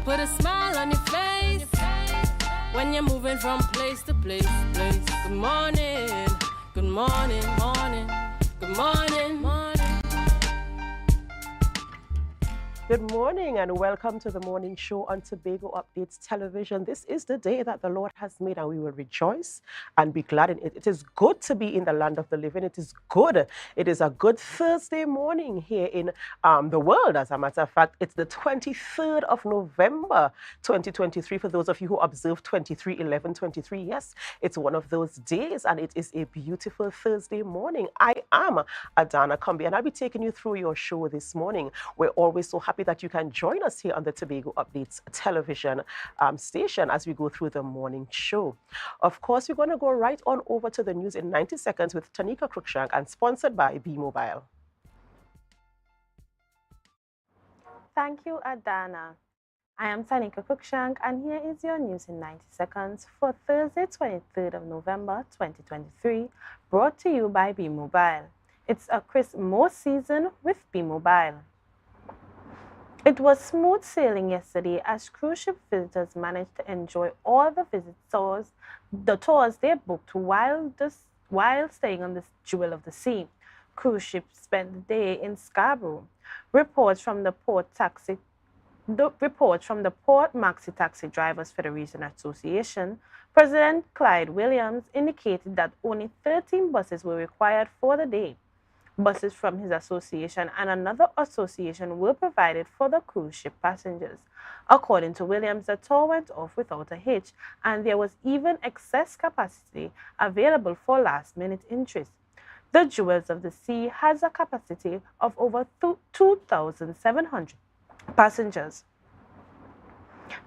put a smile on your face when you're moving from place to place. Good morning, good morning, morning, good morning, morning. Good morning and welcome to the morning show on Tobago Updates Television. This is the day that the Lord has made and we will rejoice and be glad in it. It is good to be in the land of the living. It is good. It is a good Thursday morning here in the world. As a matter of fact, it's the 23rd of November, 2023. For those of you who observe 23/11/23, yes, it's one of those days and it is a beautiful Thursday morning. I am Adana Kombi and I'll be taking you through your show this morning. We're always so happy that you can join us here on the Tobago Updates television station as we go through the morning show. Of course, we're going to go right on over to the news in 90 seconds with Tanika Cruikshank and sponsored by B-Mobile. Thank you, Adana. I am Tanika Cruikshank and here is your news in 90 seconds for Thursday, 23rd of November, 2023, brought to you by B-Mobile. It's a Christmas season with B-Mobile. It was smooth sailing yesterday as cruise ship visitors managed to enjoy all the tours they booked while staying on this jewel of the sea. Cruise ships spent the day in Scarborough. Reports from the Port Maxi Taxi Drivers Federation Association, President Clyde Williams indicated that only 13 buses were required for the day. Buses from his association and another association were provided for the cruise ship passengers. According to Williams, the tour went off without a hitch, and there was even excess capacity available for last-minute interest. The Jewels of the Sea has a capacity of over 2,700 passengers.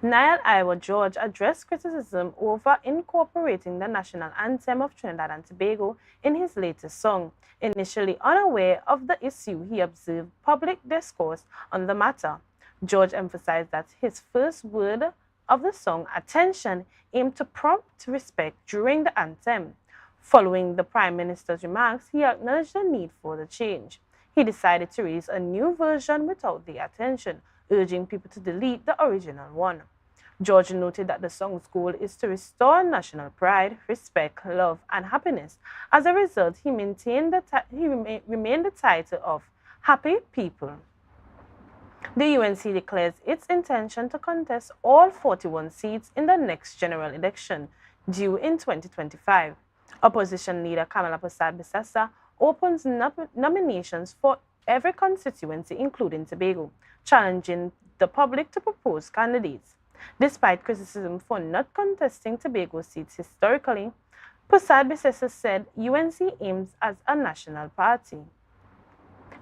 Niall Iowa George addressed criticism over incorporating the national anthem of Trinidad and Tobago in his latest song. Initially unaware of the issue, he observed public discourse on the matter. George emphasized that his first word of the song, "Attention," aimed to prompt respect during the anthem. Following the Prime Minister's remarks, he acknowledged the need for the change. He decided to release a new version without the attention, urging people to delete the original one. George noted that the song's goal is to restore national pride, respect, love, and happiness. As a result, he remained the title of Happy People. The UNC declares its intention to contest all 41 seats in the next general election, due in 2025. Opposition leader Kamala Persad-Bissessar opens nominations for every constituency, including Tobago, challenging the public to propose candidates. Despite criticism for not contesting Tobago seats historically, Persad-Bissessar said UNC aims as a national party.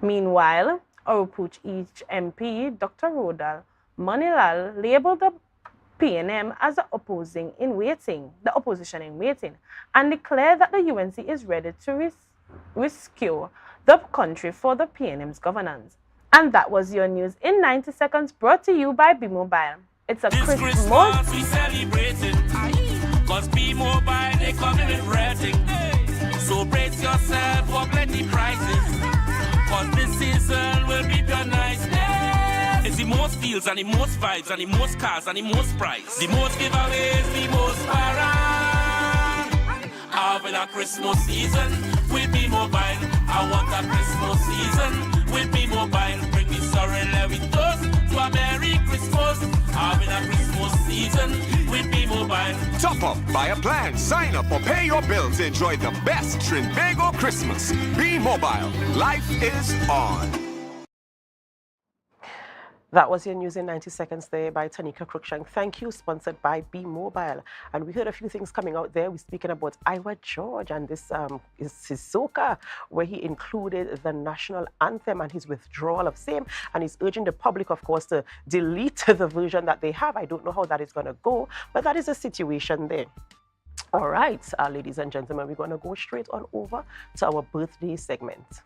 Meanwhile, Oropouche East MP Dr. Rodal Manilal labeled the PNM as the opposition in waiting, and declared that the UNC is ready to rescue the country for the PNM's governance. And that was your news in 90 seconds, brought to you by B-Mobile. It's a Christmas we celebrating, cause B-Mobile they coming with rating. So brace yourself for plenty prizes, cause this season will be the nice. It's the most deals and the most vibes and the most cars and the most price. The most giveaways, the most para. Having a Christmas season with B-Mobile. I want a Christmas season with B-Mobile. Bring me sorry, let me toast to a Merry Christmas. Having a Christmas season with B-Mobile. Top up, buy a plan, sign up or pay your bills. Enjoy the best Tobago Christmas. B-Mobile. Life is on. That was your news in 90 seconds there by Tanika Cruikshank. Thank you, sponsored by B-Mobile. And we heard a few things coming out there. We're speaking about Iowa George and this is his soca, where he included the national anthem and his withdrawal of same. And he's urging the public, of course, to delete the version that they have. I don't know how that is going to go, but that is a situation there. All right, ladies and gentlemen, we're going to go straight on over to our birthday segment.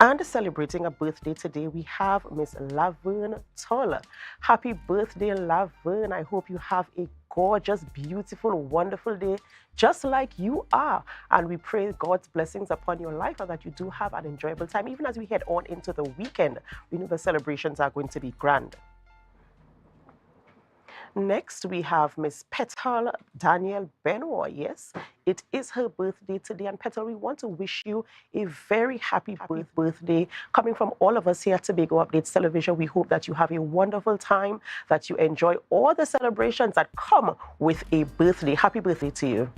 And celebrating a birthday today, we have Miss Laverne Toller. Happy birthday, Laverne. I hope you have a gorgeous, beautiful, wonderful day, just like you are. And we pray God's blessings upon your life and that you do have an enjoyable time. Even as we head on into the weekend, we know the celebrations are going to be grand. Next, we have Miss Petal Danielle Benoit. Yes, it is her birthday today. And Petal, we want to wish you a very happy birthday. Coming from all of us here at Tobago Updates Television, we hope that you have a wonderful time, that you enjoy all the celebrations that come with a birthday. Happy birthday to you.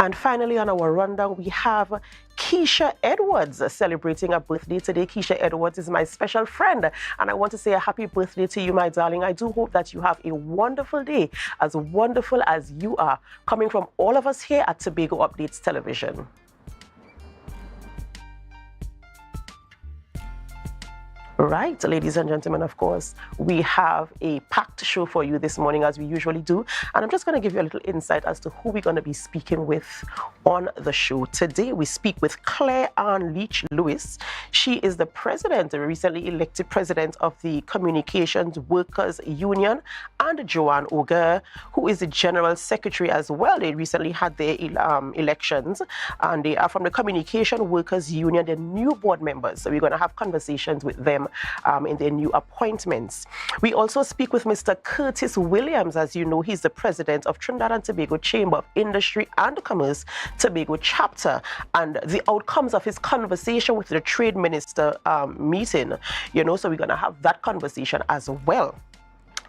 And finally, on our rundown, we have Keisha Edwards celebrating a birthday today. Keisha Edwards is my special friend, and I want to say a happy birthday to you, my darling. I do hope that you have a wonderful day, as wonderful as you are, coming from all of us here at Tobago Updates Television. Right, ladies and gentlemen, of course, we have a packed show for you this morning, as we usually do. And I'm just going to give you a little insight as to who we're going to be speaking with on the show. Today, we speak with Claire Ann Leach Lewis. She is the president, the recently elected president of the Communications Workers Union, and Joanne Oger, who is the general secretary as well. They recently had their elections, and they are from the Communication Workers Union, the new board members. So we're going to have conversations with them in their new appointments. We also speak with Mr. Curtis Williams. As you know, he's the president of Trinidad and Tobago Chamber of Industry and Commerce, Tobago chapter, and the outcomes of his conversation with the trade minister meeting, so we're going to have that conversation as well.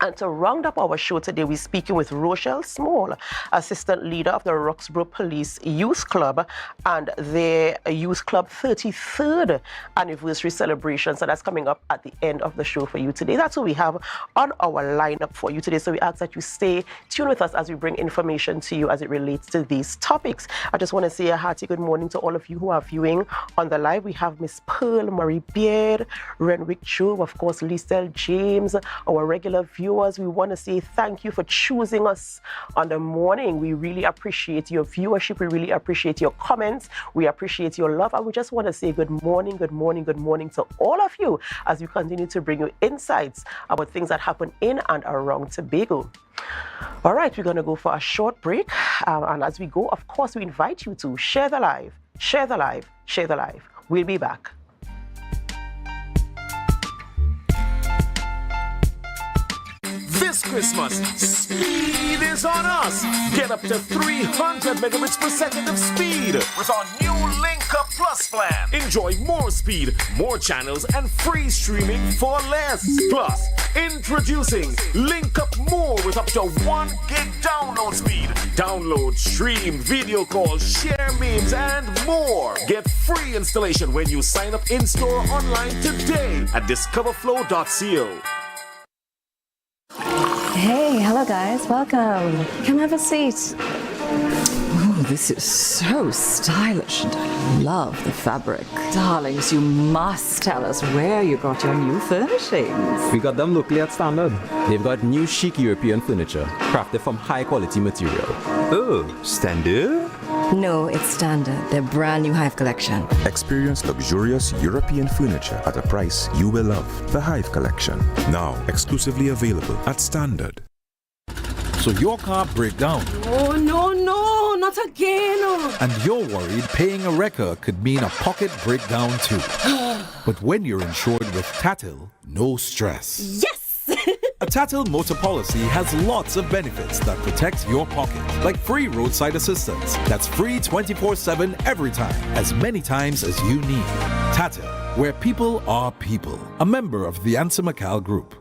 And to round up our show today, we're speaking with Rochelle Small, assistant leader of the Roxborough Police Youth Club and their Youth Club 33rd anniversary celebration. So that's coming up at the end of the show for you today. That's what we have on our lineup for you today. So we ask that you stay tuned with us as we bring information to you as it relates to these topics. I just want to say a hearty good morning to all of you who are viewing on the live. We have Miss Pearl Marie Beard, Renwick Joe, of course, Listel James, our regular viewers. We want to say thank you for choosing us on the morning. We really appreciate your viewership. We really appreciate your comments. We appreciate your love. And we just want to say good morning, good morning, good morning to all of you as we continue to bring you insights about things that happen in and around Tobago. All right, we're going to go for a short break. And as we go, of course, we invite you to share the live, share the live, share the live. We'll be back. This Christmas, speed is on us. Get up to 300 megabits per second of speed with our new Link Up Plus plan. Enjoy more speed, more channels, and free streaming for less. Plus, introducing Link Up More with up to 1 gig download speed. Download, stream, video calls, share memes, and more. Get free installation when you sign up in-store or online today at discoverflow.co. Hey, hello guys, welcome. Come have a seat. Oh, this is so stylish and I love the fabric. Darlings, you must tell us where you got your new furnishings. We got them locally at Standard. They've got new chic European furniture, crafted from high quality material. Oh, Standard? No, it's Standard, their brand new Hive collection. Experience luxurious European furniture at a price you will love. The Hive collection, now exclusively available at Standard. So your car break down. Oh, no, not again. And you're worried paying a wrecker could mean a pocket breakdown too. But when you're insured with Tatil, no stress. Yes! A Tatil motor policy has lots of benefits that protect your pocket, like free roadside assistance. That's free 24/7 every time, as many times as you need. Tatil, where people are people. A member of the Ansa McCall Group.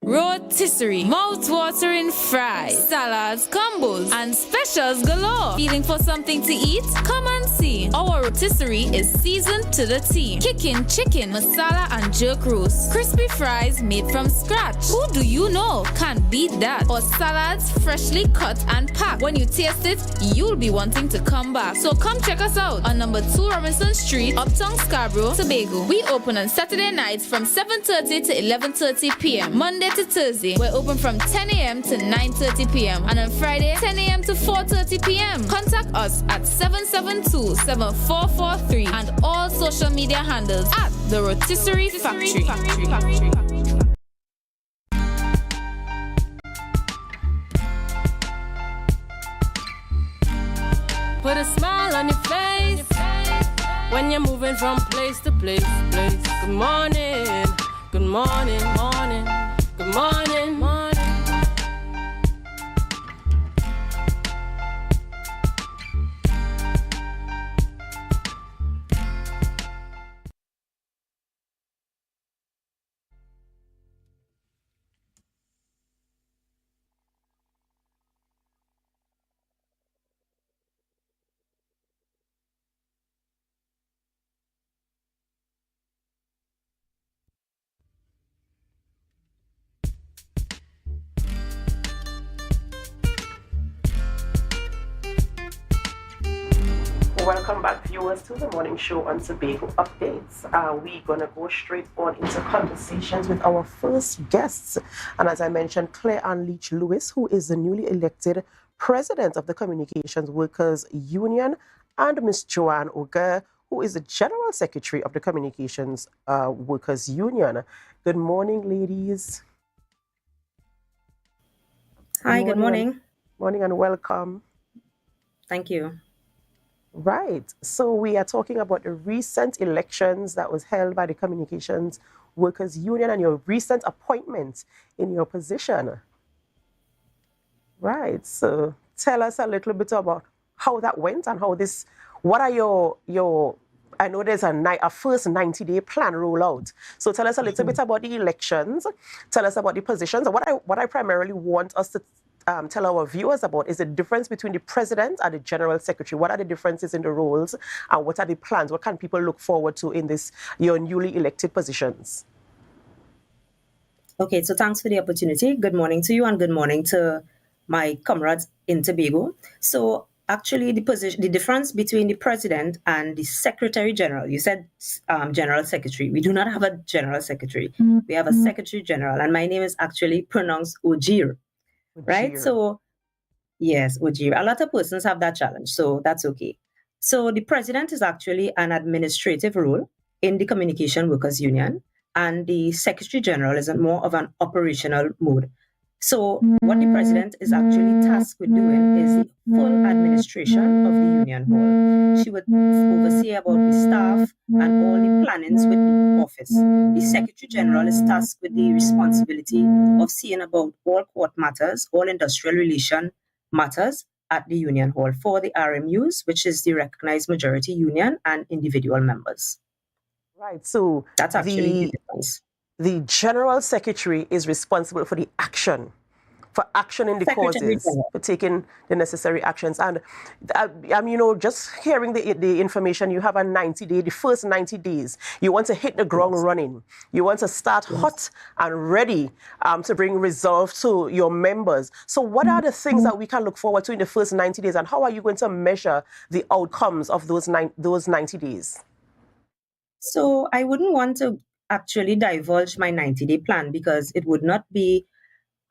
Rotisserie, mouth-watering fries, salads, combos, and specials galore. Feeling for something to eat? Come and see. Our rotisserie is seasoned to the T. Kicking chicken, masala, and jerk roast. Crispy fries made from scratch. Who do you know can't beat that? Or salads freshly cut and packed. When you taste it, you'll be wanting to come back. So come check us out on number 2 Robinson Street, Uptown Scarborough, Tobago. We open on Saturday nights from 7:30 to 11:30 p.m. Monday to Thursday Wednesday, we're open from 10 a.m. to 9:30 p.m. and on Friday, 10 a.m. to 4:30 p.m. Contact us at 772-7443 and all social media handles at The Rotisserie Factory. Put a smile on your face when you're moving from place to place. Good morning, good morning, morning, good morning, morning. Welcome back, viewers, to the morning show on Tobago Updates. We're going to go straight on into conversations with our first guests. And as I mentioned, Claire Ann Leach Lewis, who is the newly elected president of the Communications Workers Union, and Ms. Joanne Oger, who is the general secretary of the Communications Workers Union. Good morning, ladies. Hi, good morning. Morning and welcome. Thank you. Right. So we are talking about the recent elections that was held by the Communications Workers Union and your recent appointment in your position. Right. So tell us a little bit about how that went and how this, what are your I know there's a first 90-day plan rollout. So tell us a little bit about the elections. Tell us about the positions. And what I primarily want us to tell our viewers about is the difference between the president and the general secretary. What are the differences in the roles and what are the plans? What can people look forward to in your newly elected positions? Okay, so thanks for the opportunity. Good morning to you and good morning to my comrades in Tobago. So actually the difference between the president and the secretary general, you said general secretary. We do not have a general secretary. We have a secretary general, and my name is actually pronounced Ojir. Right? So, yes, Ojir. A lot of persons have that challenge, so that's okay. So the president is actually an administrative role in the Communication Workers Union, and the secretary general is more of an operational mode. So what the president is actually tasked with doing is the full administration of the union hall. She would oversee about the staff and all the plannings with the office. The secretary general is tasked with the responsibility of seeing about all court matters, all industrial relation matters at the union hall for the RMUs, which is the recognized majority union, and individual members. Right. So that's actually the difference. The general secretary is responsible for the action, for action in the causes, for taking the necessary actions. And just hearing the information, you have a 90-day, the first 90 days, you want to hit the ground running. You want to start hot and ready to bring resolve to your members. So what are the things that we can look forward to in the first 90 days, and how are you going to measure the outcomes of those 90 days? So I wouldn't want to actually divulge my 90-day plan because it would not be,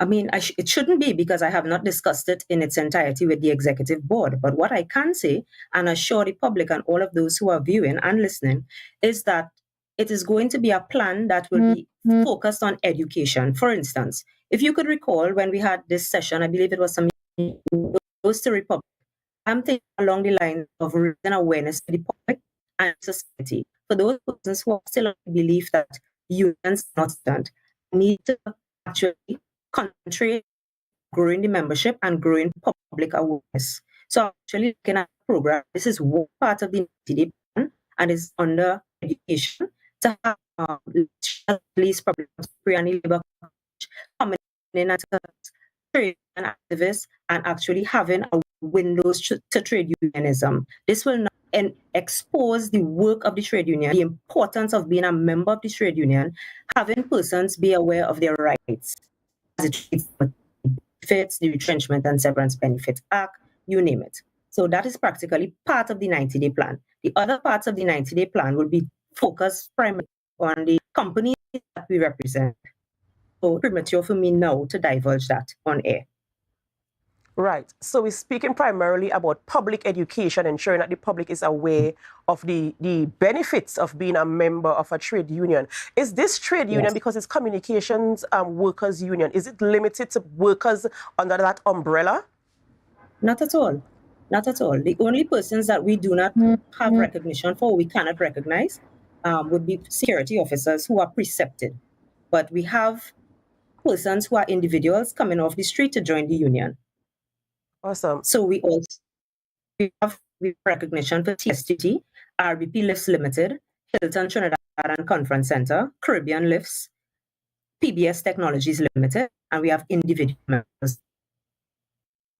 it shouldn't be, because I have not discussed it in its entirety with the executive board. But what I can say and assure the public and all of those who are viewing and listening is that it is going to be a plan that will be focused on education. For instance, if you could recall when we had this session, I believe it was some close to Republic, I'm thinking along the lines of raising awareness to the public and society. For those persons who are still of the belief that unions not stand, need to actually concentrate growing the membership and growing public awareness. So actually looking at the program, this is one part of the 90-day plan and is under education to have police problems, free and labor coming in as trade and activists and actually having a windows to trade unionism. This will not expose the work of the trade union, the importance of being a member of the trade union, having persons be aware of their rights as it relates to benefits, the Retrenchment and Severance Benefits Act, you name it. So that is practically part of the 90-day plan. The other parts of the 90-day plan will be focused primarily on the companies that we represent. premature for me now to divulge that on air. Right. So we're speaking primarily about public education, ensuring that the public is aware of the benefits of being a member of a trade union. Is this trade union, because it's communications workers union, is it limited to workers under that umbrella? Not at all. Not at all. The only persons that we do not have recognition for, we cannot recognize, would be security officers who are precepted. But we have persons who are individuals coming off the street to join the union. Awesome. So we have recognition for TSTT, RBP Lifts Limited, Hilton Trinidad and Conference Center, Caribbean Lifts, PBS Technologies Limited, and we have individual members.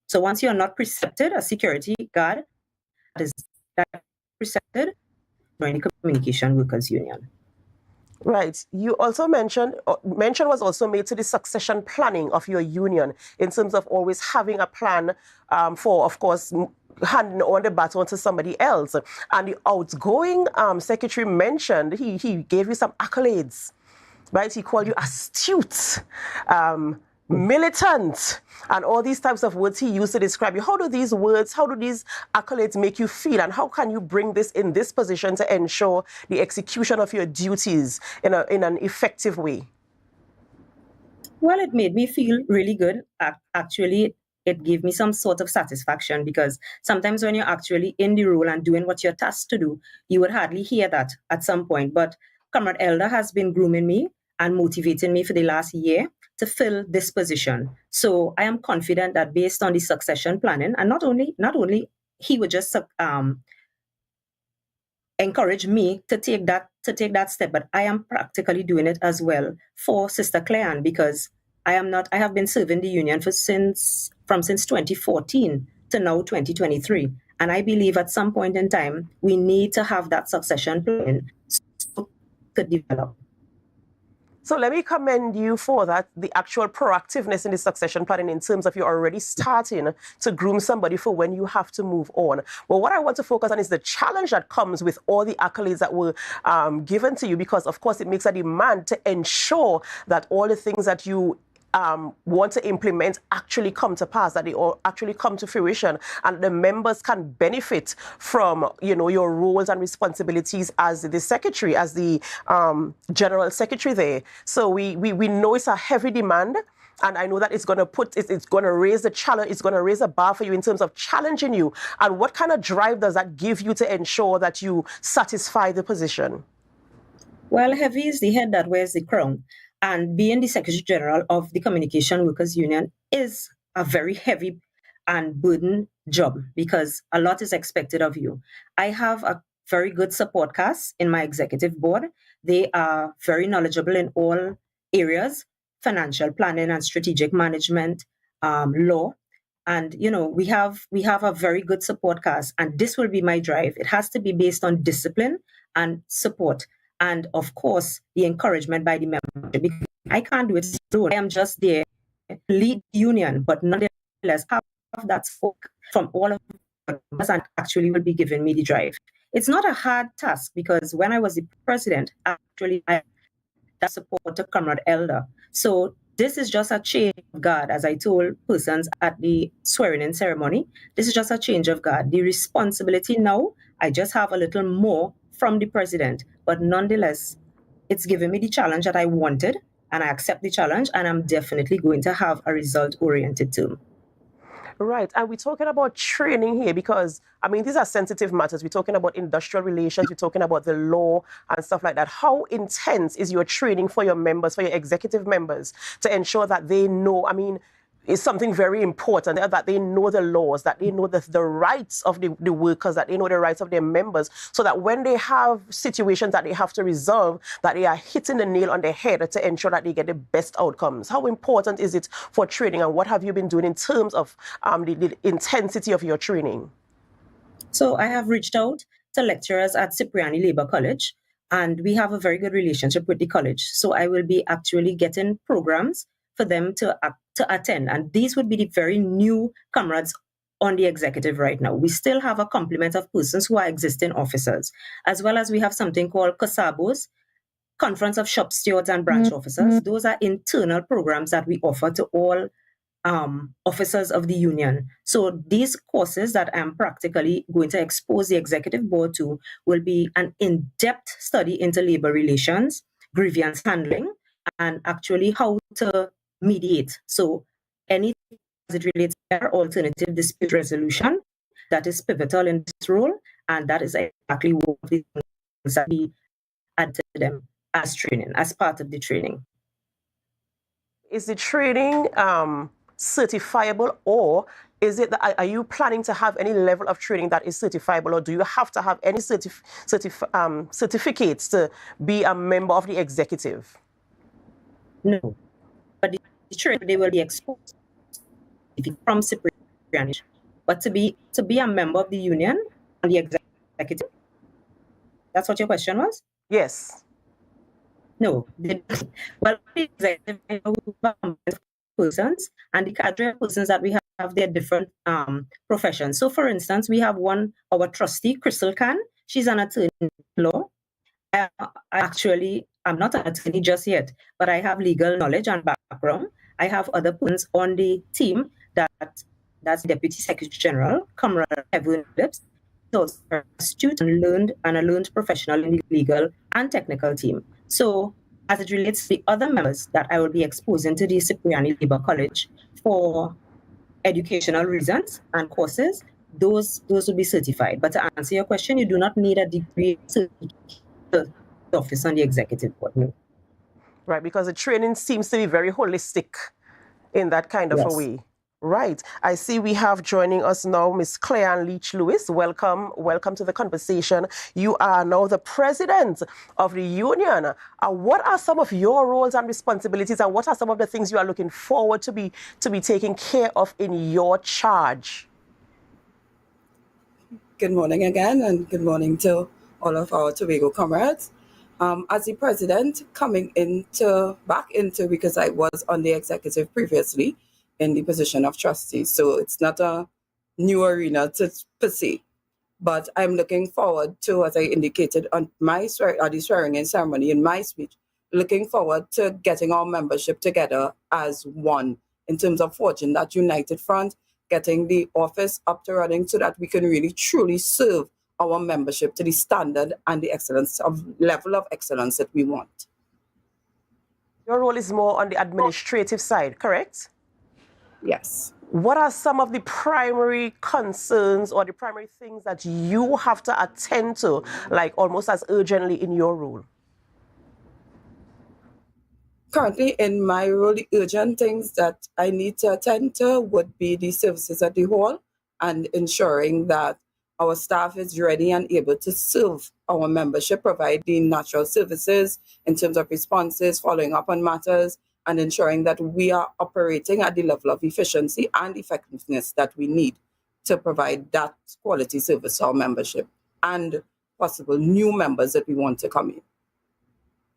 So once you're not precepted, a security guard that is precepted, join the Communication Workers Union. Right. You also mention was also made to the succession planning of your union in terms of always having a plan for, of course, handing on the baton to somebody else. And the outgoing secretary mentioned, he gave you some accolades, right? He called you astute, militant, and all these types of words he used to describe you. How do these accolades make you feel, and how can you bring this in this position to ensure the execution of your duties in an effective way? Well, it made me feel really good. Actually, it gave me some sort of satisfaction, because sometimes when you're actually in the role and doing what you're tasked to do, you would hardly hear that at some point. But Comrade Elder has been grooming me and motivating me for the last year to fill this position. So I am confident that based on the succession planning, and not only he would just encourage me to take that step, but I am practically doing it as well for Sister Claire, because I have been serving the union since 2014 to now 2023. And I believe at some point in time, we need to have that succession plan to develop. So let me commend you for that, the actual proactiveness in the succession planning in terms of you already starting to groom somebody for when you have to move on. Well, what I want to focus on is the challenge that comes with all the accolades that were given to you, because, of course, it makes a demand to ensure that all the things that you want to implement actually come to pass, that they all actually come to fruition, and the members can benefit from, your roles and responsibilities as the secretary, as the general secretary there. So we know it's a heavy demand. And I know that it's going to raise the challenge, it's going to raise a bar for you in terms of challenging you. And what kind of drive does that give you to ensure that you satisfy the position? Well, heavy is the head that wears the crown. And being the Secretary General of the Communication Workers Union is a very heavy and burden job, because a lot is expected of you. I have a very good support cast in my executive board. They are very knowledgeable in all areas: financial planning and strategic management, law. And, we have a very good support cast, and this will be my drive. It has to be based on discipline and support. And of course, the encouragement by the membership. Because I can't do it alone. I am just there to lead the union, but nonetheless have that support from all of the members, and actually will be giving me the drive. It's not a hard task, because when I was the president, actually I had that support to Comrade Elder. So this is just a change of guard, as I told persons at the swearing-in ceremony. This is just a change of guard. The responsibility now, I just have a little more from the president, but nonetheless, it's given me the challenge that I wanted, and I accept the challenge, and I'm definitely going to have a result-oriented team. Right. And we're talking about training here because, these are sensitive matters. We're talking about industrial relations. We're talking about the law and stuff like that. How intense is your training for your members, for your executive members, to ensure that they know, is something very important, that they know the laws, that they know the rights of the workers, that they know the rights of their members, so that when they have situations that they have to resolve, that they are hitting the nail on the head to ensure that they get the best outcomes. How important is it for training, and what have you been doing in terms of the intensity of your training? So I have reached out to lecturers at Cipriani Labour College, and we have a very good relationship with the college. So I will be actually getting programs for them to attend. And these would be the very new comrades on the executive right now. We still have a complement of persons who are existing officers, as well as we have something called COSABOs, Conference of Shop Stewards and Branch Officers. Those are internal programs that we offer to all officers of the union. So these courses that I'm practically going to expose the executive board to will be an in-depth study into labor relations, grievance handling, and actually how to mediate. So anything as it relates to alternative dispute resolution, that is pivotal in this role, and that is exactly what the things that we add to them as training, as part of the training. Is the training certifiable, or is it that, are you planning to have any level of training that is certifiable, or do you have to have any certificates to be a member of the executive? No, but the training they will be exposed from Cyprian. But to be a member of the union and the executive, that's what your question was? Yes. No, well, the executive persons and the cadre persons that we have their different professions. So, for instance, we have our trustee, Crystal Khan. She's an attorney in law. I'm not an attorney just yet, but I have legal knowledge and background. I have other persons on the team that's Deputy Secretary General, Comrade Kevin Lips. Also astute and a learned professional in the legal and technical team. So as it relates to the other members that I will be exposing to the Cipriani Labour College for educational reasons and courses, those will be certified. But to answer your question, you do not need a degree to the office on the executive board. No. Right, because the training seems to be very holistic in that kind of a way. Right. I see we have joining us now Miss Claire Leach Lewis. Welcome to the conversation. You are now the president of the union. What are some of your roles and responsibilities, and what are some of the things you are looking forward to be taking care of in your charge? Good morning again, and good morning to all of our Tobago comrades. As the president, coming back into because I was on the executive previously, in the position of trustee. So it's not a new arena per se. But I'm looking forward to, as I indicated on the swearing-in ceremony in my speech, looking forward to getting our membership together as one in terms of forging that united front, getting the office up to running so that we can really truly serve our membership to the standard and the level of excellence that we want. Your role is more on the administrative side, correct? Yes. What are some of the primary concerns or the primary things that you have to attend to, like almost as urgently in your role? Currently in my role, the urgent things that I need to attend to would be the services at the hall and ensuring that our staff is ready and able to serve our membership, provide the natural services in terms of responses, following up on matters, and ensuring that we are operating at the level of efficiency and effectiveness that we need to provide that quality service to our membership and possible new members that we want to come in.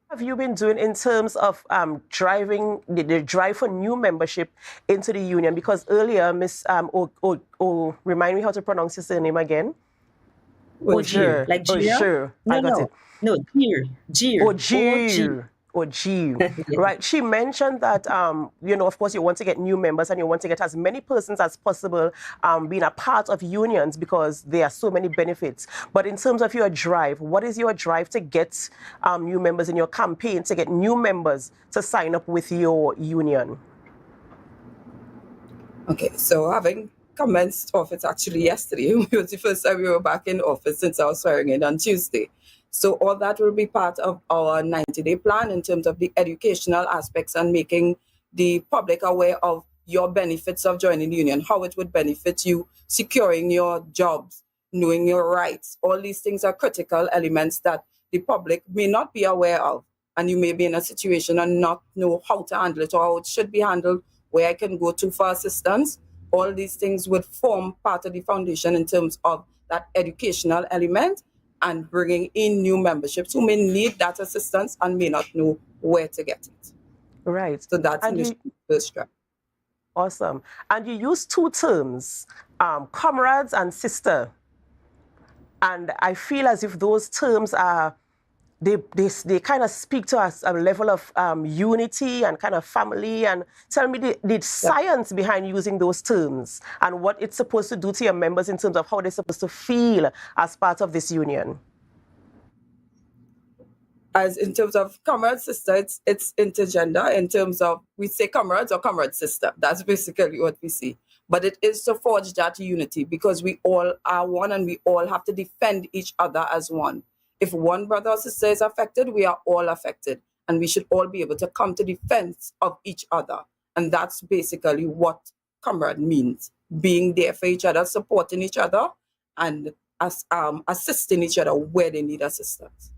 What have you been doing in terms of driving the drive for new membership into the union? Because earlier, Miss remind me how to pronounce your surname again. Ogier. Like Ogier? I got it. No, Ogier. Right. She mentioned that, of course, you want to get new members and you want to get as many persons as possible being a part of unions because there are so many benefits. But in terms of your drive, what is your drive to get new members in your campaign, to get new members to sign up with your union? Okay, so having commenced office actually yesterday, it was the first time we were back in office since I was swearing in on Tuesday. So all that will be part of our 90-day plan in terms of the educational aspects and making the public aware of your benefits of joining the union, how it would benefit you, securing your jobs, knowing your rights. All these things are critical elements that the public may not be aware of. And you may be in a situation and not know how to handle it or how it should be handled, where I can go to for assistance. All these things would form part of the foundation in terms of that educational element and bringing in new memberships who may need that assistance and may not know where to get it. Right. So that's the first track. Awesome. And you use two terms, comrades and sister. And I feel as if those terms are they kind of speak to us a level of unity and kind of family. And tell me the science behind using those terms and what it's supposed to do to your members in terms of how they're supposed to feel as part of this union. As in terms of comrade sister, it's intergender. In terms of, we say comrades or comrade sister. That's basically what we see. But it is to forge that unity because we all are one and we all have to defend each other as one. If one brother or sister is affected, we are all affected. And we should all be able to come to defense of each other. And that's basically what comrade means. Being there for each other, supporting each other, and assisting each other where they need assistance.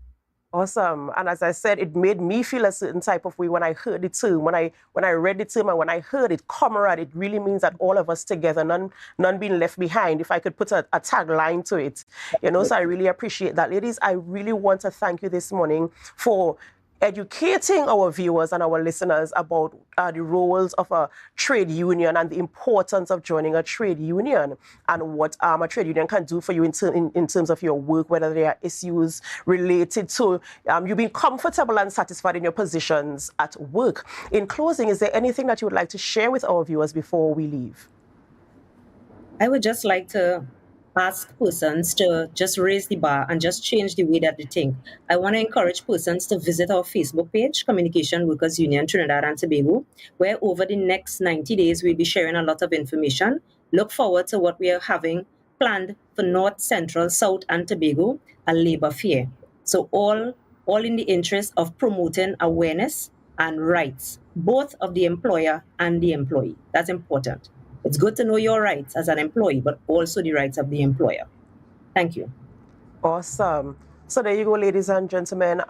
Awesome. And as I said, it made me feel a certain type of way when I heard the term. When I read the term and when I heard it, comrade, it really means that all of us together, none being left behind, if I could put a tagline to it. So I really appreciate that. Ladies, I really want to thank you this morning for educating our viewers and our listeners about the roles of a trade union and the importance of joining a trade union and what a trade union can do for you in terms of your work, whether there are issues related to you being comfortable and satisfied in your positions at work. In closing, is there anything that you would like to share with our viewers before we leave? I would just like to ask persons to just raise the bar and just change the way that they think. I want to encourage persons to visit our Facebook page, Communication Workers Union Trinidad and Tobago, where over the next 90 days, we'll be sharing a lot of information. Look forward to what we are having planned for North, Central, South, and Tobago, a labor fair. So all in the interest of promoting awareness and rights, both of the employer and the employee. That's important. It's good to know your rights as an employee, but also the rights of the employer. Thank you. Awesome. So there you go, ladies and gentlemen.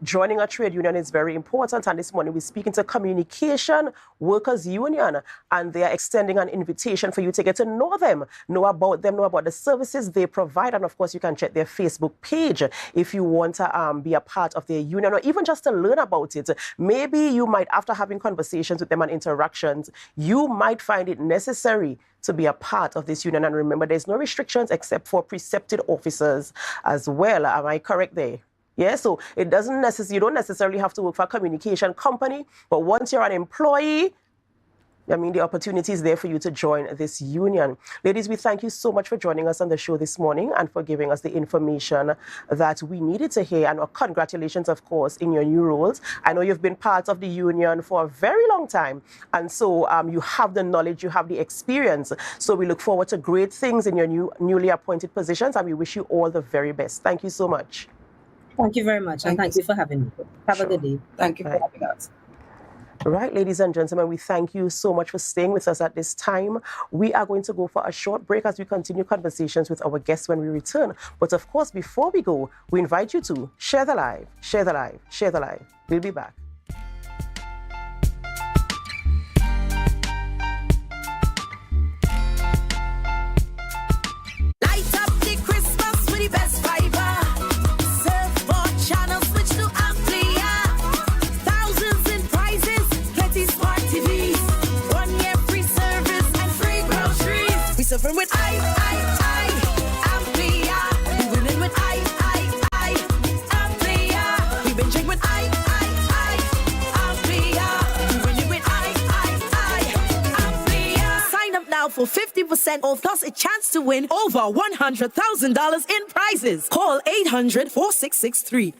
Joining a trade union is very important. And this morning we're speaking to Communication Workers Union, and they are extending an invitation for you to get to know them, know about the services they provide. And of course, you can check their Facebook page if you want to be a part of their union or even just to learn about it. Maybe you might, after having conversations with them and interactions, you might find it necessary to be a part of this union. And remember, there's no restrictions except for precepted officers as well. Am I correct there? Yeah, so you don't necessarily have to work for a communication company, but once you're an employee, the opportunity is there for you to join this union. Ladies, we thank you so much for joining us on the show this morning and for giving us the information that we needed to hear. And congratulations, of course, in your new roles. I know you've been part of the union for a very long time. And so you have the knowledge, you have the experience. So we look forward to great things in your newly appointed positions, and we wish you all the very best. Thank you so much. Thank you very much. And thank you for having me. Have a good day. Thank you for having us. Right, ladies and gentlemen, we thank you so much for staying with us at this time. We are going to go for a short break as we continue conversations with our guests when we return. But of course, before we go, we invite you to share the live, share the live, share the live. We'll be back. Light up the Christmas with the best fiber. Surfboard channels switch to Amplia. Thousands in prizes, plenty smart TVs. 1 year free service and free groceries. We surfing with Amplia. We winning with Amplia. We binging with Amplia. We winning with Amplia. Sign up now for 50% off plus a chance to win over $100,000 in prizes. Call 800-4663.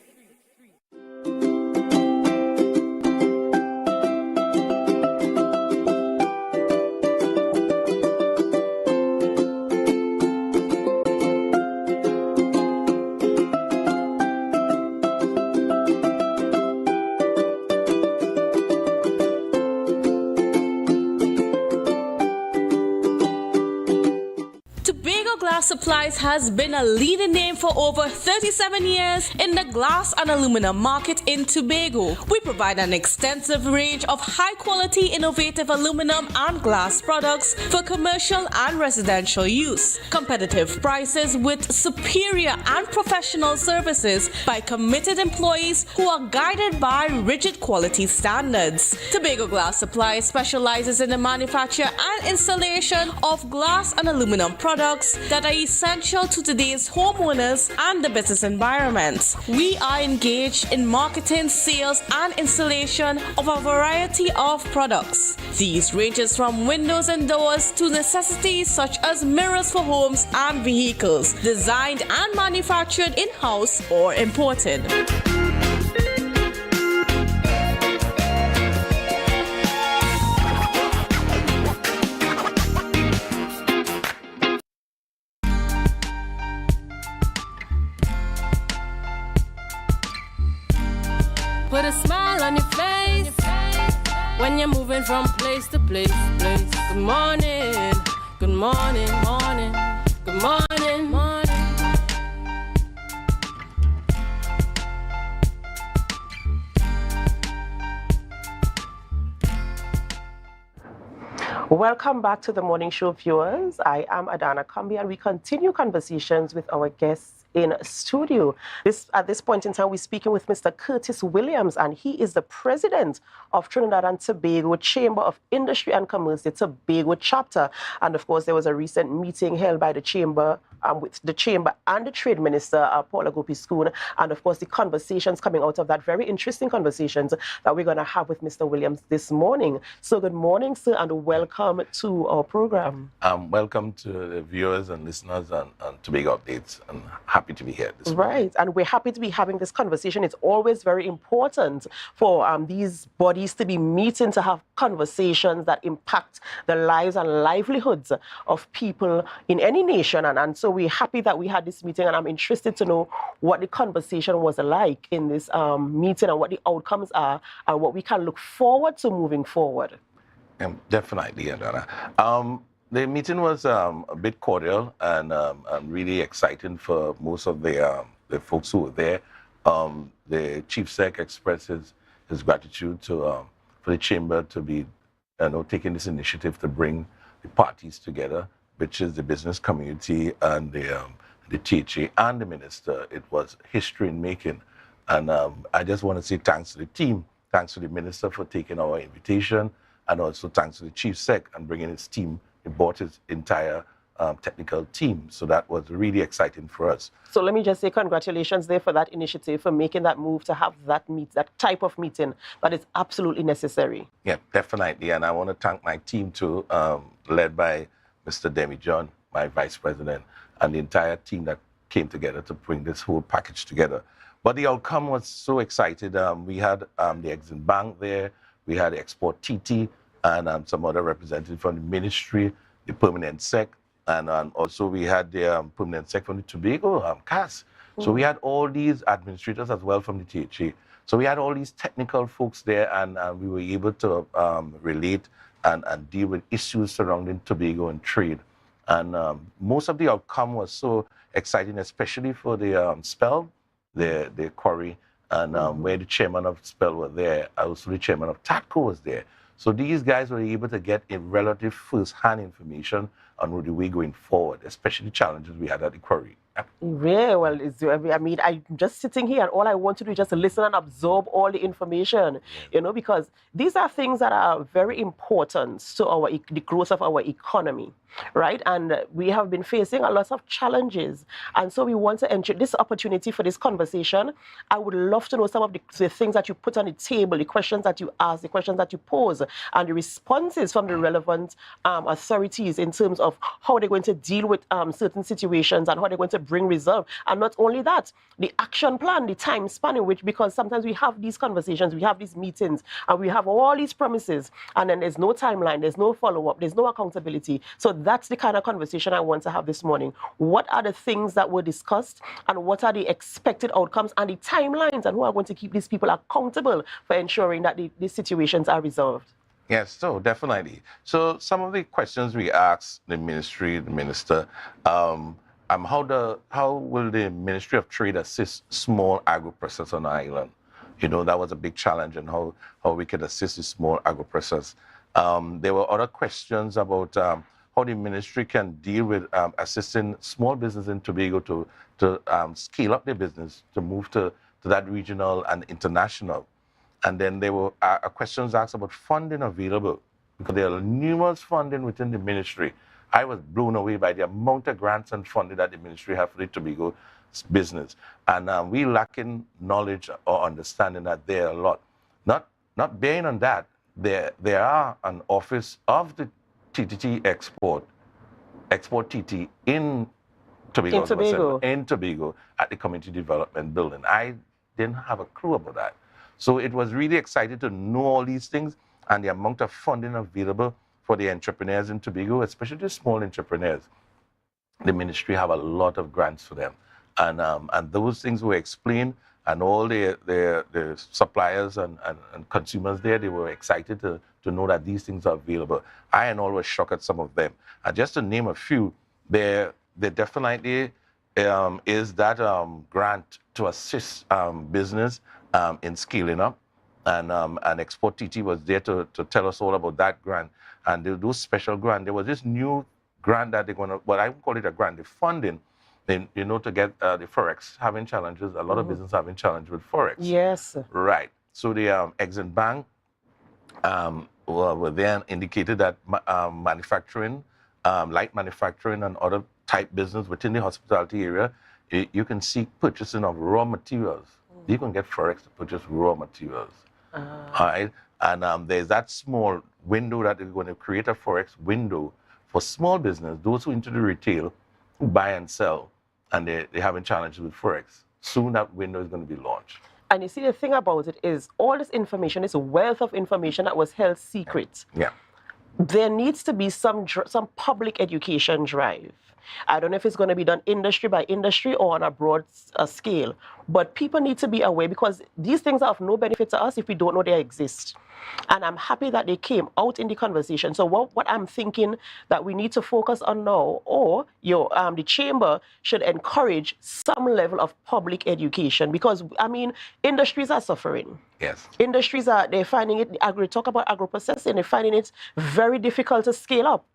Tobago Glass Supplies has been a leading name for over 37 years in the glass and aluminum market in Tobago. We provide an extensive range of high-quality, innovative aluminum and glass products for commercial and residential use. Competitive prices with superior and professional services by committed employees who are guided by rigid quality standards. Tobago Glass Supplies specializes in the manufacture and installation of glass and aluminum products that are essential to today's homeowners and the business environment. We are engaged in marketing, sales, and installation of a variety of products. These ranges from windows and doors to necessities such as mirrors for homes and vehicles, designed and manufactured in-house or imported. Put a smile on your face when you're moving from place to place. Good morning, good morning, morning, good morning, morning. Welcome back to the morning show, viewers. I am Adana Kambi, and we continue conversations with our guests in studio. At this point in time, we're speaking with Mr. Curtis Williams, and he is the president of Trinidad and Tobago Chamber of Industry and Commerce, the Tobago chapter. And of course, there was a recent meeting held by the chamber with the chamber and the trade minister, Paula Gopi-Schoon, and of course, the conversations coming out of that, very interesting conversations that we're going to have with Mr. Williams this morning. So good morning, sir, and welcome to our program. Welcome to the viewers and listeners and Tobago Updates, and happy to be here this morning. Right, and we're happy to be having this conversation. It's always very important for these bodies to be meeting, to have conversations that impact the lives and livelihoods of people in any nation. And so we're happy that we had this meeting, and I'm interested to know what the conversation was like in this meeting and what the outcomes are and what we can look forward to moving forward. Definitely, Adana. The meeting was a bit cordial and really exciting for most of the folks who were there. The Chief Sec expressed his gratitude to for the chamber to be taking this initiative to bring the parties together, which is the business community and the THA and the minister. It was history in making. And I just want to say thanks to the team, thanks to the minister for taking our invitation, and also thanks to the Chief Sec and bringing his team. He brought his entire technical team. So that was really exciting for us. So let me just say congratulations there for that initiative, for making that move to have that type of meeting that is absolutely necessary. Yeah, definitely. And I want to thank my team too, led by Mr. Demi John, my vice president, and the entire team that came together to bring this whole package together. But the outcome was so exciting. We had the Exim Bank there, we had the Export TT, and some other representatives from the ministry, the permanent sec, and also we had the permanent sec from the Tobago CAS. So we had all these administrators as well from the THA. So we had all these technical folks there, and we were able to relate and deal with issues surrounding Tobago and trade. And most of the outcome was so exciting, especially for the SPEL, the quarry, and where the chairman of SPEL was there, also the chairman of TATCO was there. So these guys were able to get a relative first-hand information on the way going forward, especially the challenges we had at the quarry. Yeah, well, I mean, I'm just sitting here, and all I want to do is just listen and absorb all the information, because these are things that are very important to the growth of our economy, right? And we have been facing a lot of challenges, and so we want to ensure this opportunity for this conversation. I would love to know some of the things that you put on the table, the questions that you ask, the questions that you pose, and the responses from the relevant authorities in terms of how they're going to deal with certain situations and how they're going to bring results. And not only that, the action plan, the time span in which, because sometimes we have these conversations, we have these meetings, and we have all these promises, and then there's no timeline, there's no follow-up, there's no accountability. So that's the kind of conversation I want to have this morning. What are the things that were discussed, and what are the expected outcomes and the timelines, and who are going to keep these people accountable for ensuring that these situations are resolved? Yes, so definitely. So some of the questions we asked the ministry, the minister, how will the Ministry of Trade assist small agro-processors on the island? That was a big challenge, and how we could assist the small agro-processors. There were other questions about how the ministry can deal with assisting small business in Tobago to scale up their business, to move to that regional and international. And then there were questions asked about funding available, because there are numerous funding within the ministry, I was blown away by the amount of grants and funding that the ministry have for the Tobago business. And we lacking knowledge or understanding that there are a lot. Not bearing on that, there are an office of the TTT Export TT in Tobago. In Tobago at the Community Development Building. I didn't have a clue about that. So it was really exciting to know all these things and the amount of funding available for the entrepreneurs in Tobago, especially the small entrepreneurs. The ministry have a lot of grants for them. And those things were explained, and all the suppliers and consumers there, they were excited to know that these things are available. I and all was shocked at some of them. And just to name a few, there definitely is that grant to assist business in scaling up. And Export TT was there to tell us all about that grant. And those special grant, there was this new grant that they're going to, well, I won't call it a grant, the funding, to get the Forex having challenges, a lot of business having challenges with Forex. Yes. Right. So the Exim Bank were then indicated that manufacturing, light manufacturing and other type business within the hospitality area, you can seek purchasing of raw materials. You can get Forex to purchase raw materials. All right. And there's that small window that is going to create a Forex window for small business, those who into the retail, who buy and sell, and they're having challenges with Forex. Soon that window is going to be launched. And you see, the thing about it is all this information, this wealth of information that was held secret. Yeah. There needs to be some public education drive. I don't know if it's going to be done industry by industry or on a broad scale, but people need to be aware, because these things are of no benefit to us if we don't know they exist. And I'm happy that they came out in the conversation. So what I'm thinking that we need to focus on now, or the chamber should encourage some level of public education, because, I mean, industries are suffering. Yes. Industries they're finding it, talk about agro-processing, they're finding it very difficult to scale up.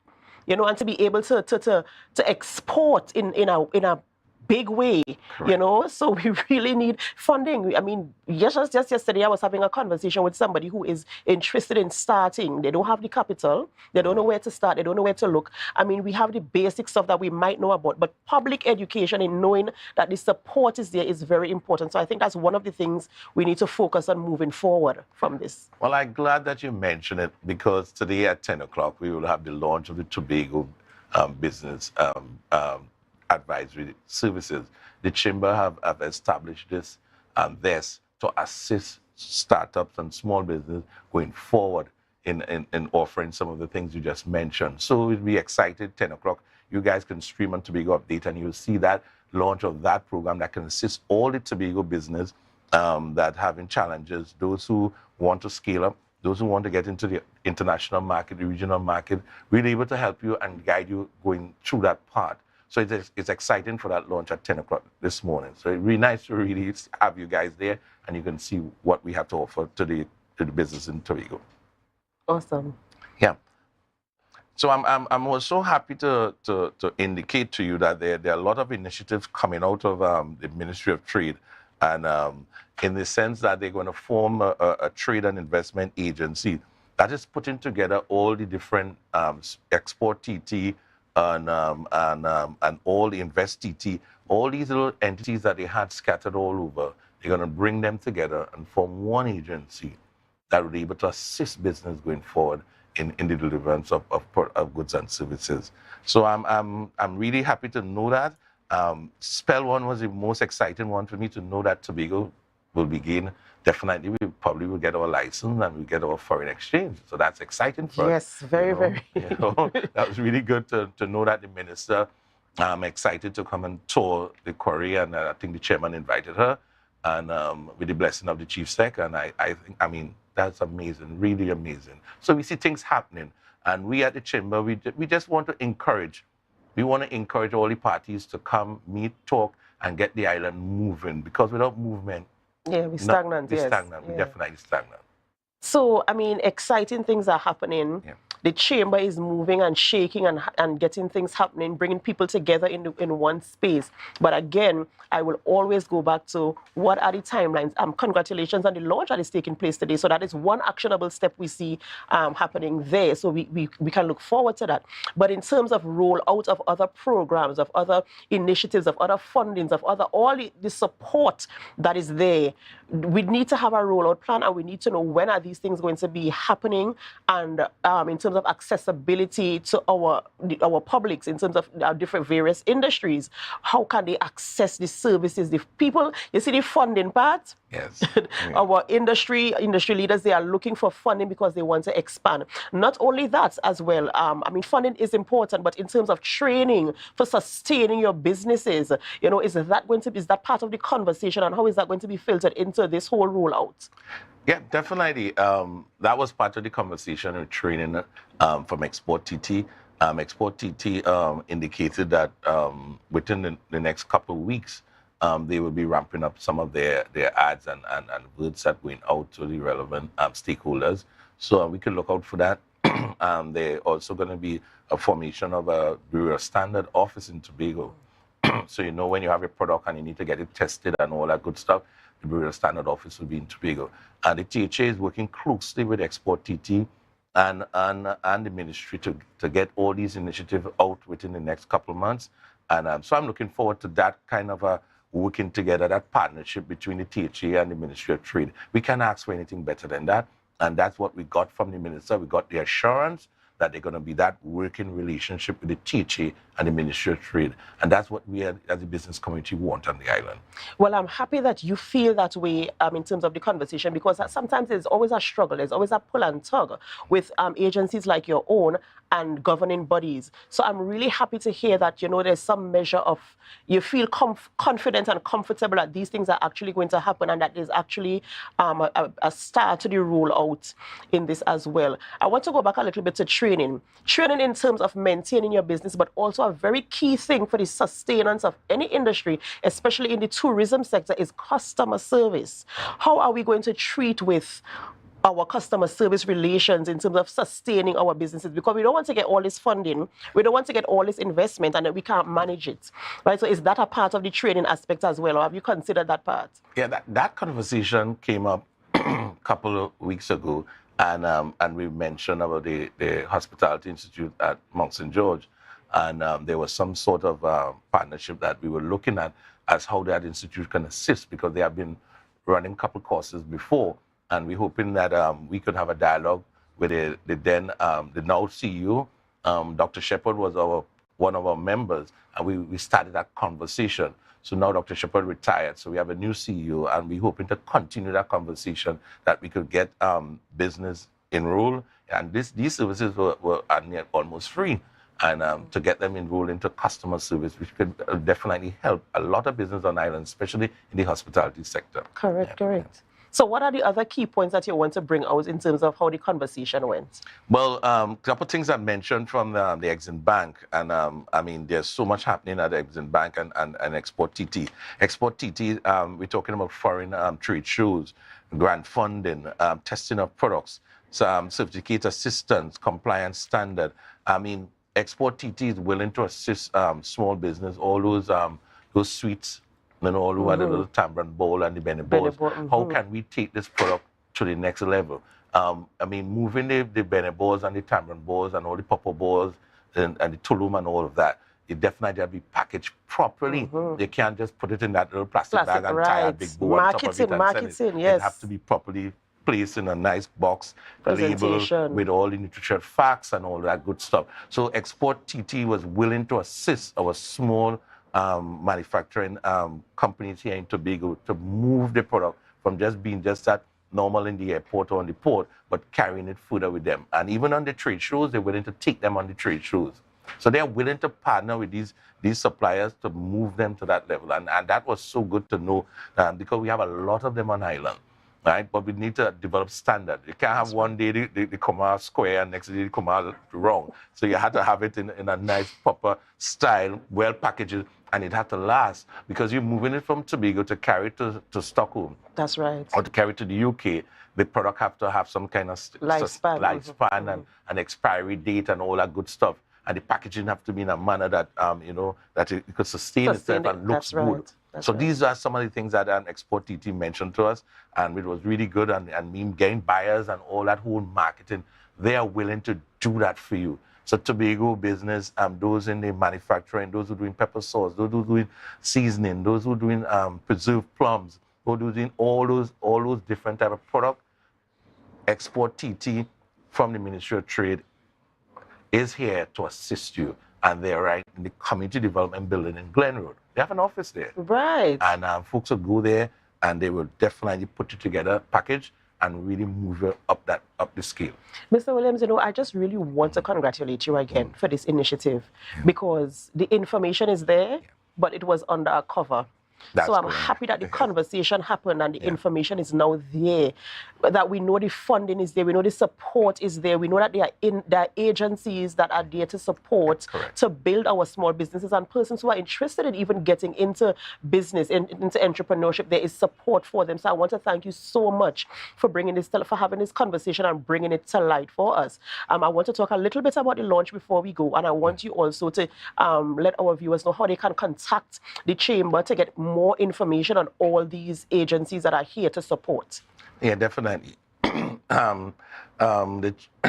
And to be able to export in a big way, Correct. So we really need funding. I mean, just yesterday I was having a conversation with somebody who is interested in starting. They don't have the capital. They don't know where to start. They don't know where to look. I mean, we have the basic stuff that we might know about, but public education and knowing that the support is there is very important. So I think that's one of the things we need to focus on moving forward from this. Well, I'm glad that you mentioned it, because today at 10 o'clock we will have the launch of the Tobago business advisory services. The chamber have established this to assist startups and small business going forward in offering some of the things you just mentioned. So we'll be excited. 10 o'clock, you guys can stream on Tobago Update, and you'll see that launch of that program that can assist all the Tobago business that having challenges, those who want to scale up, those who want to get into the international market, the regional market. We'll be able to help you and guide you going through that part. So it's exciting for that launch at 10 o'clock this morning. So it'd be nice to really have you guys there, and you can see what we have to offer to the business in Tobago. Awesome. Yeah. So I'm also happy to indicate to you that there are a lot of initiatives coming out of the Ministry of Trade, and in the sense that they're going to form a trade and investment agency that is putting together all the different Export TT and all the Invest TT, all these little entities that they had scattered all over. They're going to bring them together and form one agency that will be able to assist business going forward in the deliverance of goods and services. So I'm really happy to know that. Spell one was the most exciting one for me, to know that Tobago will begin. Definitely, we probably will get our license and we get our foreign exchange. So that's exciting for us. Yes, very. That was really good to know that the minister excited to come and tour the quarry, and I think the chairman invited her, and with the blessing of the chief sec, and I mean, that's amazing, really amazing. So we see things happening, and we at the chamber, we just want to encourage. We want to encourage all the parties to come, meet, talk, and get the island moving, because without movement, we're stagnant. We're stagnant. We're definitely stagnant. So, I mean, exciting things are happening. Yeah. the chamber is moving and shaking and getting things happening, bringing people together in one space. But again, I will always go back to what are the timelines. Congratulations on the launch that is taking place today. So that is one actionable step we see happening there. So we can look forward to that. But in terms of rollout of other programs, of other initiatives, of other fundings, of other all the support that is there, we need to have a rollout plan, and we need to know when are these things going to be happening, and in terms of accessibility to our publics, in terms of our different various industries, how can they access the services? The people, you see the funding part? Yes. Our industry leaders, they are looking for funding because they want to expand. Not only that as well, I mean, funding is important, but in terms of training for sustaining your businesses, you know, is that part of the conversation, and how is that going to be filtered into this whole rollout? Yeah, definitely. That was part of the conversation with training from Export TT. Export TT indicated that within the next couple of weeks, they will be ramping up some of their ads and words that went out to the relevant stakeholders. So we can look out for that. They're also going to be a formation of a Bureau Standard office in Tobago. So you know when you have a product and you need to get it tested and all that good stuff, the Bureau Standard office will be in Tobago. And the THA is working closely with Export TT and the ministry to get all these initiatives out within the next couple of months. And so I'm looking forward to that kind of a working together, that partnership between the THA and the Ministry of Trade. We can't ask for anything better than that. And that's what we got from the minister. We got the assurance that they're going to be that working relationship with the THA and the Ministry of Trade. And that's what we as a business community want on the island. Well, I'm happy that you feel that way in terms of the conversation, because sometimes there's always a struggle. There's always a pull and tug with agencies like your own and governing bodies. So I'm really happy to hear that, you know, there's some measure of, you feel confident and comfortable that these things are actually going to happen, and that there's actually a start to the rollout in this as well. I want to go back a little bit to training. Training in terms of maintaining your business, but also a very key thing for the sustenance of any industry, especially in the tourism sector, is customer service. How are we going to treat with our customer service relations in terms of sustaining our businesses? Because we don't want to get all this funding, we don't want to get all this investment, and then we can't manage it, right? So is that a part of the training aspect as well, or have you considered that part? Yeah, that conversation came up a couple of weeks ago, and we mentioned about the Hospitality Institute at Mount St. George, and there was some sort of partnership that we were looking at as how that institute can assist, because they have been running a couple courses before. And we're hoping that we could have a dialogue with the now CEO. Dr. Shepard was one of our members, and we started that conversation. So now Dr. Shepard retired, so we have a new CEO, and we're hoping to continue that conversation, that we could get business enrolled. And these services were almost free. And to get them enrolled into customer service, which could definitely help a lot of business on island, especially in the hospitality sector. Correct. So what are the other key points that you want to bring out in terms of how the conversation went? Well, a couple of things I mentioned from the Exim Bank. And I mean, there's so much happening at the Exim Bank and Export TT. Export TT, we're talking about foreign trade shows, grant funding, testing of products, certificate assistance, compliance standard. I mean, Export TT is willing to assist small business, all those sweets, you know, all who had the little tambourine bowl and the Benny balls. How can we take this product to the next level? I mean, moving the Benny balls and the tambourine balls and all the papa balls and the tulum and all of that, it definitely have to be packaged properly. They can't just put it in that little plastic bag and tie a big bow on top of it and send it. Yes. It has to be properly placed in a nice box, labeled with all the nutrition facts and all that good stuff. So Export TT was willing to assist our small manufacturing companies here in Tobago to move the product from just being just that normal in the airport or on the port, but carrying it further with them. And even on the trade shows, they're willing to take them on the trade shows. So they're willing to partner with these suppliers to move them to that level. And that was so good to know, because we have a lot of them on island. Right? But we need to develop standard. You can't have one day they come out square and next day they come out wrong. So you have to have it in a nice, proper style, well packaged, and it had to last because you're moving it from Tobago to carry it to Stockholm. That's right. Or to carry it to the UK. The product have to have some kind of lifespan and an expiry date and all that good stuff. And the packaging have to be in a manner that that it could sustain itself and looks good. So these are some of the things that an export TT mentioned to us, and it was really good. And me getting buyers and all that whole marketing, they are willing to do that for you. So Tobago business, those in the manufacturing, those who are doing pepper sauce, those who are doing seasoning, those who are doing preserved plums, those who are doing all those different type of product. Export TT from the Ministry of Trade is here to assist you, and they're right in the Community Development Building in Glen Road. They have an office there. Right. And folks will go there, and they will definitely put it together, package, and really move it up the scale. Mr. Williams, I just really want to congratulate you again for this initiative because the information is there, but it was under a cover. So I'm happy that the conversation happened and the information is now there, that we know the funding is there, we know the support is there, we know that there are agencies that are there to support, to build our small businesses, and persons who are interested in even getting into business, into entrepreneurship, there is support for them. So I want to thank you so much for having this conversation and bringing it to light for us. I want to talk a little bit about the launch before we go, and I want you also to let our viewers know how they can contact the Chamber to get more information on all these agencies that are here to support. Yeah, definitely. The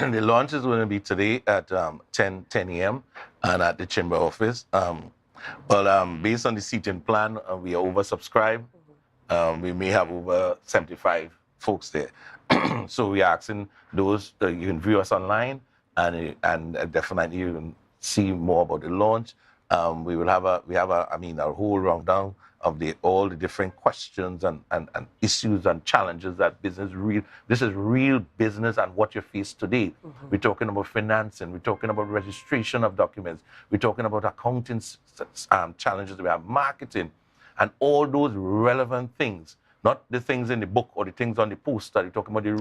launch is going to be today at 10 a.m. and at the Chamber office. Based on the seating plan, we are oversubscribed. We may have over 75 folks there. So we are asking those, you can view us online and definitely you can see more about the launch. We have a whole rundown of all the different questions and issues and challenges that this is real business and what you face today. We're talking about financing, we're talking about registration of documents, we're talking about accounting challenges, we have marketing, and all those relevant things, not the things in the book or the things on the poster. We're talking about the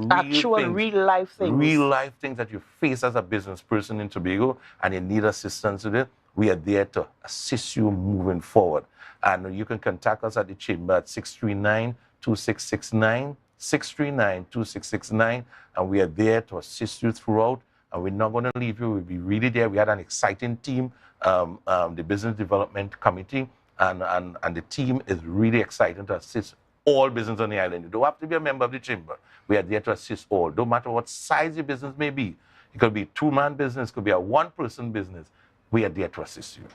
real life things that you face as a business person in Tobago and you need assistance with it. We are there to assist you moving forward. And you can contact us at the Chamber at 639-2669, 639-2669, and we are there to assist you throughout. And we're not going to leave you. We'll be really there. We had an exciting team, the Business Development Committee, and the team is really excited to assist all business on the island. You don't have to be a member of the Chamber. We are there to assist all. No matter what size your business may be. It could be a two-man business, it could be a one-person business. We are there to assist you.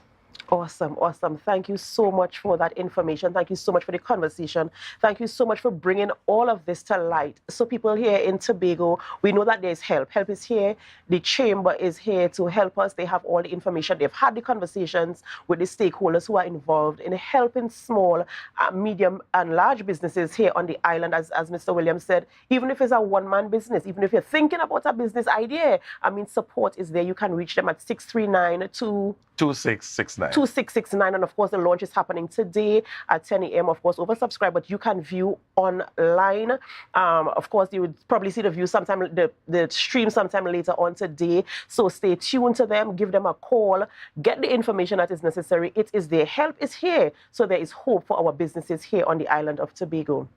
Awesome, awesome. Thank you so much for that information. Thank you so much for the conversation. Thank you so much for bringing all of this to light. So people here in Tobago, we know that there's help. Help is here. The Chamber is here to help us. They have all the information. They've had the conversations with the stakeholders who are involved in helping small, medium, and large businesses here on the island, as Mr. Williams said. Even if it's a one-man business, even if you're thinking about a business idea, support is there. You can reach them at 639-2669. 2669, and of course the launch is happening today at 10 a.m. Of course, oversubscribe, but you can view online. Of course, you would probably see the stream sometime later on today. So stay tuned to them, give them a call, get the information that is necessary. It is there. Help is here. So there is hope for our businesses here on the island of Tobago.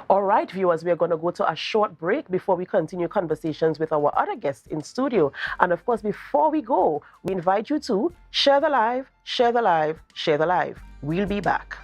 All right, viewers, we are going to go to a short break before we continue conversations with our other guests in studio. And of course, before we go, we invite you to share the live, share the live, share the live. We'll be back.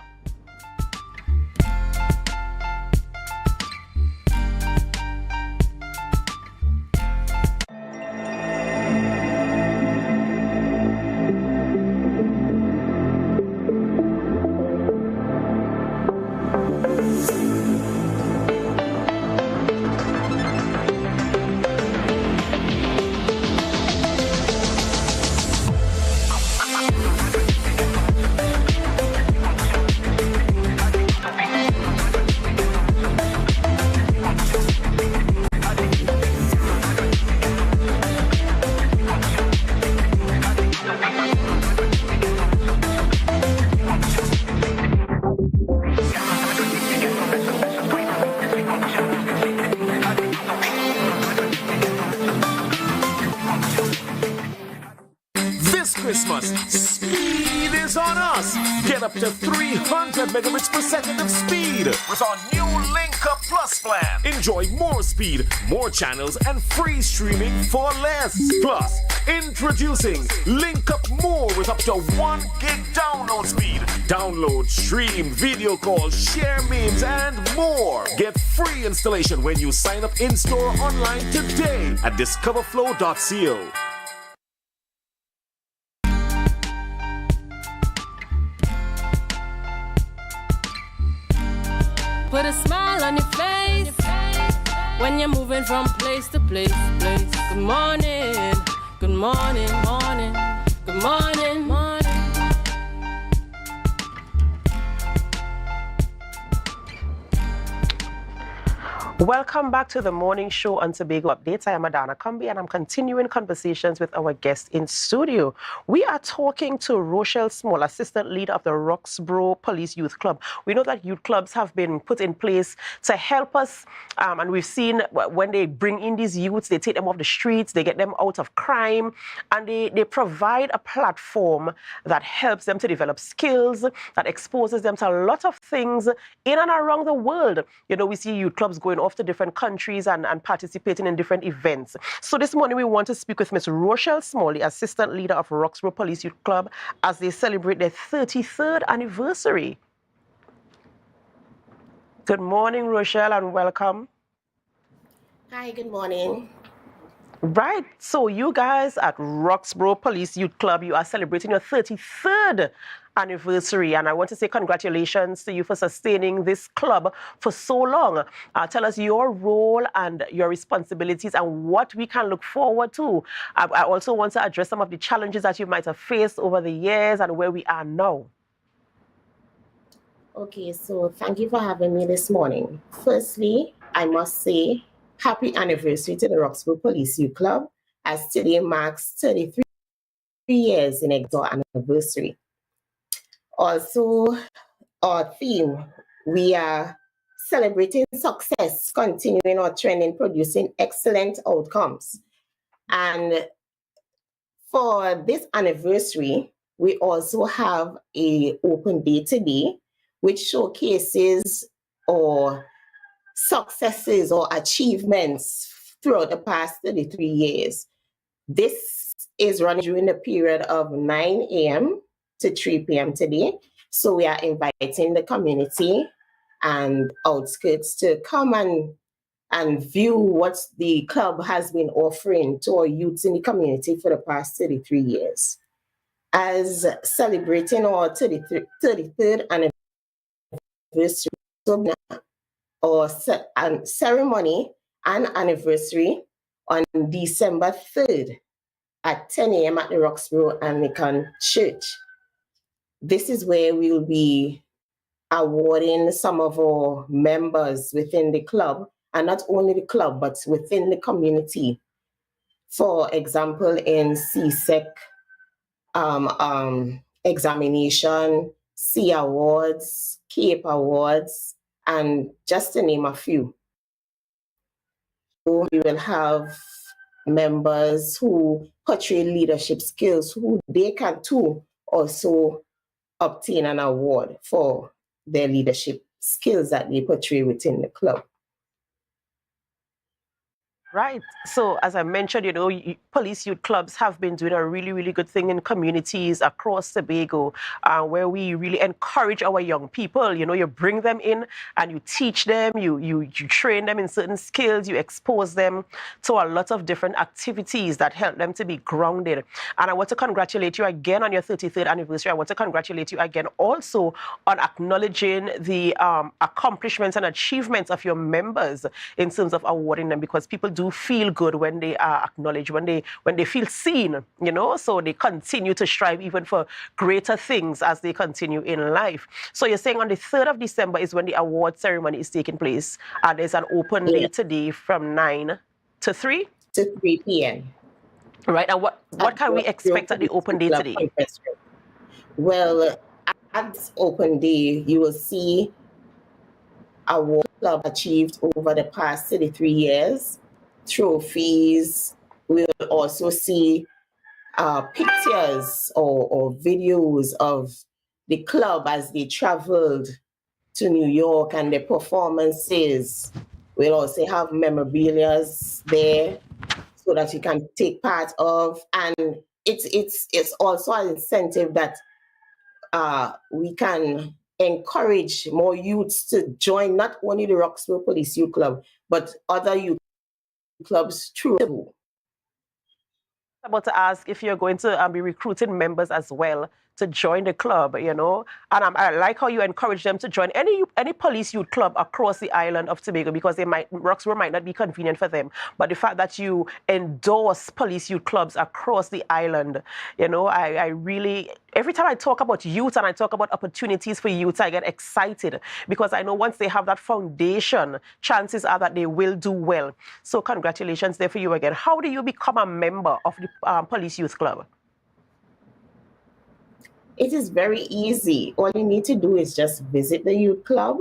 up to 300 megabits per second of speed with our new Link Up Plus plan. Enjoy more speed, more channels, and free streaming for less. Plus, introducing Link Up More with up to 1 gig download speed. Download, stream, video call, share memes, and more. Get free installation when you sign up in-store or online today at discoverflow.co. Put a smile on your face when you're moving from place to place. Good morning, good morning, morning, good morning, morning. Welcome back to the morning show on Tobago Updates. I am Adana Kumbi and I'm continuing conversations with our guest in studio. We are talking to Rochelle Small, assistant leader of the Roxborough Police Youth Club. We know that youth clubs have been put in place to help us, and we've seen when they bring in these youths, they take them off the streets, they get them out of crime, and they provide a platform that helps them to develop skills, that exposes them to a lot of things in and around the world. You know, we see youth clubs going off to different countries and participating in different events. So this morning we want to speak with Ms. Rochelle Smalley, assistant leader of Roxborough Police Youth Club, as they celebrate their 33rd anniversary. Good morning, Rochelle, and welcome. Hi, good morning. Right, so you guys at Roxborough Police Youth Club, you are celebrating your 33rd anniversary, and I want to say congratulations to you for sustaining this club for so long. Tell us your role and your responsibilities and what we can look forward to. I also want to address some of the challenges that you might have faced over the years and where we are now. Okay, so thank you for having me this morning. Firstly, I must say happy anniversary to the Roxborough Police Youth Club, as today marks 33 years in our anniversary. Also, our theme, we are celebrating success, continuing our trend in producing excellent outcomes. And for this anniversary, we also have an open day today, which showcases our successes or achievements throughout the past 33 years. This is running during the period of 9 a.m. to 3 p.m. today. So we are inviting the community and outskirts to come and view what the club has been offering to our youths in the community for the past 33 years. As celebrating our 33rd anniversary, our ceremony and anniversary on December 3rd at 10 a.m. at the Roxborough Anglican Church. This is where we will be awarding some of our members within the club, and not only the club, but within the community. For example, in CSEC examination, C Awards, CAPE Awards, and just to name a few. So we will have members who portray leadership skills, who they can too also obtain an award for their leadership skills that they portray within the club. Right. So as I mentioned, you know, police youth clubs have been doing a really, really good thing in communities across Tobago, where we really encourage our young people. You know, you bring them in and you teach them, you train them in certain skills, you expose them to a lot of different activities that help them to be grounded. And I want to congratulate you again on your 33rd anniversary. I want to congratulate you again also on acknowledging the accomplishments and achievements of your members in terms of awarding them, because people do feel good when they are acknowledged, when they feel seen, you know, so they continue to strive even for greater things as they continue in life. So you're saying on the 3rd of December is when the award ceremony is taking place, and there's an open day today from 9 to 3? To 3 p.m. Right, and what can we expect at the open day today? Well, at open day, you will see award club achieved over the past 33 years, trophies. We will also see pictures or videos of the club as they traveled to New York and the performances. We'll also have memorabilia there so that you can take part of, and it's also an incentive that we can encourage more youths to join not only the Roxborough Police Youth Club, but other youth clubs through. I'm about to ask if you're going to be recruiting members as well to join the club, you know. And I like how you encourage them to join any police youth club across the island of Tobago, because Roxborough might not be convenient for them. But the fact that you endorse police youth clubs across the island, you know, I really, every time I talk about youth and I talk about opportunities for youth, I get excited, because I know once they have that foundation, chances are that they will do well. So congratulations there for you again. How do you become a member of the police youth club? It is very easy. All you need to do is just visit the youth club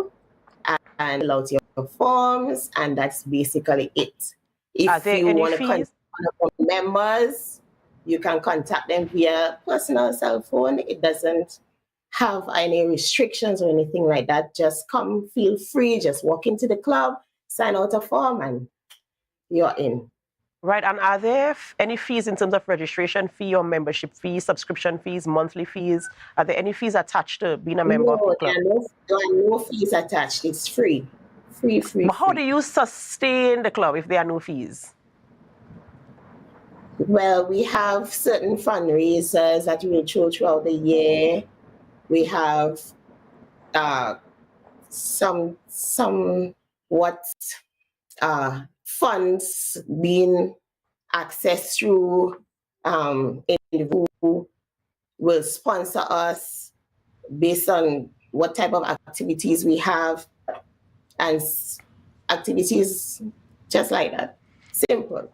and fill out your forms, and that's basically it. If you want to contact one of the members, you can contact them via personal cell phone. It doesn't have any restrictions or anything like that. Just come, feel free, just walk into the club, sign out a form, and you're in. Right, and are there any fees in terms of registration fee or membership fees, subscription fees, monthly fees? Are there any fees attached to being a member of the club? There are no fees attached. It's free. Free. But how do you sustain the club if there are no fees? Well, we have certain fundraisers that we throw throughout the year. We have funds being accessed through individuals who will sponsor us based on what type of activities we have, and activities just like that. Simple.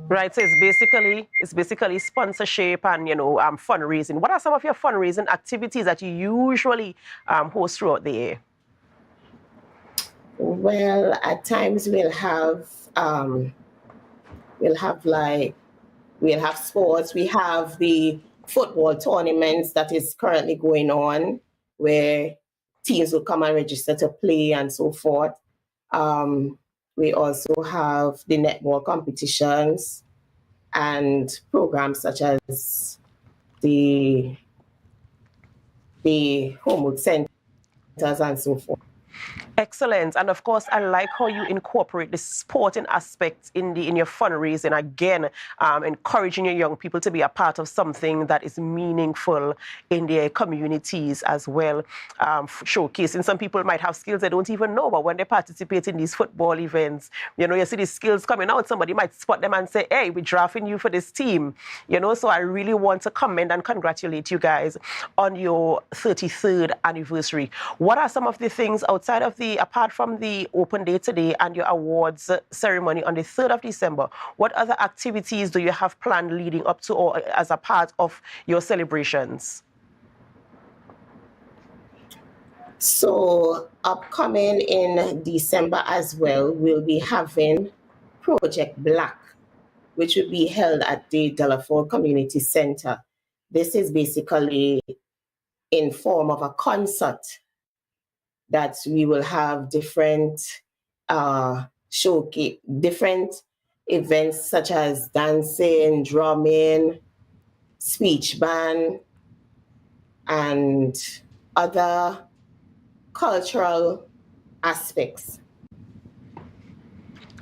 Right, so it's basically sponsorship and, you know, fundraising. What are some of your fundraising activities that you usually host throughout the year? Well, at times we'll have sports. We have the football tournaments that is currently going on, where teams will come and register to play and so forth. We also have the netball competitions and programs such as the homework centers and so forth. Excellent. And of course, I like how you incorporate the sporting aspect in your fundraising. Again, encouraging your young people to be a part of something that is meaningful in their communities as well. Showcasing, some people might have skills they don't even know, but when they participate in these football events, you know, you see these skills coming out. Somebody might spot them and say, hey, we're drafting you for this team. You know, so I really want to commend and congratulate you guys on your 33rd anniversary. What are some of the things outside of apart from the open day today and your awards ceremony on the 3rd of December, what other activities do you have planned leading up to or as a part of your celebrations? So upcoming in December as well, we'll be having Project Black, which will be held at the Delaford Community Center. This is basically in form of a concert that we will have different different events such as dancing, drumming, speech band, and other cultural aspects.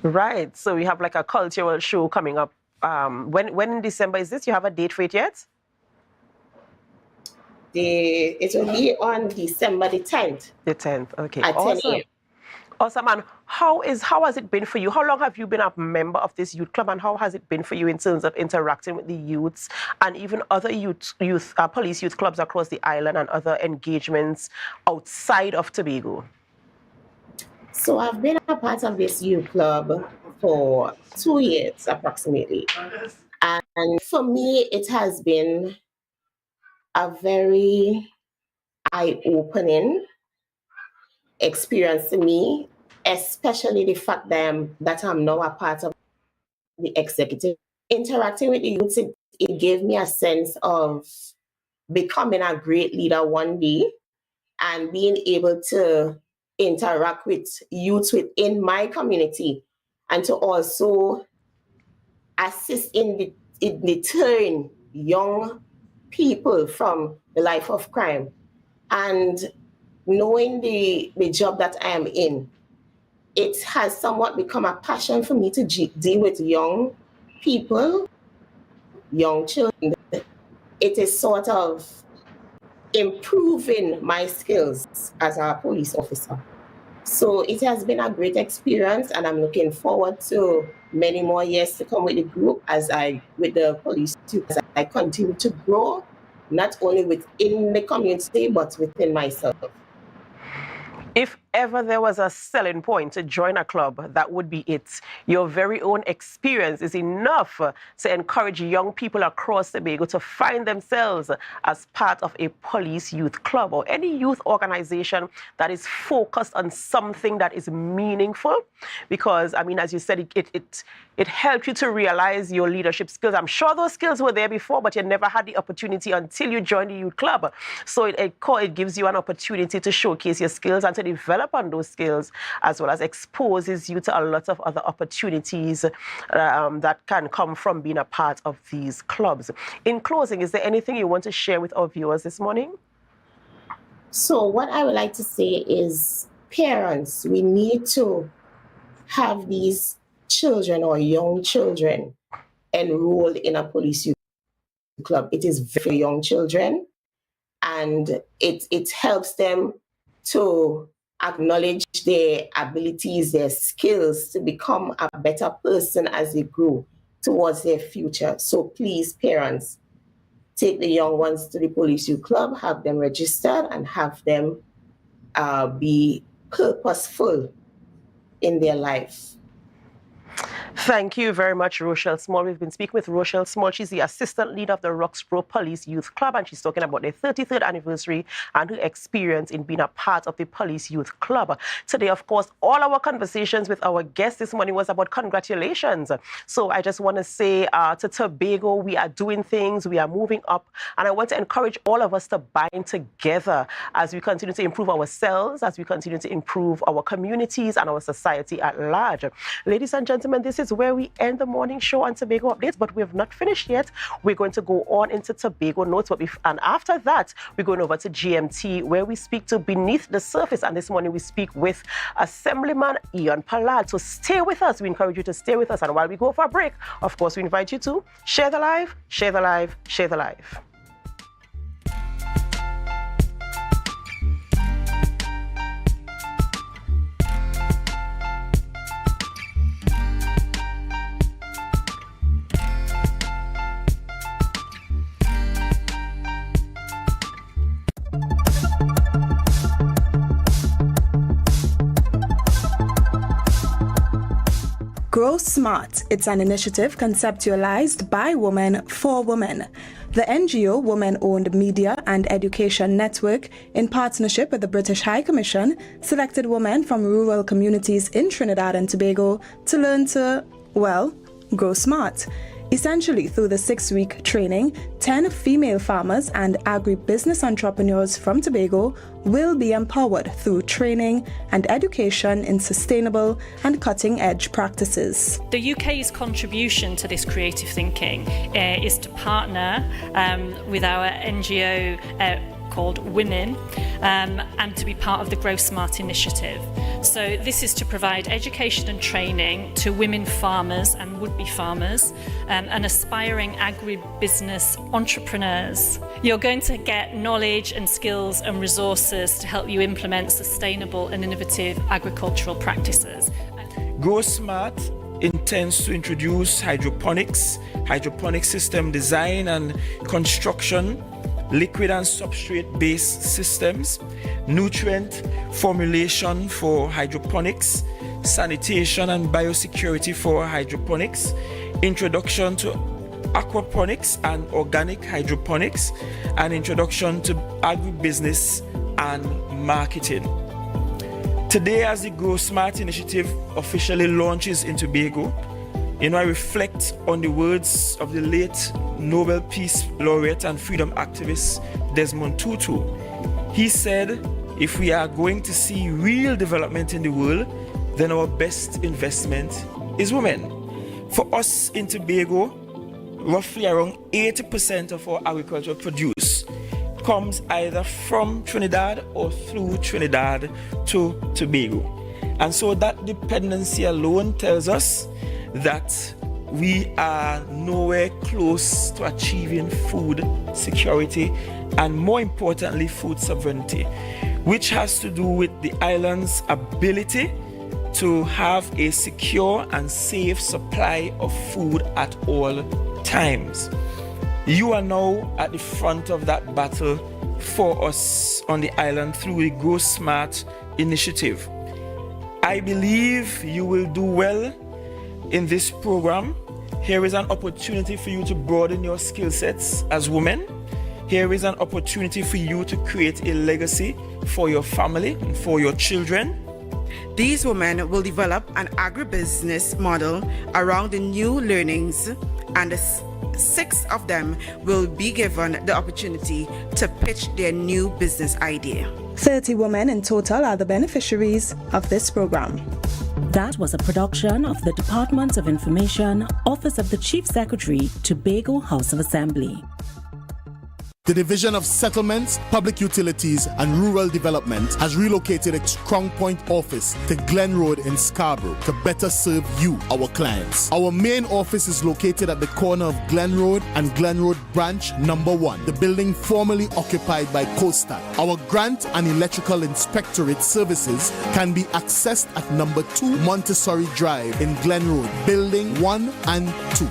Right. So we have like a cultural show coming up. When in December is this? You have a date for it yet? It will be on December the 10th. The 10th, okay. At 10 a.m. Awesome. And how has it been for you? How long have you been a member of this youth club, and how has it been for you in terms of interacting with the youths and even other police youth clubs across the island and other engagements outside of Tobago? So I've been a part of this youth club for 2 years approximately. And for me, it has been a very eye-opening experience to me, especially the fact that I'm now a part of the executive. Interacting with the youth, it gave me a sense of becoming a great leader one day and being able to interact with youth within my community and to also assist in deterring young people from the life of crime. And knowing the job that I am in, it has somewhat become a passion for me to deal with young people, young children. It is sort of improving my skills as a police officer. So it has been a great experience, and I'm looking forward to many more years to come with the group with the police too, as I continue to grow, not only within the community, but within myself. If ever there was a selling point to join a club, that would be it. Your very own experience is enough to encourage young people across Tobago to find themselves as part of a police youth club or any youth organization that is focused on something that is meaningful. Because, I mean, as you said, it helped you to realize your leadership skills. I'm sure those skills were there before, but you never had the opportunity until you joined the youth club. So it gives you an opportunity to showcase your skills and to develop on those skills, as well as exposes you to a lot of other opportunities that can come from being a part of these clubs. In closing, is there anything you want to share with our viewers this morning? So what I would like to say is, parents, we need to have these children or young children enrolled in a police youth club. It is very young children, and it helps them to acknowledge their abilities, their skills, to become a better person as they grow towards their future. So please, parents, take the young ones to the police youth club, have them registered, and have them be purposeful in their life. Thank you very much, Rochelle Small. We've been speaking with Rochelle Small. She's the assistant leader of the Roxborough Police Youth Club, and she's talking about their 33rd anniversary and her experience in being a part of the Police Youth Club. Today, of course, all our conversations with our guests this morning was about congratulations. So I just want to say to Tobago, we are doing things, we are moving up, and I want to encourage all of us to bind together as we continue to improve ourselves, as we continue to improve our communities and our society at large. Ladies and gentlemen, this is where we end the morning show on Tobago Updates, but we have not finished yet. We're going to go on into Tobago Notes, and after that, we're going over to GMT, where we speak to Beneath the Surface, and this morning we speak with Assemblyman Ian Pallard. So stay with us. We encourage you to stay with us, and while we go for a break, of course, we invite you to share the live, share the live, share the live. Grow Smart. It's an initiative conceptualized by women for women. The NGO Women-Owned Media and Education Network, in partnership with the British High Commission, selected women from rural communities in Trinidad and Tobago to learn to, well, grow smart. Essentially, through the 6-week training, 10 female farmers and agribusiness entrepreneurs from Tobago will be empowered through training and education in sustainable and cutting-edge practices. The UK's contribution to this creative thinking is to partner with our NGO called Women and to be part of the Grow Smart initiative. So this is to provide education and training to women farmers and would-be farmers and aspiring agribusiness entrepreneurs. You're going to get knowledge and skills and resources to help you implement sustainable and innovative agricultural practices. Grow Smart intends to introduce hydroponic system design and construction, liquid and substrate-based systems, nutrient formulation for hydroponics, sanitation and biosecurity for hydroponics, introduction to aquaponics and organic hydroponics, and introduction to agribusiness and marketing. Today, as the Grow Smart initiative officially launches in Tobago, I reflect on the words of the late Nobel Peace Laureate and freedom activist Desmond Tutu. He said, if we are going to see real development in the world, then our best investment is women. For us in Tobago, roughly around 80% of our agricultural produce comes either from Trinidad or through Trinidad to Tobago. And so that dependency alone tells us that we are nowhere close to achieving food security and, more importantly, food sovereignty, which has to do with the island's ability to have a secure and safe supply of food at all times. You are now at the front of that battle for us on the island through the Grow Smart initiative. I believe you will do well in this program. Here is an opportunity for you to broaden your skill sets as women. Here is an opportunity for you to create a legacy for your family and for your children. These women will develop an agribusiness model around the new learnings, and 6 of them will be given the opportunity to pitch their new business idea. 30 women in total are the beneficiaries of this program. That was a production of the Department of Information, Office of the Chief Secretary, Tobago House of Assembly. The Division of Settlements, Public Utilities and Rural Development has relocated its Crown Point office to Glen Road in Scarborough to better serve you, our clients. Our main office is located at the corner of Glen Road and Glen Road Branch Number 1, the building formerly occupied by Coastal. Our Grant and Electrical Inspectorate services can be accessed at Number 2 Montessori Drive in Glen Road, Building 1 and 2.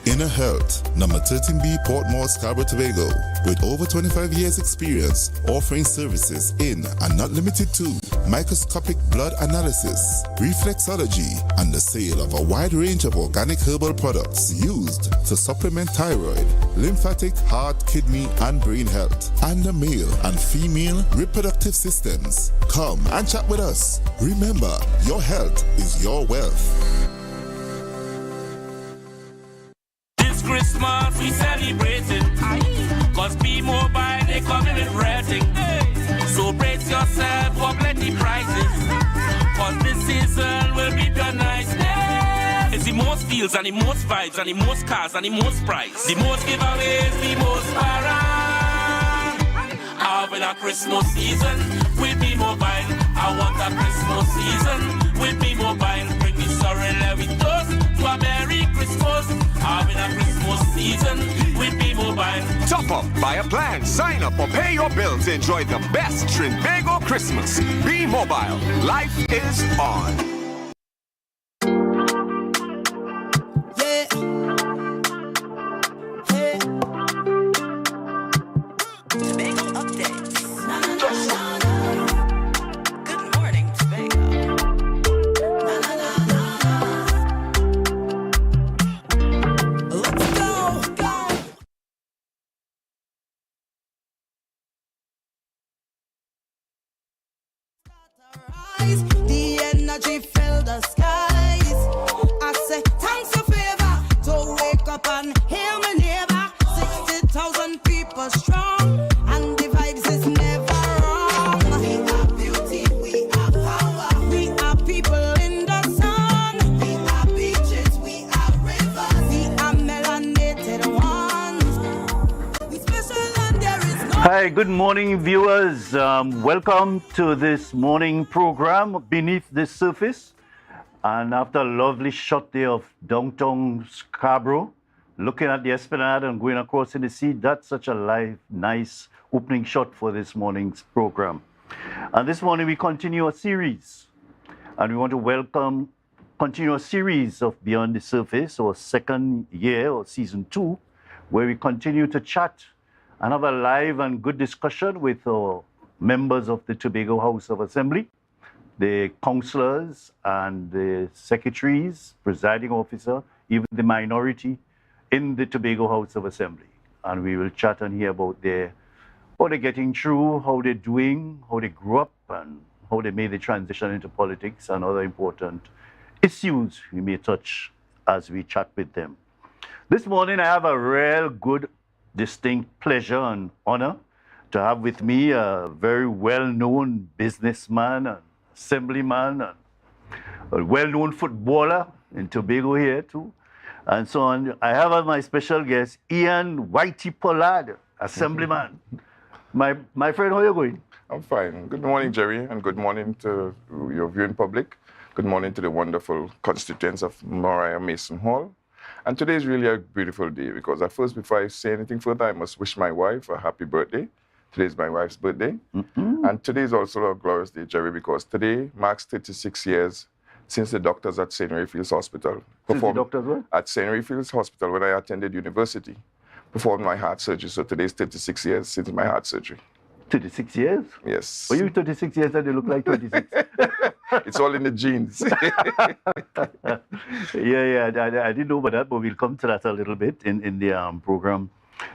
Inner Health, number 13B Portmore, Scarborough, Tobago, with over 25 years experience offering services in and not limited to microscopic blood analysis, reflexology, and the sale of a wide range of organic herbal products used to supplement thyroid, lymphatic, heart, kidney, and brain health, and the male and female reproductive systems. Come and chat with us. Remember, your health is your wealth. Christmas we celebrating, cause B-Mobile they coming with rating. So brace yourself for plenty prices, cause this season will be pure nice. It's the most deals and the most vibes and the most cars and the most price, the most giveaways, the most para. Having a Christmas season with B-Mobile. I want a Christmas season with B-Mobile. Bring me sorry, let me toast to a Merry Christmas. Having a Christmas season with B-Mobile. Top up, buy a plan, sign up or pay your bills. Enjoy the best Tobago Christmas. B-Mobile, life is on. Yeah. Hey. Tobago updates. Na, na, na, na, na. Good morning, Tobago. Na, na, na, na. Let's go, go. The energy fill the skies. I say thanks a favor to wake up and hear my neighbor. 60,000 people strong, and the vibes is never wrong. We are beauty, we are power. We are people in the sun. We are beaches, we are rivers. We are melanated ones. We special and there is no. Hi, good morning, viewers. Welcome to this morning program, Beneath the Surface. And after a lovely short day of downtown Scarborough, looking at the Esplanade and going across in the sea, that's such a nice opening shot for this morning's program. And this morning we continue a series. And we want to continue a series of Beyond the Surface, our second year or season 2, where we continue to chat and have a live and good discussion with our members of the Tobago House of Assembly, the councillors and the secretaries, presiding officer, even the minority in the Tobago House of Assembly. And we will chat and hear about how they're getting through, how they're doing, how they grew up, and how they made the transition into politics and other important issues we may touch as we chat with them. This morning, I have a real good, distinct pleasure and honor to have with me a very well-known businessman and assemblyman and a well-known footballer in Tobago here too, and so on. I have as my special guest, Ian Whitey Pollard, assemblyman. My friend, how are you going? I'm fine. Good morning, Jerry, and good morning to your viewing public. Good morning to the wonderful constituents of Moriah Mason Hall. And today is really a beautiful day because before I say anything further, I must wish my wife a happy birthday. Today is my wife's birthday. And today is also a glorious day, Jerry, because today marks 36 years since the doctors at St. Rayfield's Hospital performed at St. Rayfield's Hospital when I attended university, performed my heart surgery. So today is 36 years since my heart surgery. 36 years? Yes. Were you 36 years and you look like 26? It's all in the genes. Yeah, I didn't know about that, but we'll come to that a little bit in the program.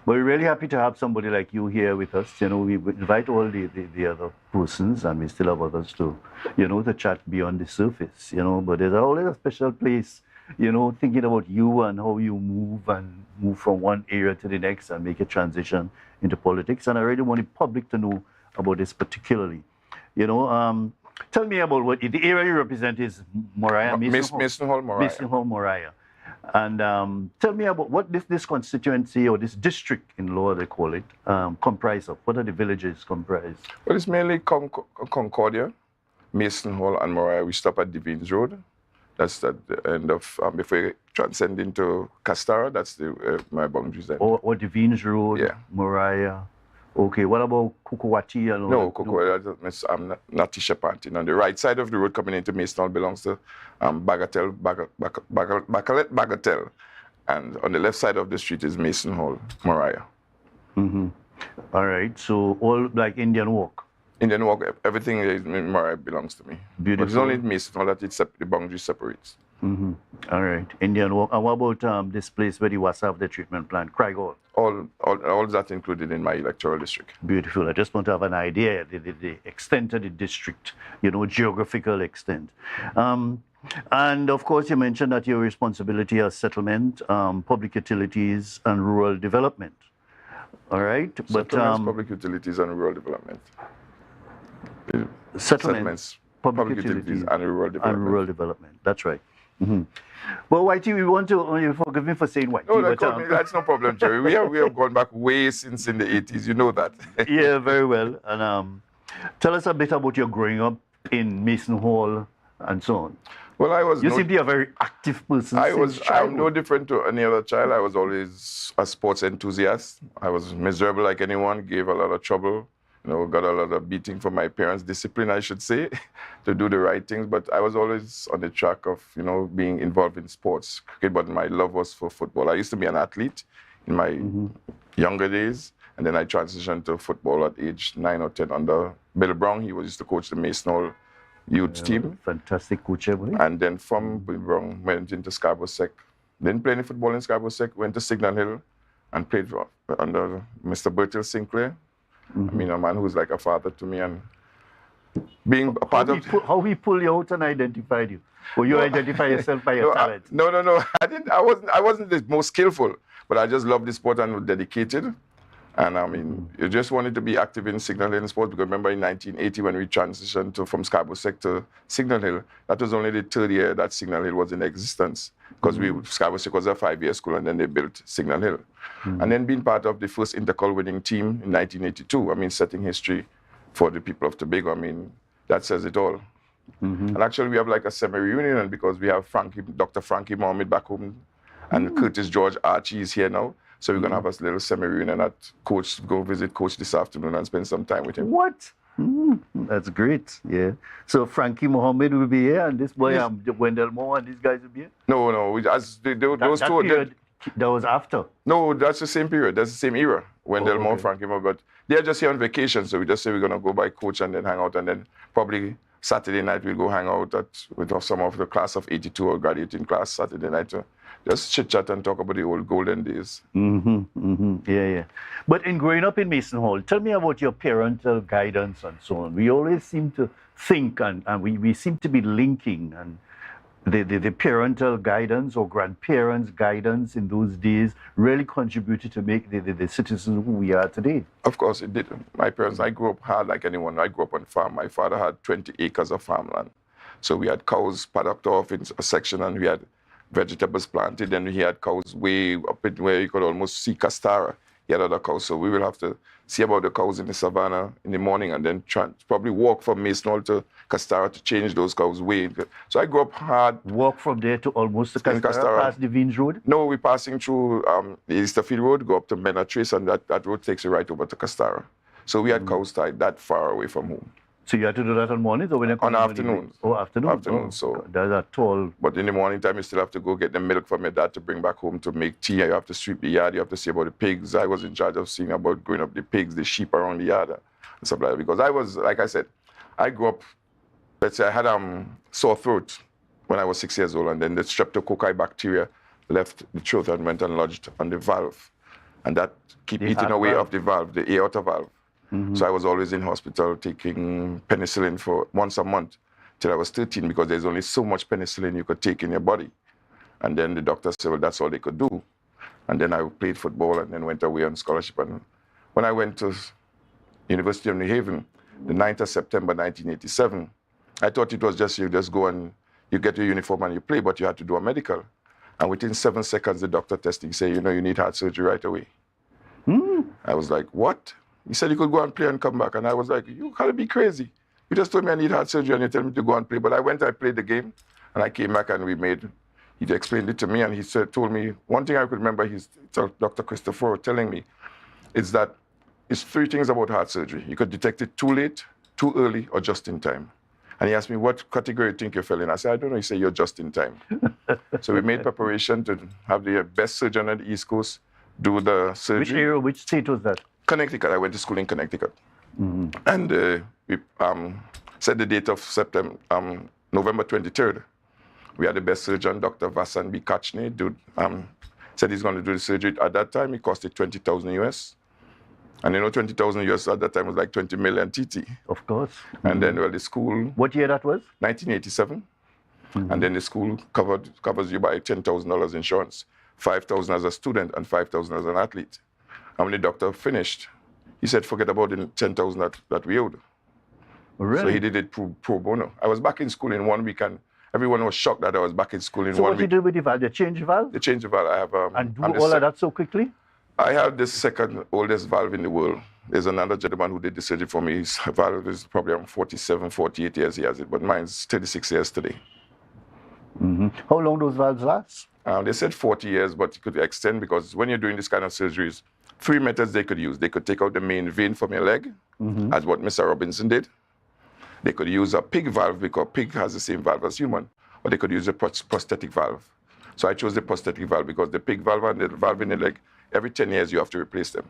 But we're really happy to have somebody like you here with us. You know, we invite all the other persons, and we still have others to, to chat beyond the surface, But there's always a special place, thinking about you and how you move from one area to the next and make a transition into politics. And I really want the public to know about this particularly. Tell me about what the area you represent is Moriah, Mason Hall, Moriah. Mason Hall, Moriah. And tell me about what this constituency or this district in law, they call it, comprise of. What are the villages comprised? Well, it's mainly Concordia, Mason Hall, and Moriah. We stop at Devines Road. That's at the end of, before you transcend into Castara, that's my boundaries then. Or Devines Road, yeah. Moriah. Okay, what about Kukuwati? No, Kukuwati, I'm not Tisha Pantin. On the right side of the road coming into Mason Hall belongs to Bagatelle. And on the left side of the street is Mason Hall, Moriah. All right, so all like Indian Walk? Indian Walk, everything in Moriah belongs to me. Beautiful. But it's only in Mason Hall that the boundary separates. All right, Indian Walk. And what about this place where you was have the treatment plant, Craig Hall? All that included in my electoral district. Beautiful. I just want to have an idea, the extent of the district, geographical extent. And of course, you mentioned that your responsibility as settlement, public utilities, and rural development. All right? Public utilities and rural development. Settlements, public utilities, and rural development. That's right. Well, Whitey, we want to forgive me for saying Whitey. No, that's no problem, Jerry. We have gone back way since in the 80s. You know that. Yeah, very well. And tell us a bit about your growing up in Mason Hall and so on. Well, You seem to be a very active person. I'm no different to any other child. I was always a sports enthusiast. I was miserable like anyone, gave a lot of trouble. Got a lot of beating from my parents, discipline, I should say, to do the right things. But I was always on the track of, being involved in sports, cricket, but my love was for football. I used to be an athlete in my younger days, and then I transitioned to football at age 9 or 10 under Bill Brown. He used to coach the Mason Hall youth team. Fantastic coach, boy. And then from Bill Brown, went into Scarborough Sec. Didn't play any football in Scarborough Sec, went to Signal Hill and played under Mr. Bertil Sinclair. I mean, a man who's like a father to me, and being a part of... How he pulled you out and identified you? Or you identify yourself by your talent? No. I didn't. I wasn't the most skillful, but I just loved the sport and was dedicated. And I mean, you just wanted to be active in Signal Hill sports, because remember in 1980 when we transitioned from Scarborough Sec to Signal Hill, that was only the third year that Signal Hill was in existence, because Scarborough Sec was a 5-year school, and then they built Signal Hill. And then being part of the first Intercol winning team in 1982, I mean, setting history for the people of Tobago, I mean, that says it all. And actually, we have like a semi-reunion because we have Dr. Frankie Mohammed back home, and Curtis George Archie is here now. So we're going to have a little semi-reunion go visit Coach this afternoon and spend some time with him. What? That's great, yeah. So Frankie Mohammed will be here, and this boy, Wendell Moore, and these guys will be here? No, those two... That was after? No, that's the same period. That's the same era. Wendell Moore, Frankie Moore, but they're just here on vacation, so we just say we're going to go by Coach and then hang out and then probably Saturday night, we'll go hang out with some of the class of 82 or graduating class Saturday night to just chit-chat and talk about the old golden days. Yeah. But in growing up in Mason Hall, tell me about your parental guidance and so on. We always seem to think and we seem to be linking and the parental guidance or grandparents' guidance in those days really contributed to make the citizens who we are today. Of course it did. My parents, I grew up hard like anyone. I grew up on a farm. My father had 20 acres of farmland. So we had cows paddocked off in a section and we had vegetables planted. Then we had cows way up in where you could almost see Castara. He had other cows. So we will have to see about the cows in the savannah in the morning and then probably walk from Mason Hall to Castara to change those cows' way. So I grew up hard. Walk from there to almost to Castara, past the Vines Road? No, we're passing through the Easterfield Road, go up to Benatrace, and that road takes you right over to Castara. So we had cows tied that far away from home. So you had to do that on mornings or when you on afternoons? Oh, afternoon. Afternoon. So that's a tall. But in the morning time, you still have to go get the milk from your dad to bring back home to make tea. You have to sweep the yard. You have to see about the pigs. I was in charge of seeing about growing up the pigs, the sheep around the yard, and stuff like that. Because I was, like I said, I grew up. Let's say I had sore throat when I was 6 years old, and then the streptococci bacteria left the throat and went and lodged on the valve, and that keep eating away off the valve, the aorta valve. So I was always in hospital taking penicillin for once a month till I was 13 because there's only so much penicillin you could take in your body. And then the doctor said, well, that's all they could do. And then I played football and then went away on scholarship. And when I went to University of New Haven, the 9th of September, 1987, I thought it was just you just go and you get your uniform and you play, but you had to do a medical. And within 7 seconds, the doctor testing said, you know, you need heart surgery right away. I was like, what? He said you could go and play and come back. And I was like, you gotta be crazy. You just told me I need heart surgery and you tell me to go and play. But I went, I played the game, and I came back and he explained it to me, and he told me, one thing I could remember, Dr. Christopher telling me, is that it's 3 things about heart surgery. You could detect it too late, too early, or just in time. And he asked me, what category you think you fell in? I said, I don't know. He said, you're just in time. So we made preparation to have the best surgeon on the East Coast do the surgery. Which area, which state was that? Connecticut. I went to school in Connecticut. And we set the date of November 23rd. We had the best surgeon, Dr. Vasan B. Kachne, said he's going to do the surgery. At that time, it costed 20,000 US. And you know, 20,000 US at that time was like 20 million TT. Of course. And then, well, the school... What year that was? 1987. And then the school covers you by $10,000 insurance, 5,000 as a student and 5,000 as an athlete. And when the doctor finished, he said, forget about the 10,000 that we owed. Really? So he did it pro bono. I was back in school in 1 week, and everyone was shocked that I was back in school in 1 week. So what you did with the valve? You change the valve? They changed the valve. I have... and do all of that so quickly? I have the second oldest valve in the world. There's another gentleman who did the surgery for me. His valve is probably around 47, 48 years he has it, but mine's 36 years today. How long those valves last? They said 40 years, but it could extend because when you're doing this kind of surgeries, 3 methods they could use. They could take out the main vein from your leg, as what Mr. Robinson did. They could use a pig valve because pig has the same valve as human, or they could use a prosthetic valve. So I chose the prosthetic valve because the pig valve and the valve in the leg, every 10 years you have to replace them.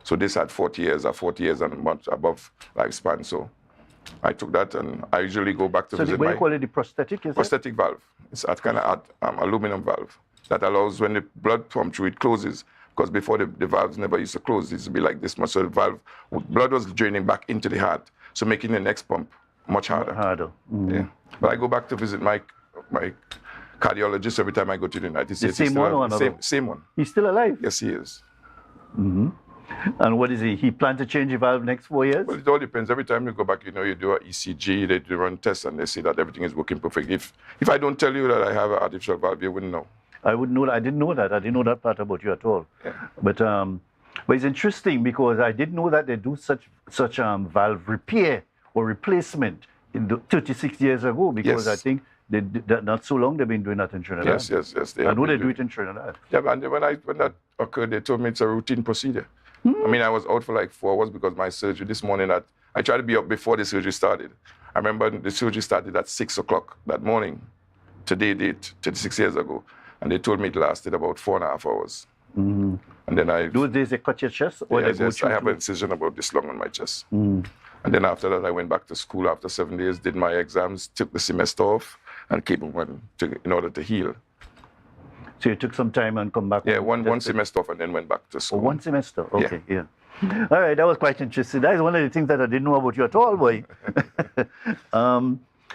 So this had 40 years and a month above lifespan. So I took that, and I usually go back to visit what do you call it, the prosthetic? Prosthetic valve. It's a kind of aluminum valve that allows when the blood pump through it closes, because before the valves never used to close. It used to be like this much. So the valve, blood was draining back into the heart, so making the next pump much harder. Yeah. But I go back to visit my cardiologist every time I go to the United States. The same one or another? Same one. He's still alive? Yes, he is. And what is he? He plans to change the valve next 4 years? Well, it all depends. Every time you go back, you know, you do an ECG, they do run tests, and they say that everything is working perfect. If I don't tell you that I have an artificial valve, you wouldn't know. I wouldn't know that. I didn't know that. I didn't know that part about you at all. Yeah. But it's interesting because I didn't know that they do such valve repair or replacement in 36 years ago, because I think not so long they've been doing that in Trinidad. Yes. I know they do it in Trinidad. Yeah, and when that occurred, they told me it's a routine procedure. I mean, I was out for like 4 hours because my surgery this morning, I tried to be up before the surgery started. I remember the surgery started at 6 o'clock that morning, today date, 36 years ago. And they told me it lasted about 4.5 hours. And then Those days they cut your chest? Or yes, I have an incision about this long on my chest. And then after that, I went back to school after 7 days, did my exams, took the semester off, and came home in order to heal. So you took some time and come back? Yeah, one semester off and then went back to school. Oh, one semester, okay, yeah. All right, that was quite interesting. That is one of the things that I didn't know about you at all, boy.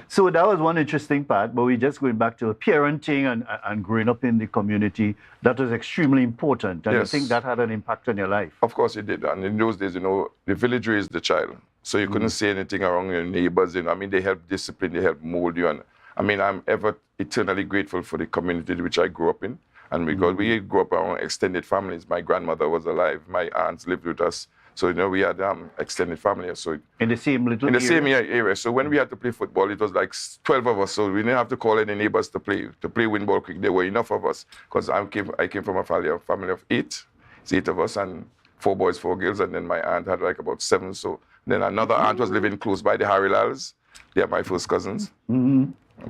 So that was one interesting part, but we're just going back to parenting and growing up in the community. That was extremely important, and Yes. I think that had an impact on your life. Of course it did. And in those days, the village raised the child. So you couldn't say anything around your neighbors. I mean, they helped discipline, they helped mold you. And I mean, I'm ever eternally grateful for the community which I grew up in. And because we grew up around extended families, my grandmother was alive, my aunts lived with us. So, we had extended family. So in the same little In the area? same area. So when we had to play football, it was like 12 of us. So we didn't have to call any neighbors to play windball cricket. There were enough of us. Because I came from a family of 8. It's 8 of us and 4 boys, 4 girls. And then my aunt had like about 7. So then another aunt was living close by, the Harilals. They are my first cousins.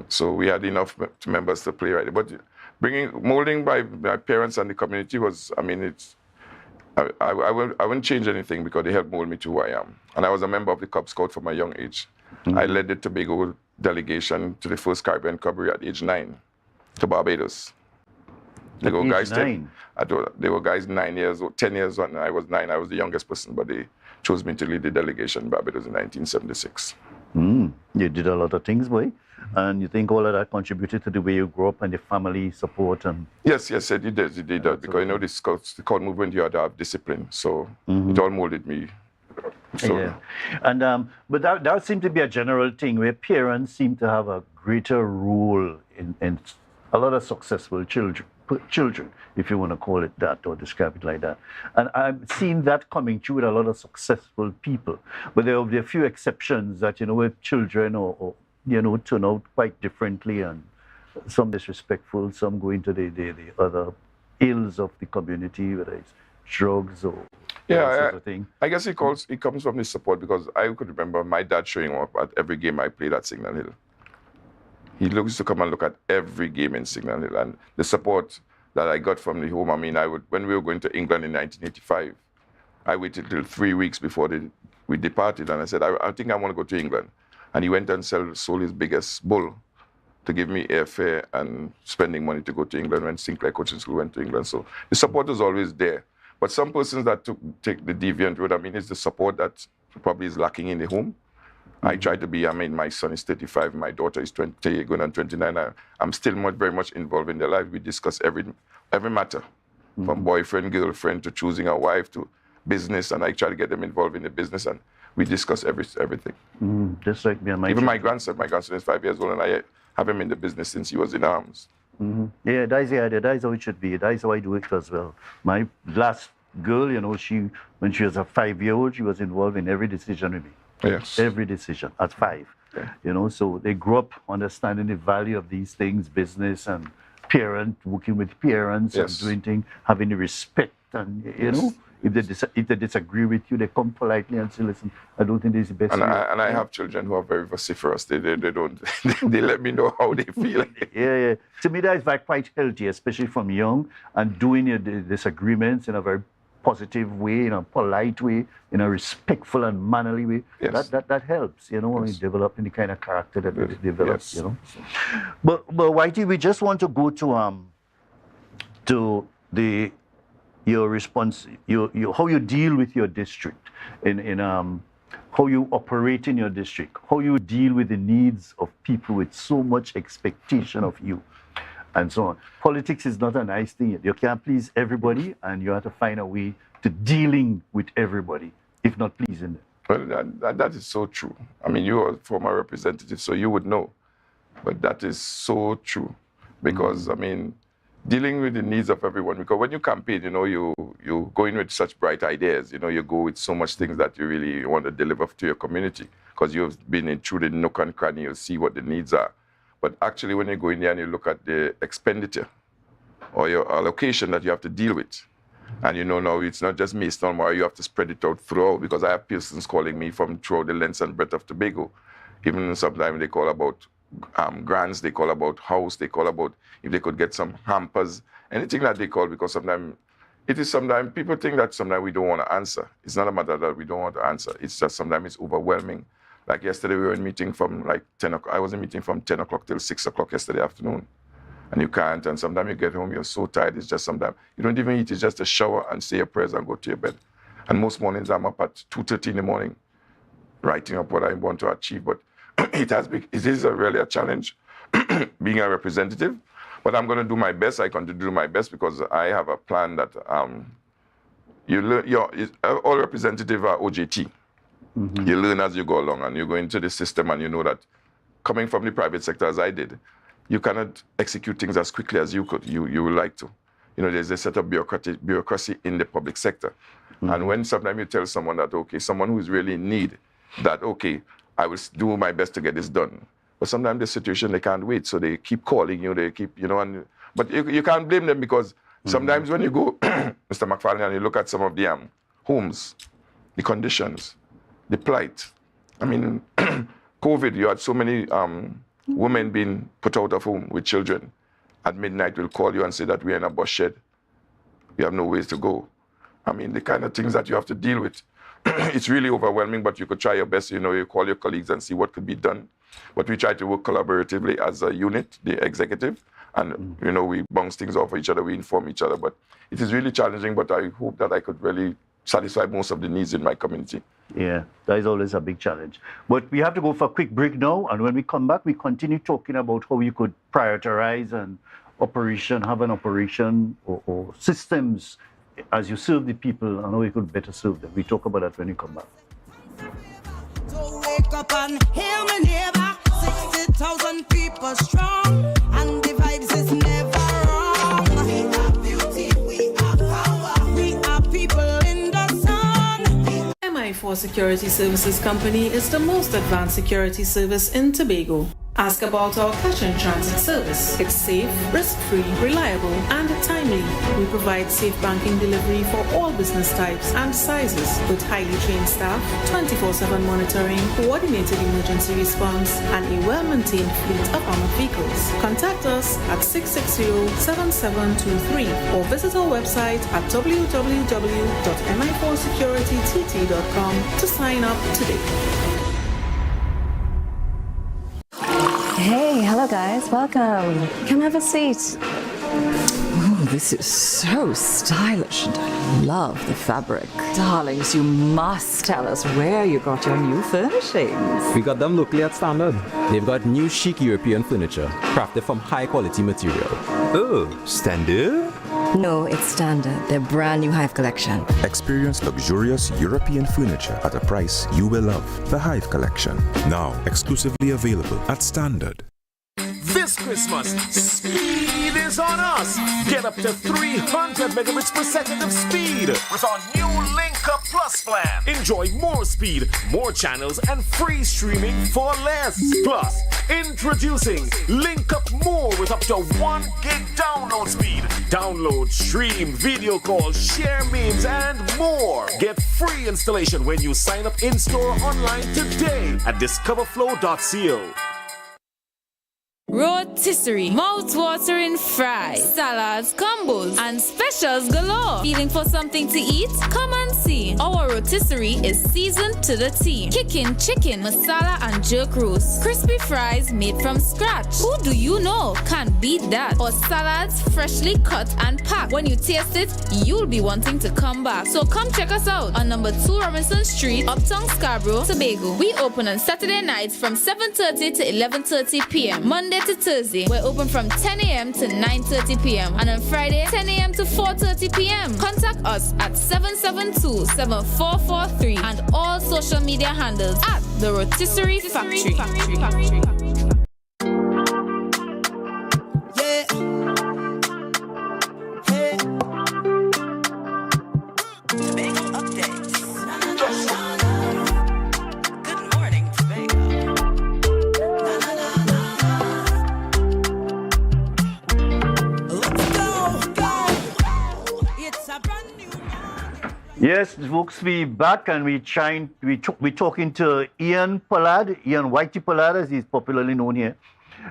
So we had enough members to play right. But molding by my parents and the community was, I wouldn't change anything because they helped mold me to who I am. And I was a member of the Cub Scout from a young age. I led the Tobago delegation to the first Caribbean Cubbery at age 9 to Barbados. There were guys 9? There were guys 9 years old, 10 years old, and I was 9. I was the youngest person, but they chose me to lead the delegation in Barbados in 1976. You did a lot of things, boy. And you think all of that contributed to the way you grew up and the family support? And Yes, it did that because the scout movement, you had to have discipline. So it all molded me. So, yeah. And but that seemed to be a general thing where parents seem to have a greater role in a lot of successful children, if you want to call it that or describe it like that. And I've seen that coming through with a lot of successful people. But there are a few exceptions that, where children or turn out quite differently, and some disrespectful, some go into the other ills of the community, whether it's drugs or that sort of thing. I guess it comes from the support, because I could remember my dad showing up at every game I played at Signal Hill. He used to come and look at every game in Signal Hill, and the support that I got from the home. When we were going to England in 1985, I waited till 3 weeks before we departed, and I said, I think I want to go to England. And he went and sold his biggest bull to give me airfare and spending money to go to England when Sinclair Coaching School went to England. So the support was always there. But some persons that take the deviant road, it's the support that probably is lacking in the home. I try to be, my son is 35, my daughter is 20, going on 29. I'm still very much involved in their life. We discuss every matter, from boyfriend, girlfriend, to choosing a wife, to business, and I try to get them involved in the business, and we discuss everything. Just like me and my Even my grandson is 5 years old, and I have him in the business since he was in arms. Yeah, that's the idea. That is how it should be. That is how I do it as well. My last girl, when she was a 5-year-old, she was involved in every decision with me. Yes. Every decision at 5. Yeah. So they grew up understanding the value of these things, business and working with parents and doing things, having the respect, and if they disagree with you, they come politely and say, listen, I don't think this is the best. And I have children who are very vociferous. They don't they let me know how they feel. Yeah. To me, that is quite healthy, especially from young, and doing your disagreements in a very positive way, in a polite way, in a respectful and mannerly way. Yes. That helps, when you develop in the kind of character that they develop, But Whitey, we just want to go to your response, how you deal with your district, in how you operate in your district, how you deal with the needs of people with so much expectation of you, and so on. Politics is not a nice thing. You can't please everybody, and you have to find a way to dealing with everybody, if not pleasing them. Well, that is so true. You are a former representative, so you would know. But that is so true. Because, dealing with the needs of everyone, because when you campaign, you go in with such bright ideas, you go with so much things that you really want to deliver to your community, because you've been through the nook and cranny, you see what the needs are. But actually, when you go in there and you look at the expenditure or your allocation that you have to deal with, and now it's not just Mason Elmore, you have to spread it out throughout, because I have persons calling me from throughout the length and breadth of Tobago. Even sometimes they call about grants, they call about house, they call about if they could get some hampers, anything that they call, because sometimes it is sometimes, people think that sometimes we don't want to answer. It's not a matter that we don't want to answer. It's just sometimes it's overwhelming. Like yesterday, we were in meeting from like 10 o'clock. I was in meeting from 10 o'clock till 6 o'clock yesterday afternoon. And you can't, and sometimes you get home, you're so tired, it's just sometimes, you don't even eat, it's just a shower and say your prayers and go to your bed. And most mornings I'm up at 2:30 in the morning, writing up what I want to achieve. But it is really a challenge being a representative. But I'm going to do my best. I continue to do my best because I have a plan that you learn. All representatives are OJT. Mm-hmm. You learn as you go along, and you go into the system, and you know that coming from the private sector as I did, you cannot execute things as quickly as you would like to. You know, there's a set of bureaucracy in the public sector. Mm-hmm. And when sometimes you tell someone that, okay, someone who is really in need, that, okay, I will do my best to get this done. But sometimes the situation, they can't wait, so they keep calling you, they keep, but you can't blame them because sometimes when you go, Mr. McFarlane, and you look at some of the homes, the conditions, the plight. I mean, COVID, you had so many women being put out of home with children. At midnight, we'll call you and say that we're in a bus shed. We have no ways to go. I mean, the kind of things that you have to deal with. It's really overwhelming, but you could try your best. You call your colleagues and see what could be done. But we try to work collaboratively as a unit, the executive, and, we bounce things off each other, we inform each other. But it is really challenging, but I hope that I could really satisfy most of the needs in my community. Yeah, that is always a big challenge. But we have to go for a quick break now, and when we come back, we continue talking about how you could prioritize and have an operation or systems as you serve the people, and how you could better serve them. We talk about that when we come back. So wake up and hear me neighbor, 60,000 people strong, and the vibes is never wrong. We are beauty, we are power, we are people in the sun. MI4 Security Services Company is the most advanced security service in Tobago. Ask about our cash and transit service. It's safe, risk-free, reliable, and timely. We provide safe banking delivery for all business types and sizes with highly trained staff, 24/7 monitoring, coordinated emergency response, and a well-maintained fleet of armored vehicles. Contact us at 660-7723 or visit our website at www.mi4securitytt.com to sign up today. Hey, hello guys, welcome. Come have a seat. Oh, this is so stylish and I love the fabric. Darlings, you must tell us where you got your new furnishings. We got them locally at Standard. They've got new chic European furniture, crafted from high quality material. Oh, Standard? No, it's Standard, their brand new Hive collection. Experience luxurious European furniture at a price you will love. The Hive collection, now exclusively available at Standard. This Christmas, speed is on us. Get up to 300 megabits per second of speed with our new Link Up Plus plan. Enjoy more speed, more channels, and free streaming for less. Plus, introducing Link Up More with up to 1 gig download speed. Download, stream, video call, share memes, and more. Get free installation when you sign up in-store or online today at discoverflow.co. Rotisserie, mouth-watering fries, salads, combos, and specials galore. Feeling for something to eat? Come and see. Our rotisserie is seasoned to the T. Kicking chicken, masala, and jerk roast. Crispy fries made from scratch. Who do you know can beat that? Or salads freshly cut and packed. When you taste it, you'll be wanting to come back. So come check us out on number 2 Robinson Street, Uptown Scarborough, Tobago. We open on Saturday nights from 7:30 to 11:30 p.m. Monday to Thursday, we're open from 10 a.m. to 9:30 p.m. and on Friday, 10 a.m. to 4:30 p.m. Contact us at 772-7443 and all social media handles at The Rotisserie Factory. Yeah. Hey. Tobago updates. Good morning, Tobago. Yes, folks, we back and we talking to Ian Pollard, Ian Whitey Pollard, as he's popularly known here.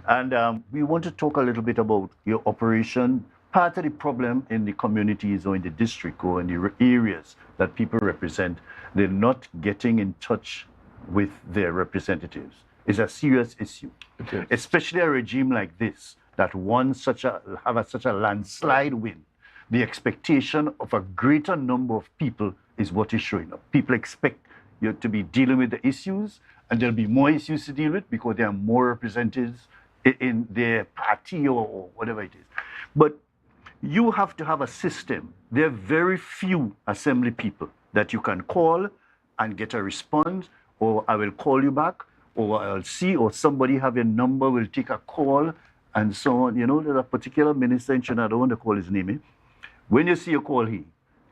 And we want to talk a little bit about your operation, part of the problem in the communities or in the district or in the areas that people represent, they're not getting in touch with their representatives. It's a serious issue, especially a regime like this that won such a landslide win. The expectation of a greater number of people is what is showing up. People expect you to be dealing with the issues, and there'll be more issues to deal with because there are more representatives in their party or whatever it is. But you have to have a system. There are very few assembly people that you can call and get a response, or I will call you back, or I'll see, or somebody have your number, will take a call, and so on. You know, there's a particular minister in Trinidad, I don't want to call his name. When you see a call,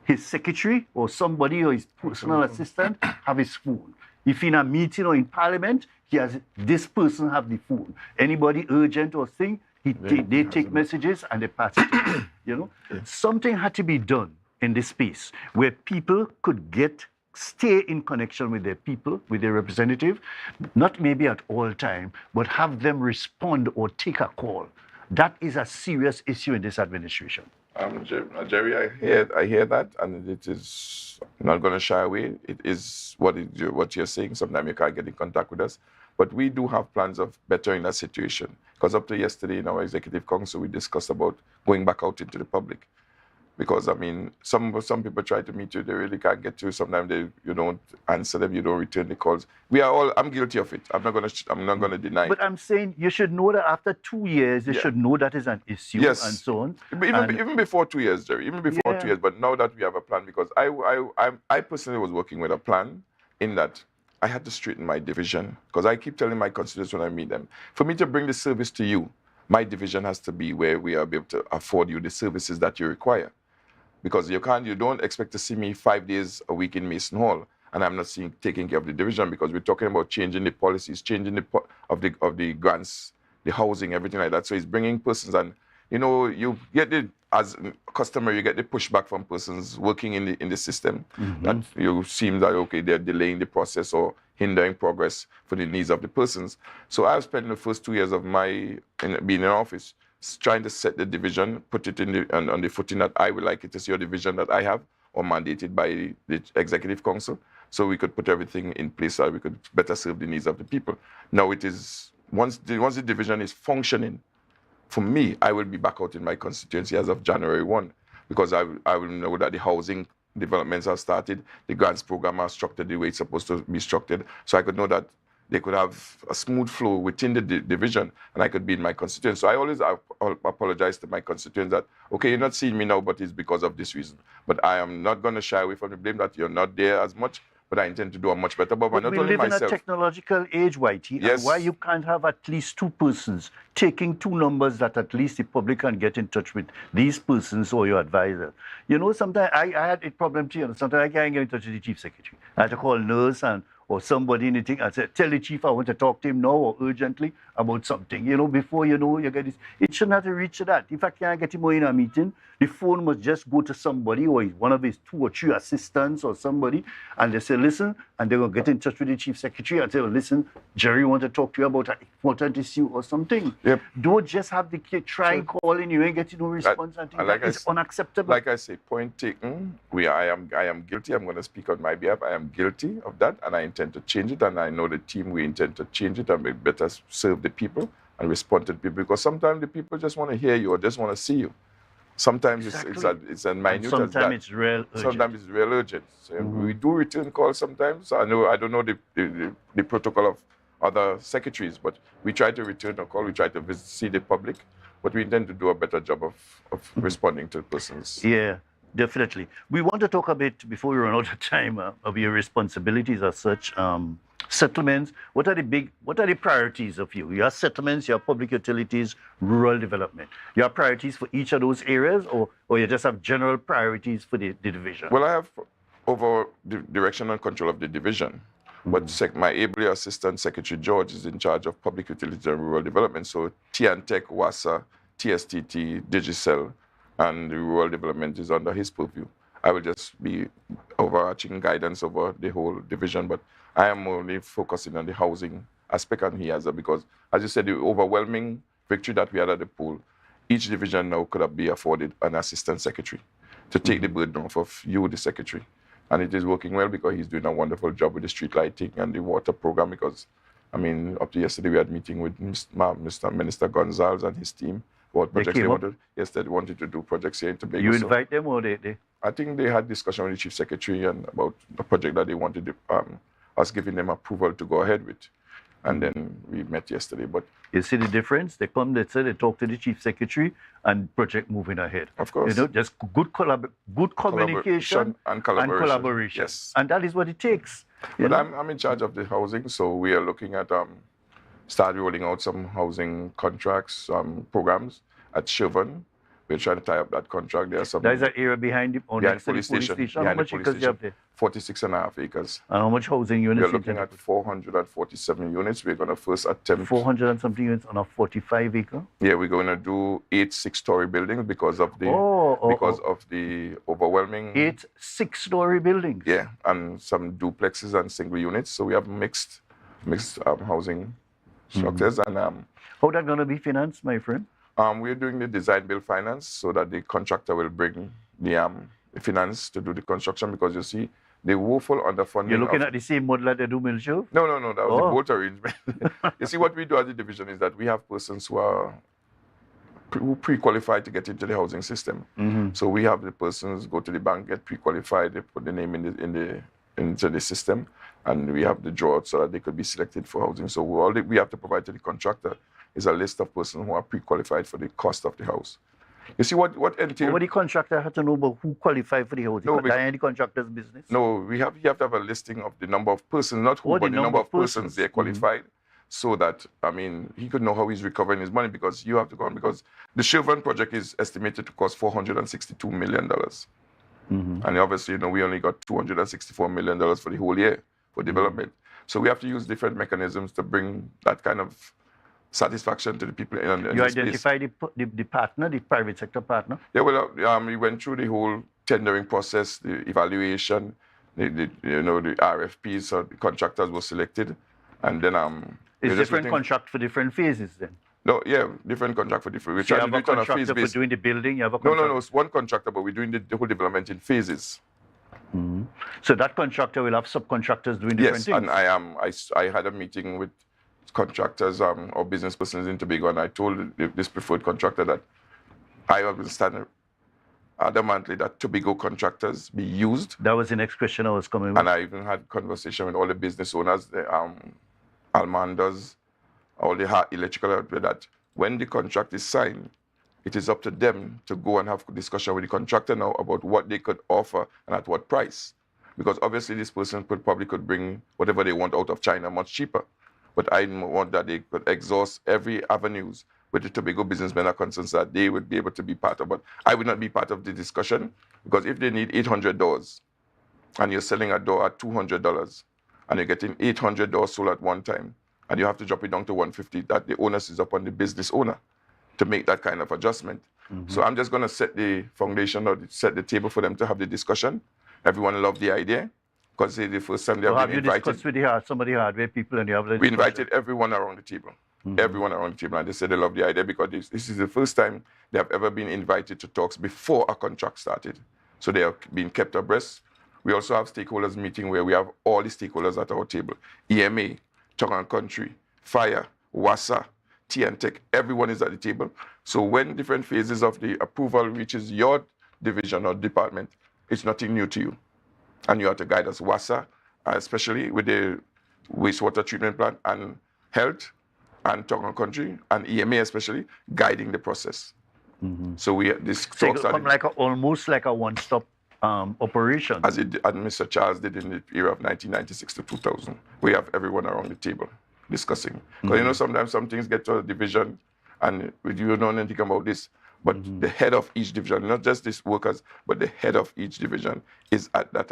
his secretary or somebody or his personal assistant have his phone. If in a meeting or in parliament, he has this person have the phone. Anybody urgent or thing, they take messages and they pass it to him, you know. Something had to be done in this space where people could stay in connection with their people, with their representative, not maybe at all time, but have them respond or take a call. That is a serious issue in this administration. Jerry, I hear that, and it is not going to shy away. It is what you're saying. Sometimes you can't get in contact with us, but we do have plans of bettering that situation. Because up to yesterday in our executive council, we discussed about going back out into the public. Because I mean, some people try to meet you, they really can't get you. Sometimes you don't answer them, you don't return the calls. We are all. I'm guilty of it. I'm not gonna deny it. But I'm saying you should know that after 2 years, you should know that is an issue and so on. Even before 2 years, Jerry. Even before 2 years. But now that we have a plan, because I personally was working with a plan in that I had to straighten my division, because I keep telling my constituents when I meet them, for me to bring the service to you, my division has to be where we are able to afford you the services that you require. Because you don't expect to see me 5 days a week in Mason Hall, and I'm not taking care of the division, because we're talking about changing the policies, changing of the grants, the housing, everything like that. So it's bringing persons, and you get as a customer, you get the pushback from persons working in the system that you seem that okay, they're delaying the process or hindering progress for the needs of the persons. So I've spent the first 2 years of being in office trying to set the division, put it on the footing that I would like it to see, or the vision that I have, or mandated by the Executive Council, so we could put everything in place so we could better serve the needs of the people. Now it is, once the division is functioning, for me, I will be back out in my constituency as of January 1, because I will know that the housing developments have started, the grants program are structured the way it's supposed to be structured, so I could know that they could have a smooth flow within the division, and I could be in my constituents. So I always apologize to my constituents that, okay, you're not seeing me now, but it's because of this reason. But I am not going to shy away from the blame that you're not there as much, but I intend to do a much better job. But not we only live myself. in a technological age, Whitey, Yes. and why you can't have at least two persons taking two numbers that at least the public can get in touch with these persons or your advisor. You know, sometimes I had a problem too. Sometimes I can't get in touch with the chief secretary. I had to call nurse or somebody in the thing and say, tell the chief I want to talk to him now or urgently about something. You know, before you know, you get this. It shouldn't have to reach to that. If I can't get him in a meeting, the phone must just go to somebody or one of his 2 or 3 assistants or somebody, and they say, listen, and they're going to get in touch with the chief secretary and say, well, listen, Jerry wants to talk to you about an important issue or something. Yep. Don't just have the kid try and call and you ain't getting no response. It's unacceptable. Like I say, point taken. I am guilty. I'm going to speak on my behalf. I am guilty of that, and I intend to change it. And I know the team, we intend to change it and be better serve the people and respond to the people. Because sometimes the people just want to hear you or just want to see you. Sometimes it's a minute. Sometimes it's real urgent. Sometimes it's real urgent. So we do return calls sometimes. I don't know the protocol of other secretaries, but we try to return a call. We try to see the public, but we intend to do a better job of responding to persons. Yeah, definitely. We want to talk a bit, before we run out of time, of your responsibilities as such. Settlements, what are the priorities of you? Your settlements, your public utilities, rural development. Your priorities for each of those areas, or you just have general priorities for the division? Well, I have over the direction and control of the division, but my ably assistant Secretary George is in charge of public utilities and rural development. So TNTech, WASA, TSTT, Digicel, and the rural development is under his purview. I will just be overarching guidance over the whole division, but I am only focusing on the housing aspect, and he has that because, as you said, the overwhelming victory that we had at the poll each division now could be afforded an assistant secretary to take the burden off of you, the secretary. And it is working well because he's doing a wonderful job with the street lighting and the water program because, I mean, up to yesterday we had a meeting with Mr. Minister Gonzalez and his team about projects they wanted. Yesterday they wanted to do projects here in Tobago. You invite them or they? I think they had discussion with the chief secretary and about the project that they wanted us giving them approval to go ahead with. And then we met yesterday. But you see the difference? They come, they say, they talk to the chief secretary and project moving ahead. Of course. You know, just good communication and collaboration. Yes. And that is what it takes. But I'm in charge of the housing, so we are looking at start rolling out some housing contracts, programs at Chauvin. We're trying to tie up that contract. There's some. There's an area behind the police station. How much acres do you have there? 46.5 acres. And how much housing units? We're looking at 447 units. We're going to first attempt 400 and something units on a 45 acre. Yeah, we're going to do 8 6-story buildings because of the of the overwhelming 8 6-story buildings. Yeah, and some duplexes and single units. So we have mixed housing structures. And how that going to be financed, my friend? We're doing the design build finance so that the contractor will bring the finance to do the construction because you see the woeful underfunding. You're looking at the same model that they do Milshove? No, that was the boat arrangement. You see, what we do as a division is that we have persons who are pre-qualified to get into the housing system. So we have the persons go to the bank, get pre-qualified, they put the name into the system, and we have the draw so that they could be selected for housing. So all we have to provide to the contractor is a list of persons who are pre-qualified for the cost of the house. You see what entails? But the contractor had to know about who qualified for the house. No, the contractor's business. No, you have to have a listing of the number of persons, not who, but the number of persons they qualified, so that he could know how he's recovering his money because you have to go on because the Chauvin project is estimated to cost $462 million, and obviously we only got $264 million for the whole year for development. So we have to use different mechanisms to bring that kind of satisfaction to the people in you identify the partner, the private sector partner? Yeah, well, we went through the whole tendering process, the evaluation, the RFPs, so the contractors were selected, and then it's different contract for different phases then? No, yeah, different contract for different. We're trying to do it on a phase basis. For doing the building, you have a contractor? No, it's one contractor, but we're doing the whole development in phases. So that contractor will have subcontractors doing different things? Yes, and I had a meeting with contractors or business persons in Tobago, and I told this preferred contractor that I will stand adamantly that Tobago contractors be used. That was the next question I was coming with. And I even had conversation with all the business owners, the Almandas, all the electrical, that when the contract is signed, it is up to them to go and have a discussion with the contractor now about what they could offer and at what price. Because obviously this person could bring whatever they want out of China much cheaper. But I want that they could exhaust every avenues with the Tobago businessmen are concerned that they would be able to be part of. But I would not be part of the discussion because if they need $800 and you're selling a door at $200 and you're getting $800 sold at one time and you have to drop it down to $150, that the onus is upon the business owner to make that kind of adjustment. So I'm just going to set the foundation or set the table for them to have the discussion. Everyone loved the idea. Because it's the first time they have been invited. Have you discussed with some of the hardware people and you have the We invited everyone around the table. Everyone around the table. And they said they love the idea because this is the first time they have ever been invited to talks before a contract started. So they have been kept abreast. We also have stakeholders meeting where we have all the stakeholders at our table. EMA, Tongue and Country, Fire, WASA, T&Tech, everyone is at the table. So when different phases of the approval reaches your division or department, it's nothing new to you. And you have to guide us, WASA, especially with the wastewater treatment plant, and health, and Tongue and Country, and EMA especially, guiding the process. So this talks almost like a one-stop operation. As Mr. Charles did in the era of 1996 to 2000. We have everyone around the table discussing. Because sometimes some things get to a division, and you don't know anything about this. But the head of each division, not just these workers, but the head of each division is at that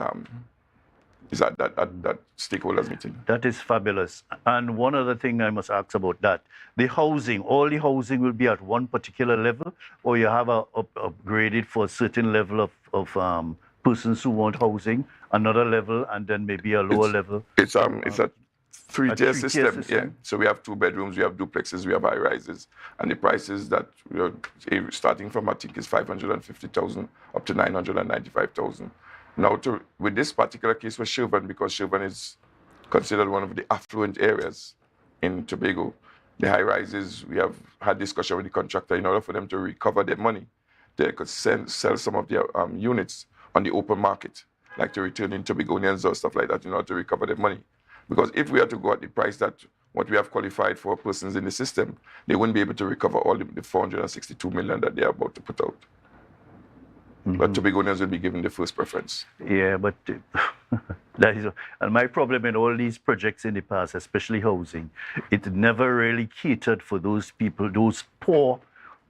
stakeholders meeting. That is fabulous. And one other thing I must ask about that: the housing. All the housing will be at one particular level, or you have upgraded for a certain level of persons who want housing, another level, and then maybe a lower level. It's at three-tier system. Yeah. So we have 2 bedrooms, we have duplexes, we have high rises, and the prices that we are starting from, I think, is 550,000 up to 995,000. Now, with this particular case with Sherburne, because Sherburne is considered one of the affluent areas in Tobago, the high rises, we have had discussion with the contractor in order for them to recover their money. They could sell some of their units on the open market, like to returning Tobagonians or stuff like that, in order to recover their money. Because if we are to go at the price that what we have qualified for persons in the system, they wouldn't be able to recover all the 462 million that they are about to put out. But Tobagonians will be given the first preference. Yeah, but that is, and my problem in all these projects in the past, especially housing, it never really catered for those people, those poor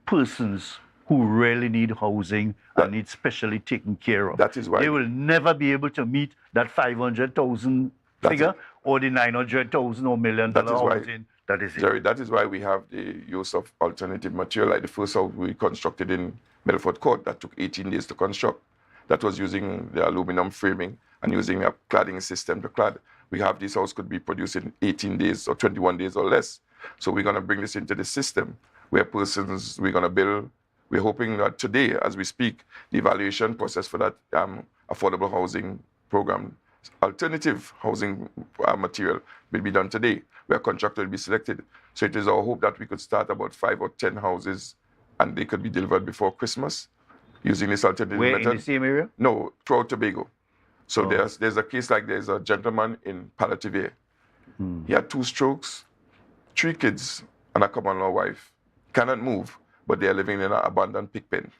persons who really need housing and need specially taken care of. That is why they will never be able to meet that 500,000 figure or the 900,000 or $1 million housing. That is it. Jerry, that is why we have the use of alternative material. Like the first house we constructed in Milford Court, that took 18 days to construct. That was using the aluminum framing and using a cladding system to clad. We have this house could be produced in 18 days or 21 days or less. So we're going to bring this into the system where persons, we're going to build. We're hoping that today, as we speak, the evaluation process for that affordable housing program, alternative housing material will be done today, where a contractor will be selected. So it is our hope that we could start about 5 or 10 houses and they could be delivered before Christmas using this alternative method. Where, in the same area? No, throughout Tobago. So there's a case like there's a gentleman in Palativere. He had 2 strokes, 3 kids, and a common law wife. Cannot move, but they are living in an abandoned pig pen.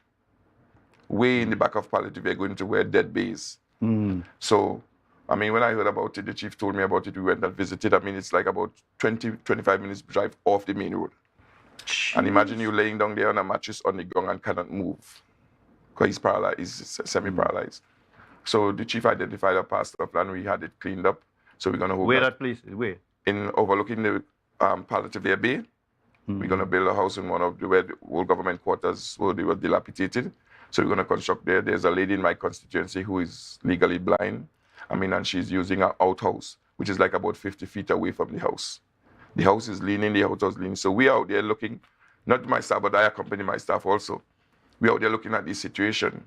Way in the back of Palativere, going to where dead bays. So, I mean, when I heard about it, the chief told me about it, we went and visited. I mean, it's like about 20, 25 minutes drive off the main road. Jeez. And imagine you laying down there on a mattress on the ground and cannot move. Because he's paralyzed, he's semi-paralyzed. So the chief identified a parcel of land, we had it cleaned up. So we're going to hold Where that place is? Where? In overlooking the Palativere Bay. We're going to build a house in one of where the old government quarters where they were dilapidated. So we're going to construct there. There's a lady in my constituency who is legally blind. I mean, and she's using an outhouse, which is like about 50 feet away from the house. The house is leaning, the outhouse is leaning. So we are out there looking, not my staff, but I accompany my staff also. We're out there looking at this situation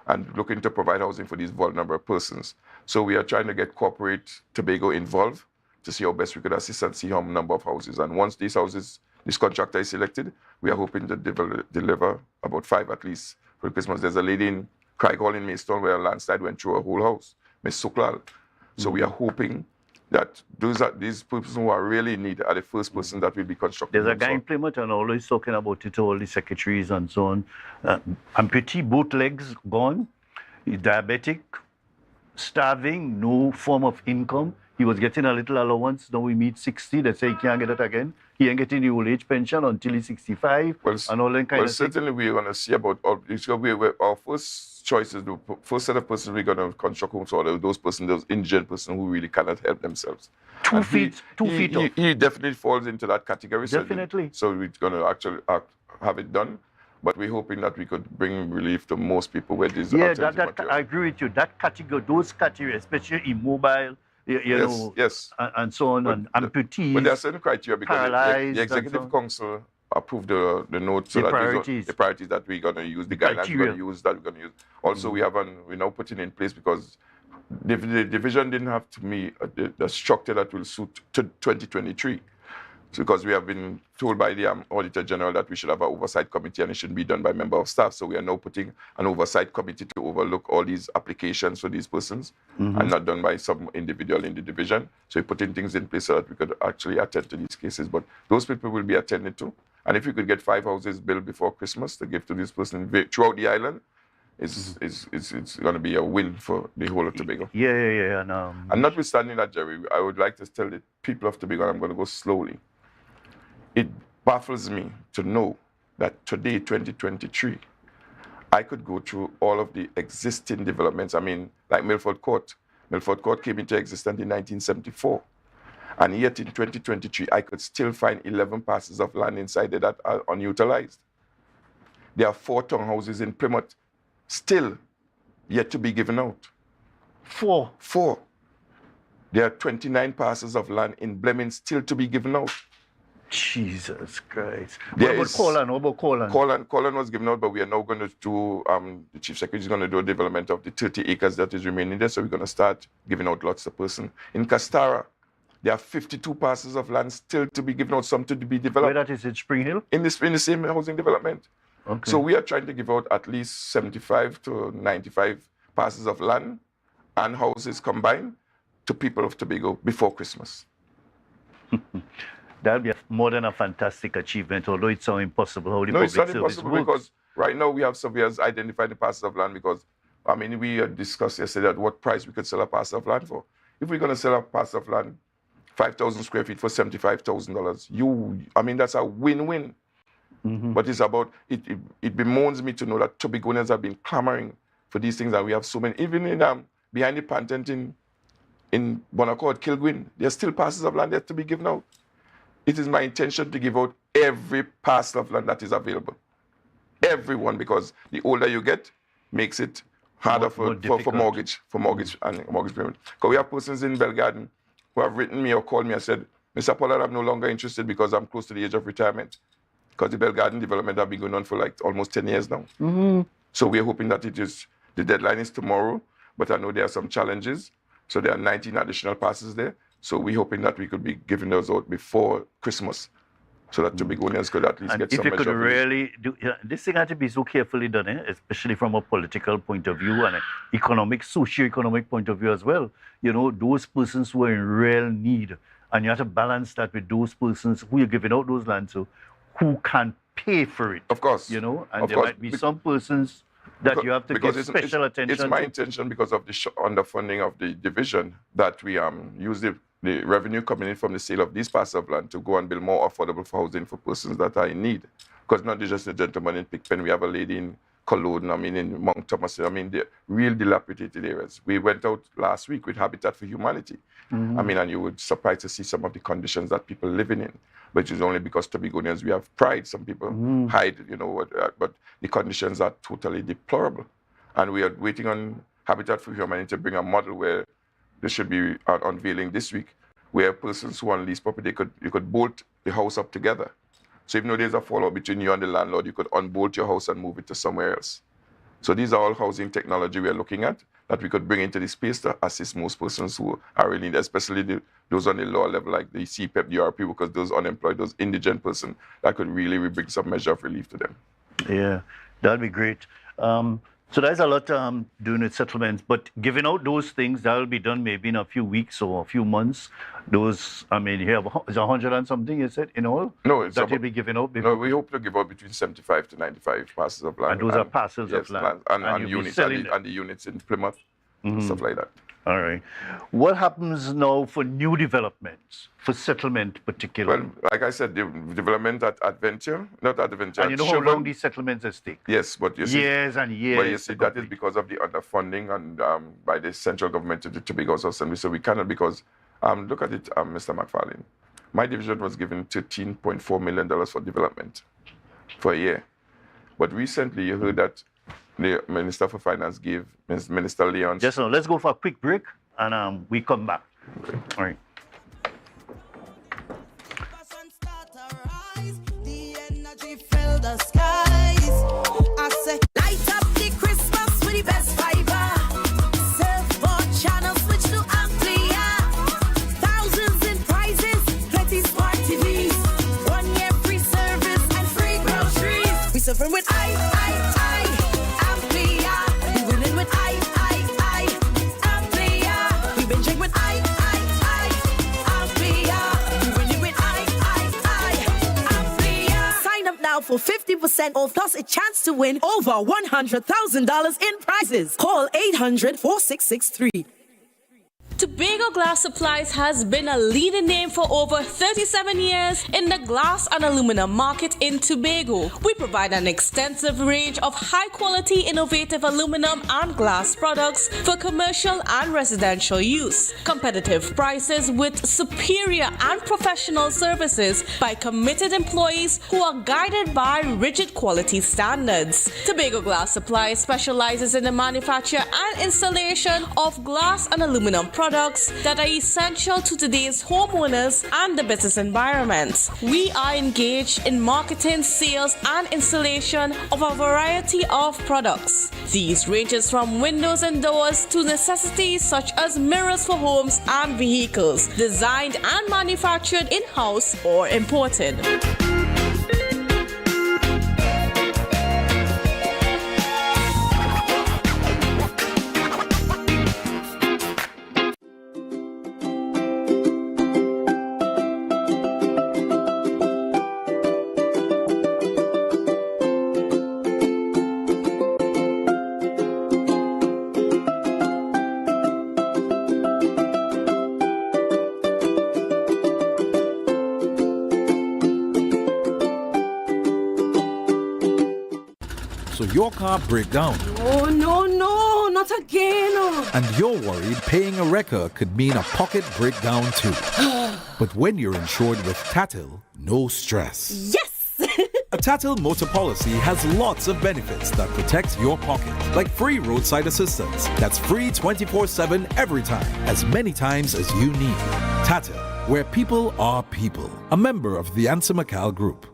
and looking to provide housing for these vulnerable persons. So we are trying to get corporate Tobago involved to see how best we could assist and see how number of houses. And once these houses, this contractor is selected, we are hoping to deliver about 5 at least for Christmas. There's a lady in Craig Hall in Maidstone where a landslide went through a whole house, Miss Suklal. So we are hoping that these persons who are really in need are the first person that will be constructed. There's a guy in Plymouth and always talking about it to all the secretaries and so on. Amputee, both legs gone, he's diabetic, starving, no form of income. He was getting a little allowance. Now we meet 60. They say he can't get it again. He ain't getting the old age pension until he's 65 and all that kind of certainly thing. we're going to see about our first choices, the first set of persons we're going to construct homes for those persons, those indigent persons who really cannot help themselves. 2 feet off. He definitely falls into that category. Definitely. So we're going to actually have it done. But we're hoping that we could bring relief to most people where there's I agree with you. That category, those categories, especially immobile, and so on, and amputees. But there are certain criteria because the Executive Council approved the note, so the priorities that we're going to use, the guidelines we're going to use, that we're going to use. Also, we're now putting in place because the division didn't have to meet the structure that will suit to 2023. So because we have been told by the Auditor General that we should have an oversight committee and it shouldn't be done by member of staff. So we are now putting an oversight committee to overlook all these applications for these persons and not done by some individual in the division. So we're putting things in place so that we could actually attend to these cases. But those people will be attended to. And if we could get 5 houses built before Christmas to give to this person throughout the island, it's going to be a win for the whole of Tobago. Yeah. And notwithstanding that, Jerry, I would like to tell the people of Tobago, and I'm going to go slowly. It baffles me to know that today, 2023, I could go through all of the existing developments. I mean, like Milford Court. Milford Court came into existence in 1974. And yet in 2023, I could still find 11 parcels of land inside there that are unutilized. There are 4 townhouses in Plymouth still yet to be given out. 4? 4. There are 29 parcels of land in Bleming still to be given out. Jesus Christ. There What about Colon? Colon was given out, but we are now going to do, the Chief Secretary is going to do a development of the 30 acres that is remaining there, so we're going to start giving out lots of person. In Castara, there are 52 parcels of land still to be given out, some to be developed. Where that is in Spring Hill? In the same housing development. Okay. So we are trying to give out at least 75 to 95 parcels of land and houses combined to people of Tobago before Christmas. That would be more than a fantastic achievement, although it's so impossible how the No, public it's not service impossible works. because right now we have surveyors identifying the parcels of land because, I mean, we discussed yesterday at what price we could sell a parcel of land for. If we're going to sell a parcel of land, 5,000 square feet for $75,000, I mean, that's a win-win. But it's about, it bemoans me to know that Tobagonians have been clamoring for these things, and we have so many. Even in behind the patent in Bonaccord, Kilgwin, there's still parcels of land there to be given out. It is my intention to give out every parcel of land that is available. Everyone, because the older you get, makes it harder for mortgage and mortgage payment. Because we have persons in Belgarden who have written me or called me and said, Mr. Pollard, I'm no longer interested because I'm close to the age of retirement. Because the Belgarden development have been going on for like almost 10 years now. So we're hoping that the deadline is tomorrow, but I know there are some challenges. So there are 19 additional passes there. So we're hoping that we could be giving those out before Christmas so that Tobagonians could at least And get if some you measure could of relief. really do, this thing had to be so carefully done, especially from a political point of view and an economic, socio-economic point of view as well. You know, those persons who are in real need, and you have to balance that with those persons who you're giving out those lands to, who can pay for it. Of course. You know, and there might be some persons that you have to give special attention It's my to. intention because of the underfunding of the division that we use the revenue coming in from the sale of these parcels of land to go and build more affordable housing for persons that are in need. Because not just a gentleman in Pigpen, we have a lady in Culloden, I mean in Mount Thomas, I mean the real dilapidated areas. We went out last week with Habitat for Humanity. I mean, and you would surprised to see some of the conditions that people are living in, which is only because Tobagonians, we have pride. Some people hide, you know, but the conditions are totally deplorable. And we are waiting on Habitat for Humanity to bring a model where they should be unveiling this week, where persons who own lease property, you could bolt the house up together. So even though there's a fallout between you and the landlord, you could unbolt your house and move it to somewhere else. So these are all housing technology we are looking at that we could bring into the space to assist most persons who are really, especially those on the lower level, like the CPEP, the RP, because those unemployed, those indigent persons, that could really bring some measure of relief to them. Yeah, that'd be great. So there's a lot doing with settlements, but giving out those things, that'll be done maybe in a few weeks or a few months. Those, I mean, you have, is 100 and something, you said, in all? No, it's that you'll be giving out before? No, we hope to give out between 75 to 95 parcels of land. And those are parcels of land. And you'll be units, selling and the units in Plymouth, stuff like that. All right. What happens now for new developments, for settlement particularly? Well, like I said, the development at Adventure, not at Adventure. And you know how long these settlements take? Yes, but you see, years and years. But you see, that is because of the underfunding and by the central government to the Tobago Assembly. So we cannot, because look at it, Mr. McFarlane. My division was given $13.4 million for development for a year. But recently, you heard that the Minister for Finance gave Minister Leon. Just now, let's go for a quick break and we come back. All right. The energy fill the skies. I say, light up the Christmas with the best fiber. Surfboard channel switch to Amplia. Thousands in prizes, plenty smart TVs. 1 year free service and free groceries. We suffering with Amplia. We winning with Amplia. We been drinking with Amplia. We winning with Amplia. Sign up now for 50% off plus a chance to win over $100,000 in prizes. Call 800-4663. Tobago Glass Supplies has been a leading name for over 37 years in the glass and aluminum market in Tobago. We provide an extensive range of high-quality, innovative aluminum and glass products for commercial and residential use. Competitive prices with superior and professional services by committed employees who are guided by rigid quality standards. Tobago Glass Supplies specializes in the manufacture and installation of glass and aluminum products products that are essential to today's homeowners and the business environment. We are engaged in marketing, sales, and installation of a variety of products. These ranges from windows and doors to necessities such as mirrors for homes and vehicles, designed and manufactured in-house or imported. So your car break down. Oh, no, not again. And you're worried paying a wrecker could mean a pocket breakdown too. But when you're insured with Tatil, no stress. Yes! A Tatil motor policy has lots of benefits that protect your pocket, like free roadside assistance. That's free 24/7 every time, as many times as you need. Tatil, where people are people. A member of the Ansa McCall Group.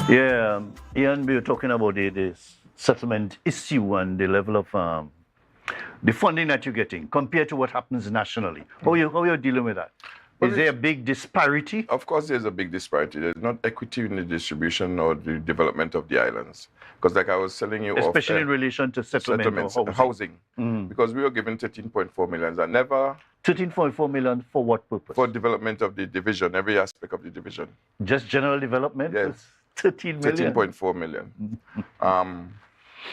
Yeah, Ian, we were talking about the settlement issue and the level of the funding that you're getting compared to what happens nationally. How you dealing with that? Is there a big disparity? Of course, there's a big disparity. There's not equity in the distribution or the development of the islands. Because like I was telling you... Especially in relation to settlements or housing. Mm. Because we were given 13.4 million and never... 13.4 million for what purpose? For development of the division, every aspect of the division. Just general development? Yes. 13 million? 13.4 million.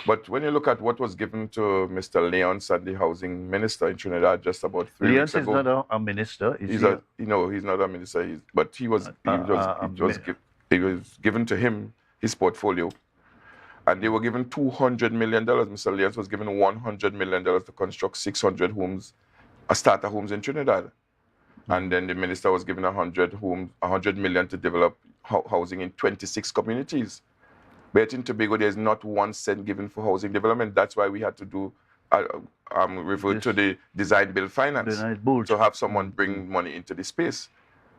But when you look at what was given to Mr. Leon, the housing minister in Trinidad, just about 3 weeks ago. Leon is not a minister, is he's he? He's not a minister, but he was given to him his portfolio. And they were given $200 million. Mr. Leon was given $100 million to construct 600 homes, starter homes in Trinidad. And then the minister was given 100 million to develop housing in 26 communities. But in Tobago, there's not 1 cent given for housing development. That's why we had to do revert to the design build finance to have someone bring money into the space.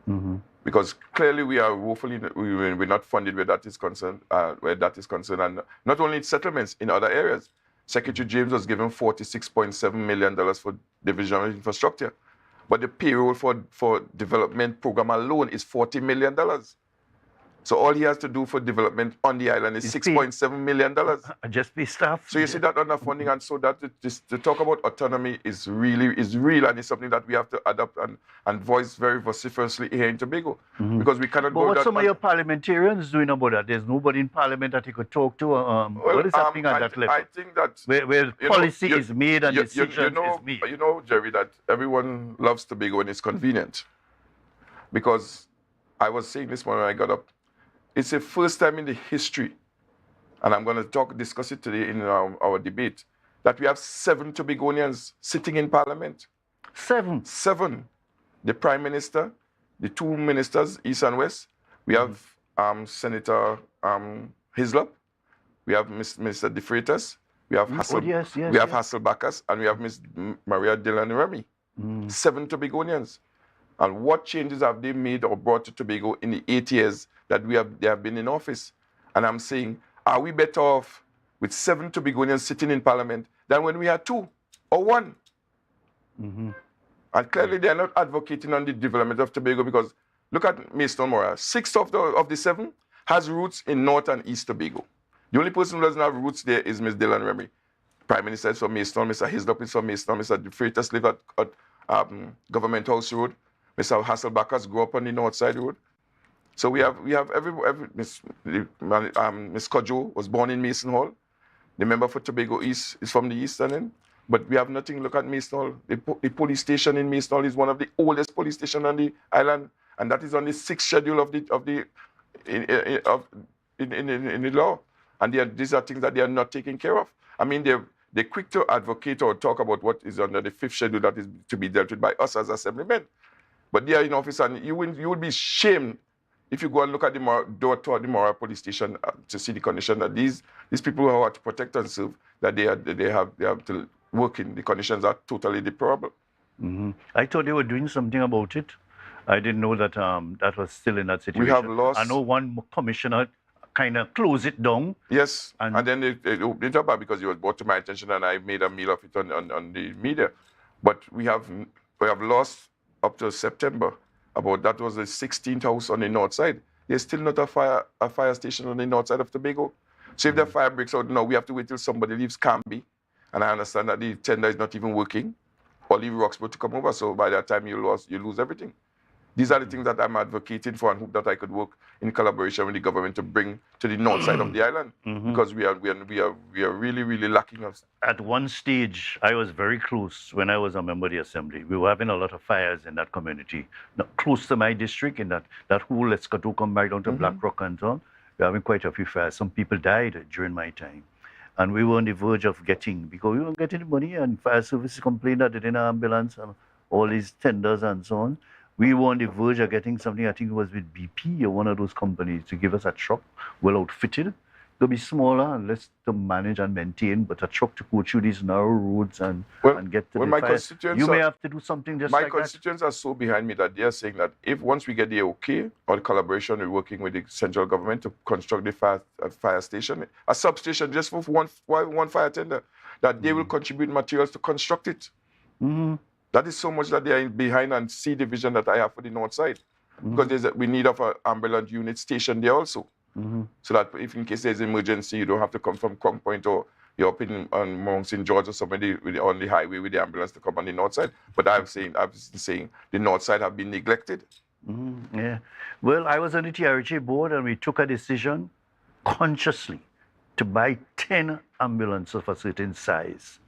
Mm-hmm. Because clearly we are woefully, we're not funded where that is concerned, and not only in settlements, in other areas. Secretary James was given $46.7 million for divisional infrastructure. But the payroll for development program alone is $40 million. So all he has to do for development on the island is $6.7 million. Just be staff. So you see that underfunding, and so that to talk about autonomy is real, and it's something that we have to adapt and voice very vociferously here in Tobago. Mm-hmm. Because we cannot but go what that some of your parliamentarians doing about that? There's nobody in parliament that you could talk to. What is happening at that level? I think that where policy is made and decisions is made. You know, Jerry, that everyone loves Tobago when it's convenient. Because I was saying this morning when I got up, it's the first time in the history, and I'm going to discuss it today in our debate, that we have 7 Tobagonians sitting in Parliament. 7? 7. The Prime Minister, the 2 ministers, East and West. We have Senator Hislop. We have Mr. De Freitas. We have Hasselbackers, and we have Miss Maria Dillon Remy. 7 Tobagonians. And what changes have they made or brought to Tobago in the 8 years that they have been in office? And I'm saying, are we better off with 7 Tobagonians sitting in Parliament than when we had 2 or 1? And clearly they are not advocating on the development of Tobago, because look at Mason Mora. 6 of the 7 has roots in North and East Tobago. The only person who doesn't have roots there is Ms. Dillon Remy. Prime Minister is from Mason, Mr. Hislop is from Mason, Mr. De Freitas live at Government House Road. Mr. Hasselbackers grew up on the North Side Road. So we have every Miss Kojo was born in Mason Hall. The member for Tobago East is from the Eastern End. But we have nothing. Look at Mason Hall. The police station in Mason Hall is one of the oldest police stations on the island, and that is on the 6th schedule in the law. And these are things that they are not taking care of. I mean, they're quick to advocate or talk about what is under the 5th schedule that is to be dealt with by us as assemblymen. But they are in office, and you will be shamed if you go and look at the Mora police station to see the condition that these people who are to protect and serve, that they have to work in. The conditions are totally deplorable. I thought they were doing something about it. I didn't know that that was still in that situation. We have lost. I know one commissioner kind of closed it down. Yes, and then they opened it up because it was brought to my attention, and I made a meal of it on the media. But we have lost up to September. That was the 16th house on the north side. There's still not a fire station on the north side of Tobago. So if the fire breaks out now, we have to wait till somebody leaves Camby. And I understand that the tender is not even working, or leave Roxborough to come over. So by that time, you lose everything. These are the things that I'm advocating for, and hope that I could work in collaboration with the government to bring to the north side of the island, because we are really, really lacking of. At one stage, I was very close when I was a member of the assembly. We were having a lot of fires in that community, close to my district, in that whole Escato come back down to Black Rock and so on. We were having quite a few fires. Some people died during my time. And we were on the verge of because we weren't getting the money, and fire services complained that they didn't have ambulance and all these tenders and so on. We were on the verge of getting something, I think it was with BP or one of those companies, to give us a truck well outfitted. It'll be smaller and less to manage and maintain, but a truck to go through these narrow roads and get to the fire. You may have to do something just like that. My constituents are so behind me that they are saying that if once we get the okay or the collaboration, we're working with the central government to construct the fire station, a substation just for one fire tender, that they will contribute materials to construct it. That is so much that they are behind, and see the vision that I have for the north side. Because we need of an ambulance unit station there also. So that if in case there's an emergency, you don't have to come from Crown Point, or you're up in Mount St. George or somebody on the highway with the ambulance to come on the north side. But I've been saying the north side have been neglected. Yeah. Well, I was on the TRHA board, and we took a decision consciously to buy 10 ambulances of a certain size.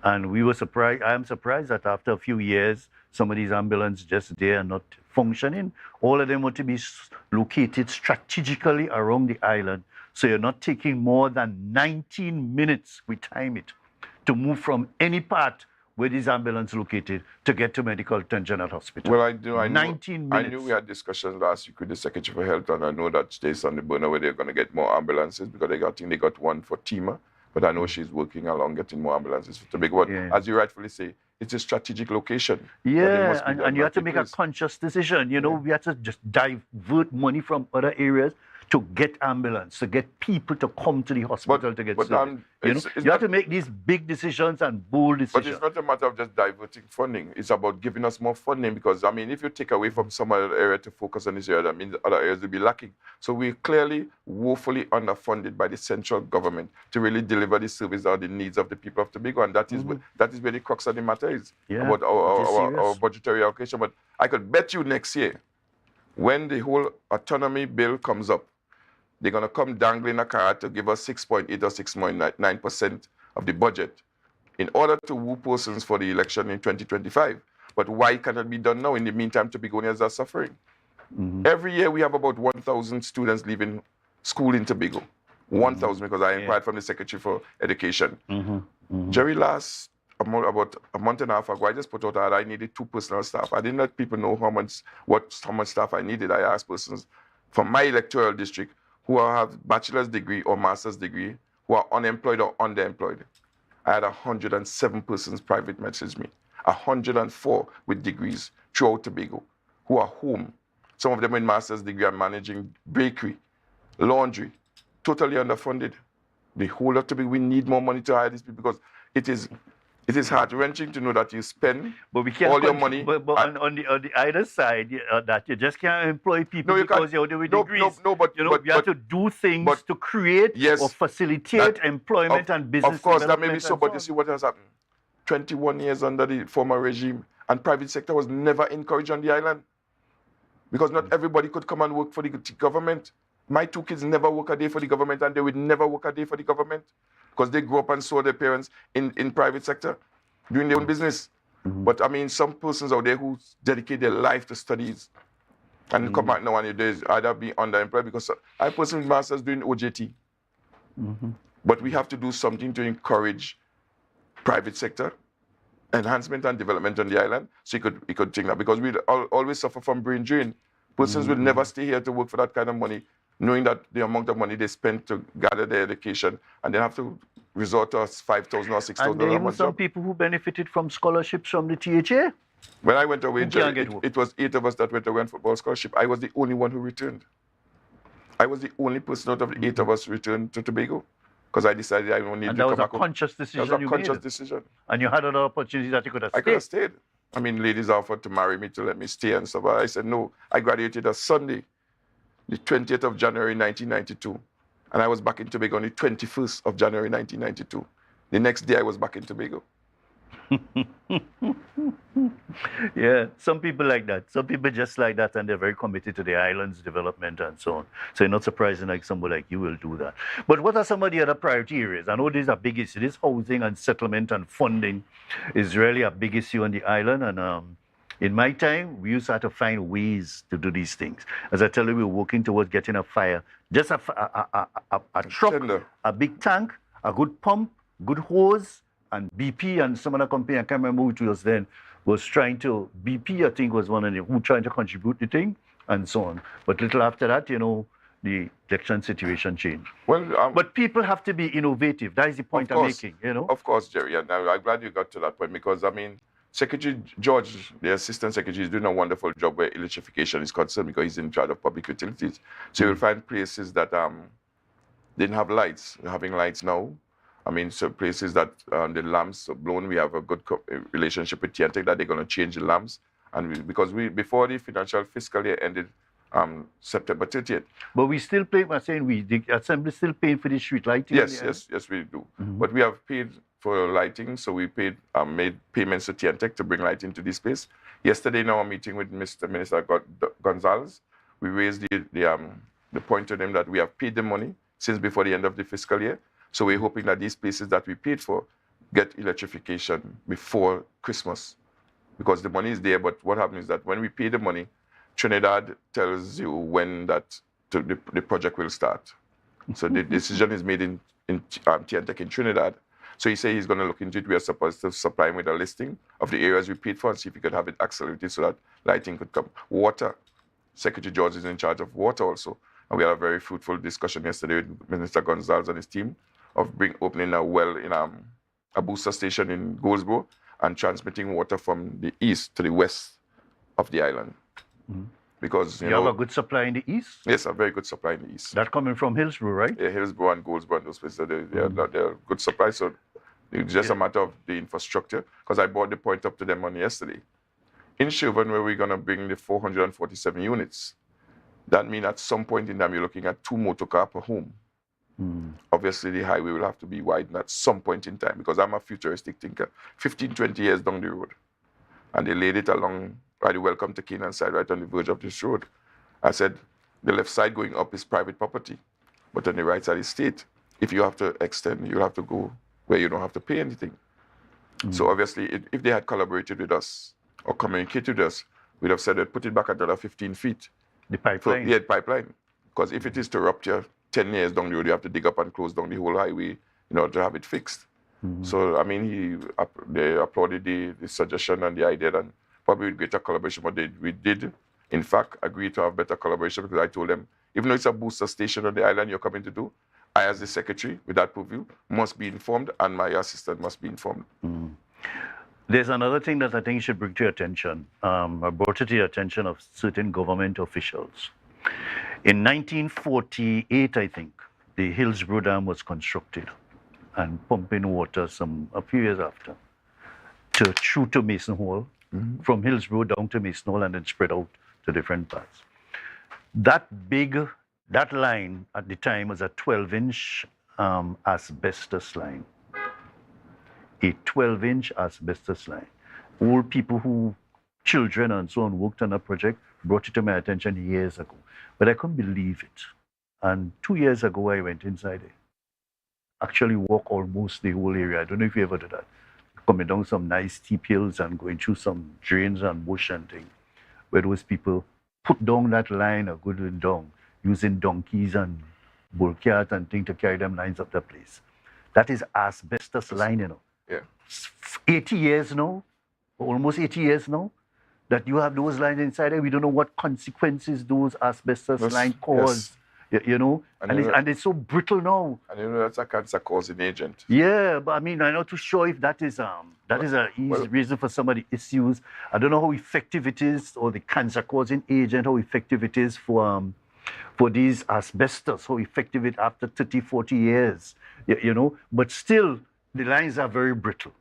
And we were surprised. I am surprised that after a few years, some of these ambulances just there not functioning. All of them want to be located strategically around the island, so you're not taking more than 19 minutes, we time it, to move from any part where these ambulances located to get to medical attention at hospital. Well, I know 19 minutes. I knew we had discussions last week with the Secretary for Health, and I know that stays on the burner where they're going to get more ambulances, because they got one for Tima. But I know she's working along getting more ambulances for Tobago. But as you rightfully say, it's a strategic location. Yeah, and you have to make a conscious decision. We have to just divert money from other areas to get ambulance, to get people to come to the hospital to get service. You have to make these big decisions and bold decisions. But it's not a matter of just diverting funding. It's about giving us more funding, because, I mean, if you take away from some other area to focus on this area, that means other areas will be lacking. So we're clearly woefully underfunded by the central government to really deliver the service or the needs of the people of Tobago, and that is where the crux of the matter is, about our budgetary allocation. But I could bet you next year, when the whole autonomy bill comes up, they're going to come dangling a carrot to give us 6.8 or 6.9% of the budget in order to woo persons for the election in 2025. But why can't it be done now? In the meantime, Tobagonians are suffering. Every year we have about 1,000 students leaving school in Tobago. 1,000 because I inquired from the Secretary for Education. Jerry, about a month and a half ago, I just put out that I needed 2 personal staff. I didn't let people know how much staff I needed. I asked persons from my electoral district who have bachelor's degree or master's degree, who are unemployed or underemployed. I had 107 persons private message me, 104 with degrees throughout Tobago, who are home. Some of them with master's degree are managing bakery, laundry, totally underfunded. The whole of Tobago, we need more money to hire these people because it is heart-wrenching to know that you spend all your money. But on the other side, that you just can't employ people because you're with degrees. But you have to do things to create or facilitate employment and business. Of course, that may be so, but you see what has happened. 21 years under the former regime, and private sector was never encouraged on the island because not everybody could come and work for the government. My 2 kids never work a day for the government, and they would never work a day for the government because they grew up and saw their parents in private sector doing their own business. But I mean, some persons out there who dedicate their life to studies and come out now and there's either be underemployed because I personally master's doing OJT. But we have to do something to encourage private sector enhancement and development on the island so you could think that because we always suffer from brain drain. Persons will never stay here to work for that kind of money, knowing that the amount of money they spend to gather their education, and they have to resort to a $5,000 or $6,000 And there a are month some job. people who benefited from scholarships from the THA. When I went away, it was 8 of us that went away on football scholarship. I was the only one who returned. I was the only person out of the 8 of us returned to Tobago because I decided I don't need to come back. And that was a conscious decision. That was a conscious decision. And you had other opportunities that you could have stayed. I could have stayed. I mean, ladies offered to marry me to let me stay and stuff. I said no. I graduated on Sunday, the 20th of January 1992, and I was back in Tobago on the 21st of January 1992. The next day I was back in Tobago. Yeah, some people like that. Some people just like that, and they're very committed to the island's development and so on. So it's not surprising like somebody like you will do that. But what are some of the other priority areas? I know these are big issues. This housing and settlement and funding is really a big issue on the island. And in my time, we used to have to find ways to do these things. As I tell you, we're working towards getting a fire, just a truck, a big tank, a good pump, good hose, and BP and some other company, I can't remember which was then, was trying to, BP I think was one of them, who trying to contribute the thing, and so on. But little after that, you know, the election situation changed. Well, but people have to be innovative. That is the point I'm making, you know? Of course, Jerry, and I'm glad you got to that point because, I mean, Secretary George, the Assistant Secretary, is doing a wonderful job where electrification is concerned because he's in charge of public utilities. So you'll find places that didn't have lights, they're having lights now. I mean, so places that the lamps are blown, we have a good relationship with TNTEC that they're going to change the lamps. And because before the financial fiscal year ended September 30th. But we still pay, I'm saying the Assembly still paying for the street lighting? Yes, we do. But we have paid for lighting, so we made payments to TNTEC to bring lighting to this space. Yesterday in our meeting with Mr. Minister Gonzalez, we raised the point to them that we have paid the money since before the end of the fiscal year. So we're hoping that these places that we paid for get electrification before Christmas because the money is there. But what happens is that when we pay the money, Trinidad tells you when the project will start. So the decision is made in TNTEC in Trinidad. So he said he's going to look into it. We are supposed to supply him with a listing of the areas we paid for and see if we could have it accelerated so that lighting could come. Water. Secretary George is in charge of water also. And we had a very fruitful discussion yesterday with Minister Gonzalez and his team of opening a well in a booster station in Goldsboro and transmitting water from the east to the west of the island. Because you have a good supply in the east? Yes, a very good supply in the east. That coming from Hillsborough, right? Yeah, Hillsborough and Goldsboro and those places, they're good supply. So it's just a matter of the infrastructure. Because I brought the point up to them on yesterday. In Sherburne, where we're going to bring the 447 units, that means at some point in time, you're looking at 2 motor cars per home. Obviously, the highway will have to be widened at some point in time because I'm a futuristic thinker. 15, 20 years down the road. And they laid it along by the Welcome to Canaan side, right on the verge of this road. I said, the left side going up is private property, but on the right side is state. If you have to extend, you'll have to go where you don't have to pay anything. So obviously, if they had collaborated with us or communicated with us, we'd have said, put it back another 15 feet. The pipeline? The pipeline. Because if it is to rupture 10 years down the road, you have to dig up and close down the whole highway in order to have it fixed. So, I mean, they applauded the suggestion and the idea, and probably with greater collaboration, but we did, in fact, agree to have better collaboration, because I told them, even though it's a booster station on the island you're coming to do, I, as the secretary, with that purview, must be informed, and my assistant must be informed. There's another thing that I think you should bring to your attention. I brought it to the attention of certain government officials. In 1948, I think, the Hillsborough Dam was constructed and pumping water a few years after through to Mason Hall, from Hillsborough down to Mason Hall, and then spread out to different parts. That line at the time was a 12-inch asbestos line. A 12-inch asbestos line. All people children and so on, worked on a project, brought it to my attention years ago. But I couldn't believe it. And 2 years ago, I went inside it. Actually walk almost the whole area. I don't know if you ever did that. Coming down some nice steep hills and going through some drains and bush and things, where those people put down that line, or good down, using donkeys and bull carts and things to carry them lines up the place. That is asbestos line, you know. Yeah. 80 years now, almost 80 years now, that you have those lines inside there. We don't know what consequences those asbestos lines cause. You know, and it's so brittle now. And you know, that's a cancer-causing agent. Yeah, but I mean, I'm not too sure if that is an easy reason for some of the issues. I don't know how effective it is, or the cancer-causing agent, how effective it is for these asbestos, how effective it after 30, 40 years, you know. But still, the lines are very brittle.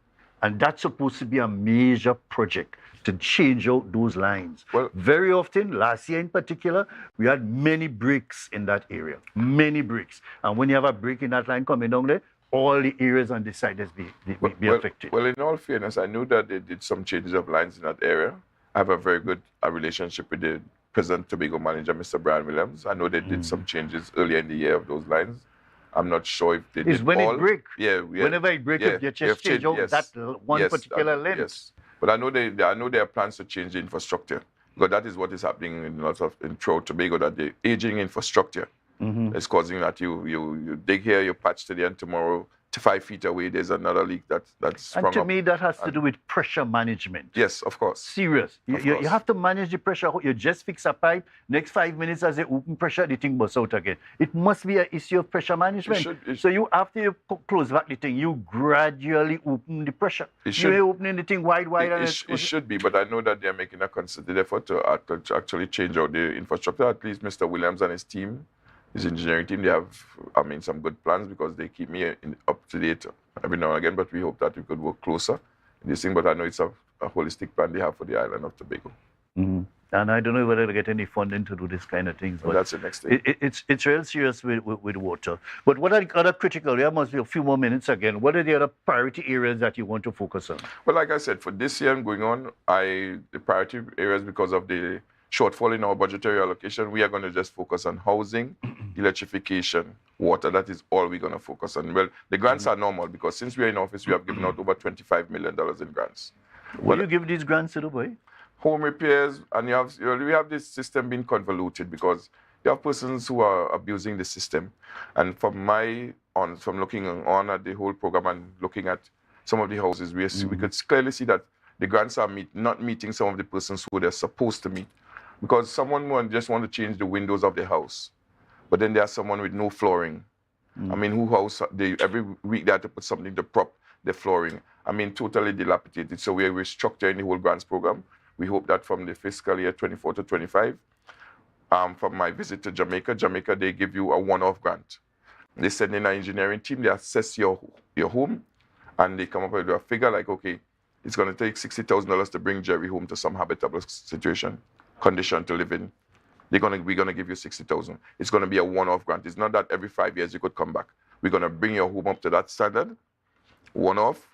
And that's supposed to be a major project to change out those lines. Well, very often, last year in particular, we had many breaks in that area, many breaks. And when you have a break in that line coming down there, all the areas on the side has be affected. Well, in all fairness, I knew that they did some changes of lines in that area. I have a very good relationship with the present Tobago manager, Mr. Brian Williams. I know they did some changes earlier in the year of those lines. I'm not sure if they did when all. it breaks. Yeah. Whenever it breaks, you just change out that one particular length. Yes. But I know there are plans to change the infrastructure, because that is what is happening in throughout Tobago, that the aging infrastructure is causing that you dig here, you patch today, and tomorrow, 5 feet away, there's another leak that's sprung up. And to me, that has to do with pressure management. Yes, of course. Serious. You have to manage the pressure. You just fix a pipe, next 5 minutes as they open pressure, the thing bursts out again. It must be an issue of pressure management. So you, after you close back the thing, you gradually open the pressure. You're opening the thing wide. It should be, but I know that they're making a concerted effort to actually change out the infrastructure. At least Mr. Williams and his team, his engineering team, they have, some good plans, because they keep me up to date every now and again, but we hope that we could work closer in this thing. But I know it's a holistic plan they have for the island of Tobago. And I don't know whether to get any funding to do this kind of things. But that's the next thing. It's real serious with water. But what are the other critical? There must be a few more minutes again. What are the other priority areas that you want to focus on? Well, like I said, for this year and going on, the priority areas, because of the shortfall in our budgetary allocation, we are going to just focus on housing, electrification, water. That is all we're going to focus on. Well, the grants are normal, because since we are in office, we have given out over $25 million in grants. Will you give these grants to the boy? Home repairs, and we have this system being convoluted, because you have persons who are abusing the system. And from looking on at the whole program and looking at some of the houses, we could clearly see that the grants are not meeting some of the persons who they're supposed to meet. Because someone just want to change the windows of the house, but then there's someone with no flooring. I mean, every week they have to put something to prop the flooring. I mean, totally dilapidated. So we're restructuring the whole grants program. We hope that from the fiscal year 24 to 25, from my visit to Jamaica, they give you a one-off grant. They send in an engineering team, they assess your home, and they come up with a figure like, okay, it's going to take $60,000 to bring Jerry home to some habitable condition to live in. We're going to give you $60,000. It's going to be a one-off grant. It's not that every 5 years you could come back. We're going to bring your home up to that standard, one-off,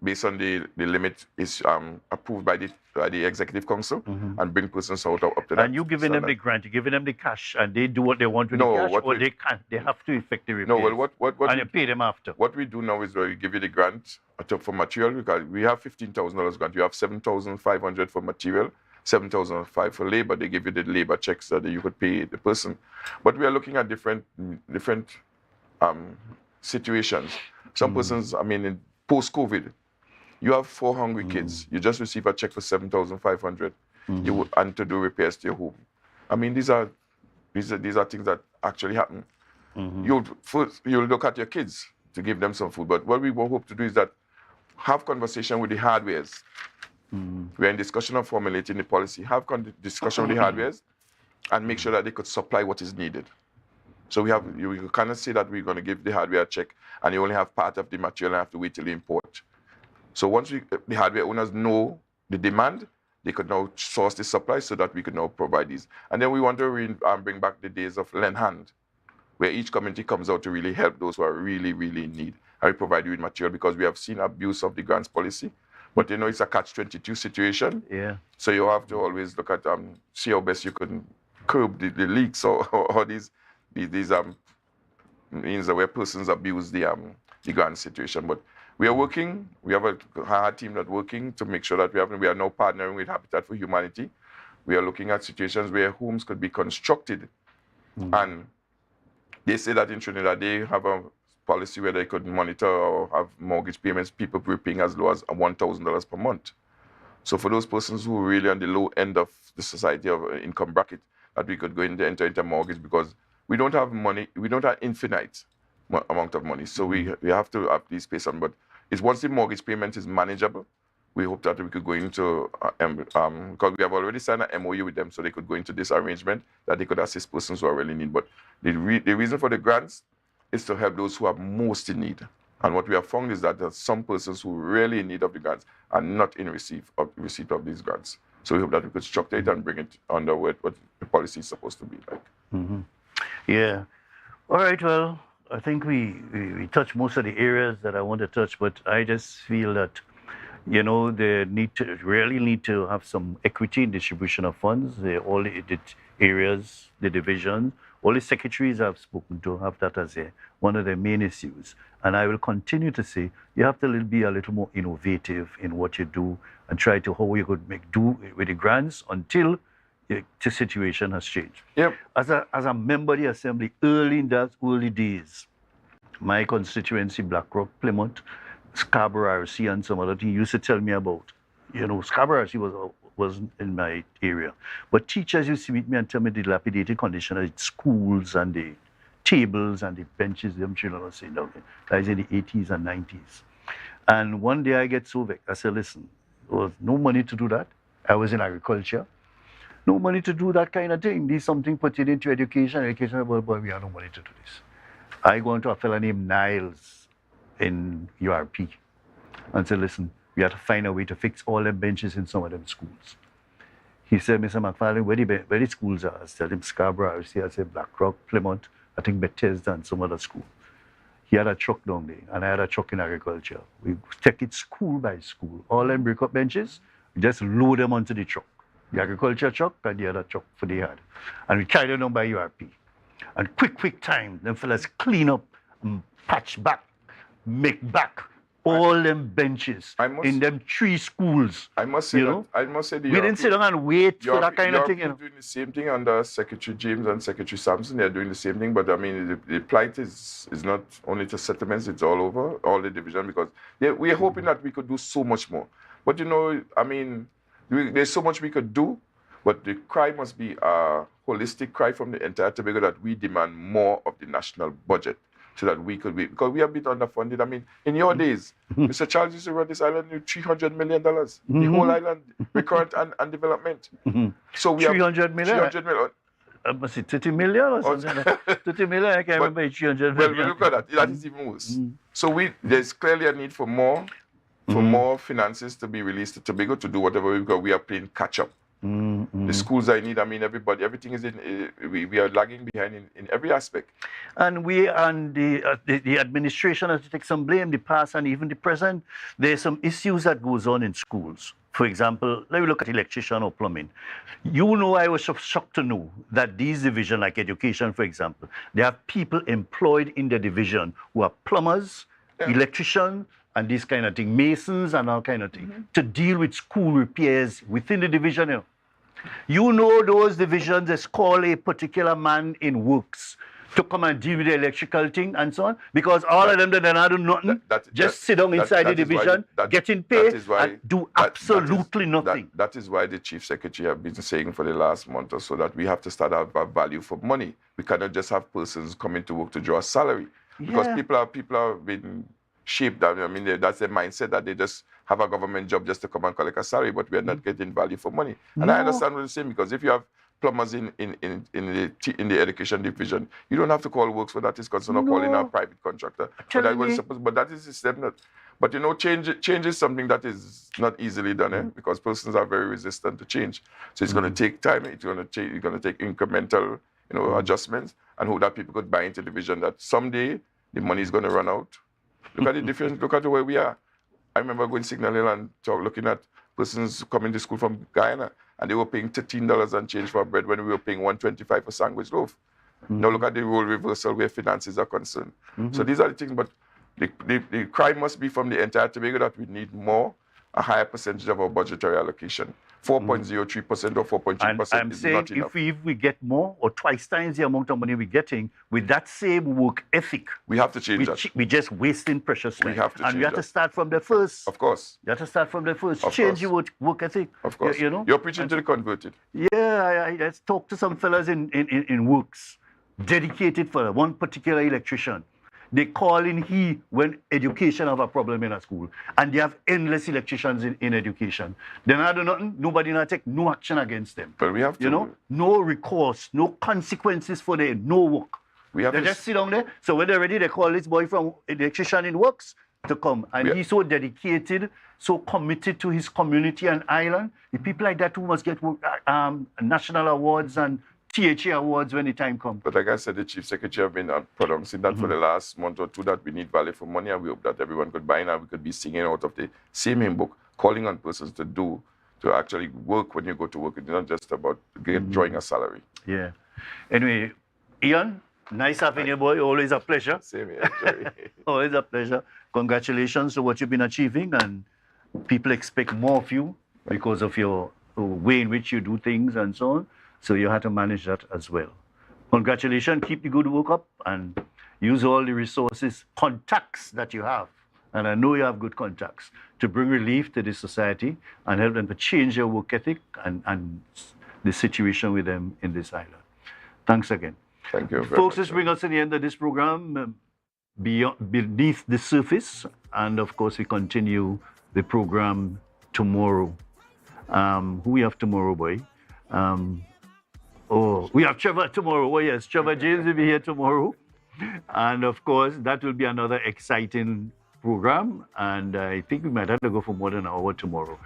based on the limit is approved by the Executive Council, and bring persons out up to that. And you're giving them the grant, you're giving them the cash, and they do what they want with the cash, or they can't. They have to effect the repairs. No, well, and you pay them after. What we do now is we give you the grant for material, because we have $15,000 grant. You have $7,500 for material, $7,500 for labor. They give you the labor checks so that you could pay the person. But we are looking at different situations. Some persons, I mean, in post-COVID, you have 4 hungry kids. You just receive a check for $7,500. And to do repairs to your home. I mean, these are things that actually happen. You'll look at your kids to give them some food. But what we will hope to do is that have conversation with the hardwares. We're in discussion of formulating the policy. Have discussion with the hardwares and make sure that they could supply what is needed. So you cannot say that we're going to give the hardware a check and you only have part of the material and have to wait till you import. So once the hardware owners know the demand, they could now source the supply so that we could now provide these. And then we want to bring back the days of lend hand, where each community comes out to really help those who are really, really in need. And we provide you with material because we have seen abuse of the grants policy. But it's a catch-22 situation. Yeah. So you have to always look at, see how best you can curb the leaks or these means where persons abuse the grant situation. But we are working, we have a hard team that's working to make sure that we are now partnering with Habitat for Humanity. We are looking at situations where homes could be constructed. And they say that in Trinidad, they have a policy where they could monitor or have mortgage payments, people paying as low as $1,000 per month. So for those persons who are really on the low end of the society of income bracket, that we could go in there and enter into mortgage because we don't have money, we don't have infinite amount of money. So we have to have these space on. But it's once the mortgage payment is manageable, we hope that we could go into, because we have already signed an MOU with them, so they could go into this arrangement that they could assist persons who are really in need. But the reason for the grants is to help those who are most in need. And what we have found is that there are some persons who are really in need of the grants are not in receipt of these grants. So we hope that we could structure it and bring it under what the policy is supposed to be like. Yeah. All right, well, I think we touched most of the areas that I want to touch, but I just feel that, they really need to have some equity in distribution of funds. All the areas, the divisions, all the secretaries I've spoken to have that as one of their main issues. And I will continue to say, you have to be a little more innovative in what you do and try to how you could make do with the grants until the situation has changed. Yep. As a member of the Assembly, early in those early days, my constituency, Blackrock, Plymouth, Scarborough, RC, and some other thing used to tell me about. Scarborough RC wasn't in my area. But teachers used to meet me and tell me the dilapidated condition of the schools and the tables and the benches them children are sitting down there. That was in the 80s and 90s. And one day I get so vexed. I said, listen, there was no money to do that. I was in agriculture. No money to do that kind of thing. There's something pertaining to education. Well, boy, we have no money to do this. I go into a fellow named Niles in URP and said, listen, we have to find a way to fix all them benches in some of them schools. He said, Mr. McFarlane, where the schools are? I said him Scarborough, I said Blackrock, Plymouth, I think Bethesda and some other school. He had a truck down there, and I had a truck in agriculture. We take it school by school. All them break-up benches, we just load them onto the truck. The agriculture truck and the other truck for the yard. And we carry them down by URP. And quick time, them fellas clean up, patch back, make back all them benches in them 3 schools. I must say we didn't sit down and wait for that kind of thing. Doing the same thing under Secretary James and Secretary Sampson. They're doing the same thing, but I mean, the plight is not only to settlements; it's all over, all the division. Because we are hoping that we could do so much more. But I mean, there's so much we could do. But the cry must be a holistic cry from the entire Tobago that we demand more of the national budget, so that we could because we are a bit underfunded. I mean, in your days, Mr. Charles used to run this island with $300 million, the whole island, recurrent and development. So we 300 million? 300 million. Must it 30 million or something? 30 million, I can't remember 300 million. Well, look at that. That is even worse. So there's clearly a need for more finances to be released to Tobago to do whatever because we are playing catch up. The schools I need, I mean, everything is we are lagging behind in every aspect. And the administration has to take some blame, the past and even the present. There's some issues that goes on in schools. For example, let me look at electrician or plumbing. I was shocked to know that these divisions, like education, for example, they have people employed in the division who are plumbers, electricians, and this kind of thing, masons and all kind of thing, to deal with school repairs within the division. You know those divisions, let's call a particular man in works to come and deal with the electrical thing and so on, because all of them that are not do nothing, just sit down inside the division, getting paid, and do absolutely nothing. That is why the Chief Secretary have been saying for the last month or so that we have to start out a value for money. We cannot just have persons coming to work to draw a salary, because people have been shaped. I mean, that's their mindset that they just have a government job just to come and collect a salary, but we are not getting value for money. And I understand what you're saying, because if you have plumbers in the education division, you don't have to call works for that is concerned or calling a private contractor. But that is the step. But change is something that is not easily done, because persons are very resistant to change. So it's going to take time. It's going to take incremental, adjustments, and hope that people could buy into the vision that someday the money is going to run out. Look at the difference. Look at where we are. I remember going Signal Hill and looking at persons coming to school from Guyana, and they were paying $13 and change for bread when we were paying $1.25 for sandwich loaf. Now look at the role reversal where finances are concerned. So these are the things, but the cry must be from the entire Tobago that we need a higher percentage of our budgetary allocation. 4.03% or 4.3% is not enough. If we get more or twice times the amount of money we're getting with that same work ethic, we have to change that. We're just wasting precious time. We have to change we have to start from the first. Of course. You have to start from the first. Change your work ethic. Of course. You're preaching to the converted. Yeah, I talk to some fellas in works, dedicated for one particular electrician. They call in when education have a problem in a school. And they have endless electricians in education. They not do nothing, nobody not take no action against them. But we have to. No recourse, no consequences for them, no work. They just sit down there. So when they're ready, they call this boy from electrician in works to come. And he's so dedicated, so committed to his community and island. The people like that who must get national awards and THA awards when the time comes. But like I said, the Chief Secretary have been pronouncing that for the last month or two, that we need value for money, and we hope that everyone could buy in and we could be singing out of the same hymn book, calling on persons to actually work when you go to work. It's not just about drawing a salary. Yeah. Anyway, Ian, nice having you, boy. Always a pleasure. Same here, Jerry. Always a pleasure. Congratulations to what you've been achieving, and people expect more of you because of your way in which you do things and so on. So you have to manage that as well. Congratulations, keep the good work up and use all the resources, contacts that you have. And I know you have good contacts to bring relief to this society and help them to change their work ethic and the situation with them in this island. Thanks again. Thank you. Folks, this brings us to the end of this program, Beneath the Surface. And of course, we continue the program tomorrow. Who we have tomorrow, boy? We have Trevor tomorrow. Oh, yes, Trevor James will be here tomorrow. And of course, that will be another exciting program. And I think we might have to go for more than an hour tomorrow.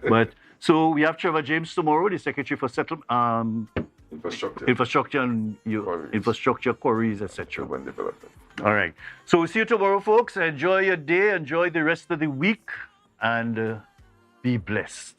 But so we have Trevor James tomorrow, the Secretary for Infrastructure and Infrastructure, Quarries, etc. All right. So we'll see you tomorrow, folks. Enjoy your day. Enjoy the rest of the week. And be blessed.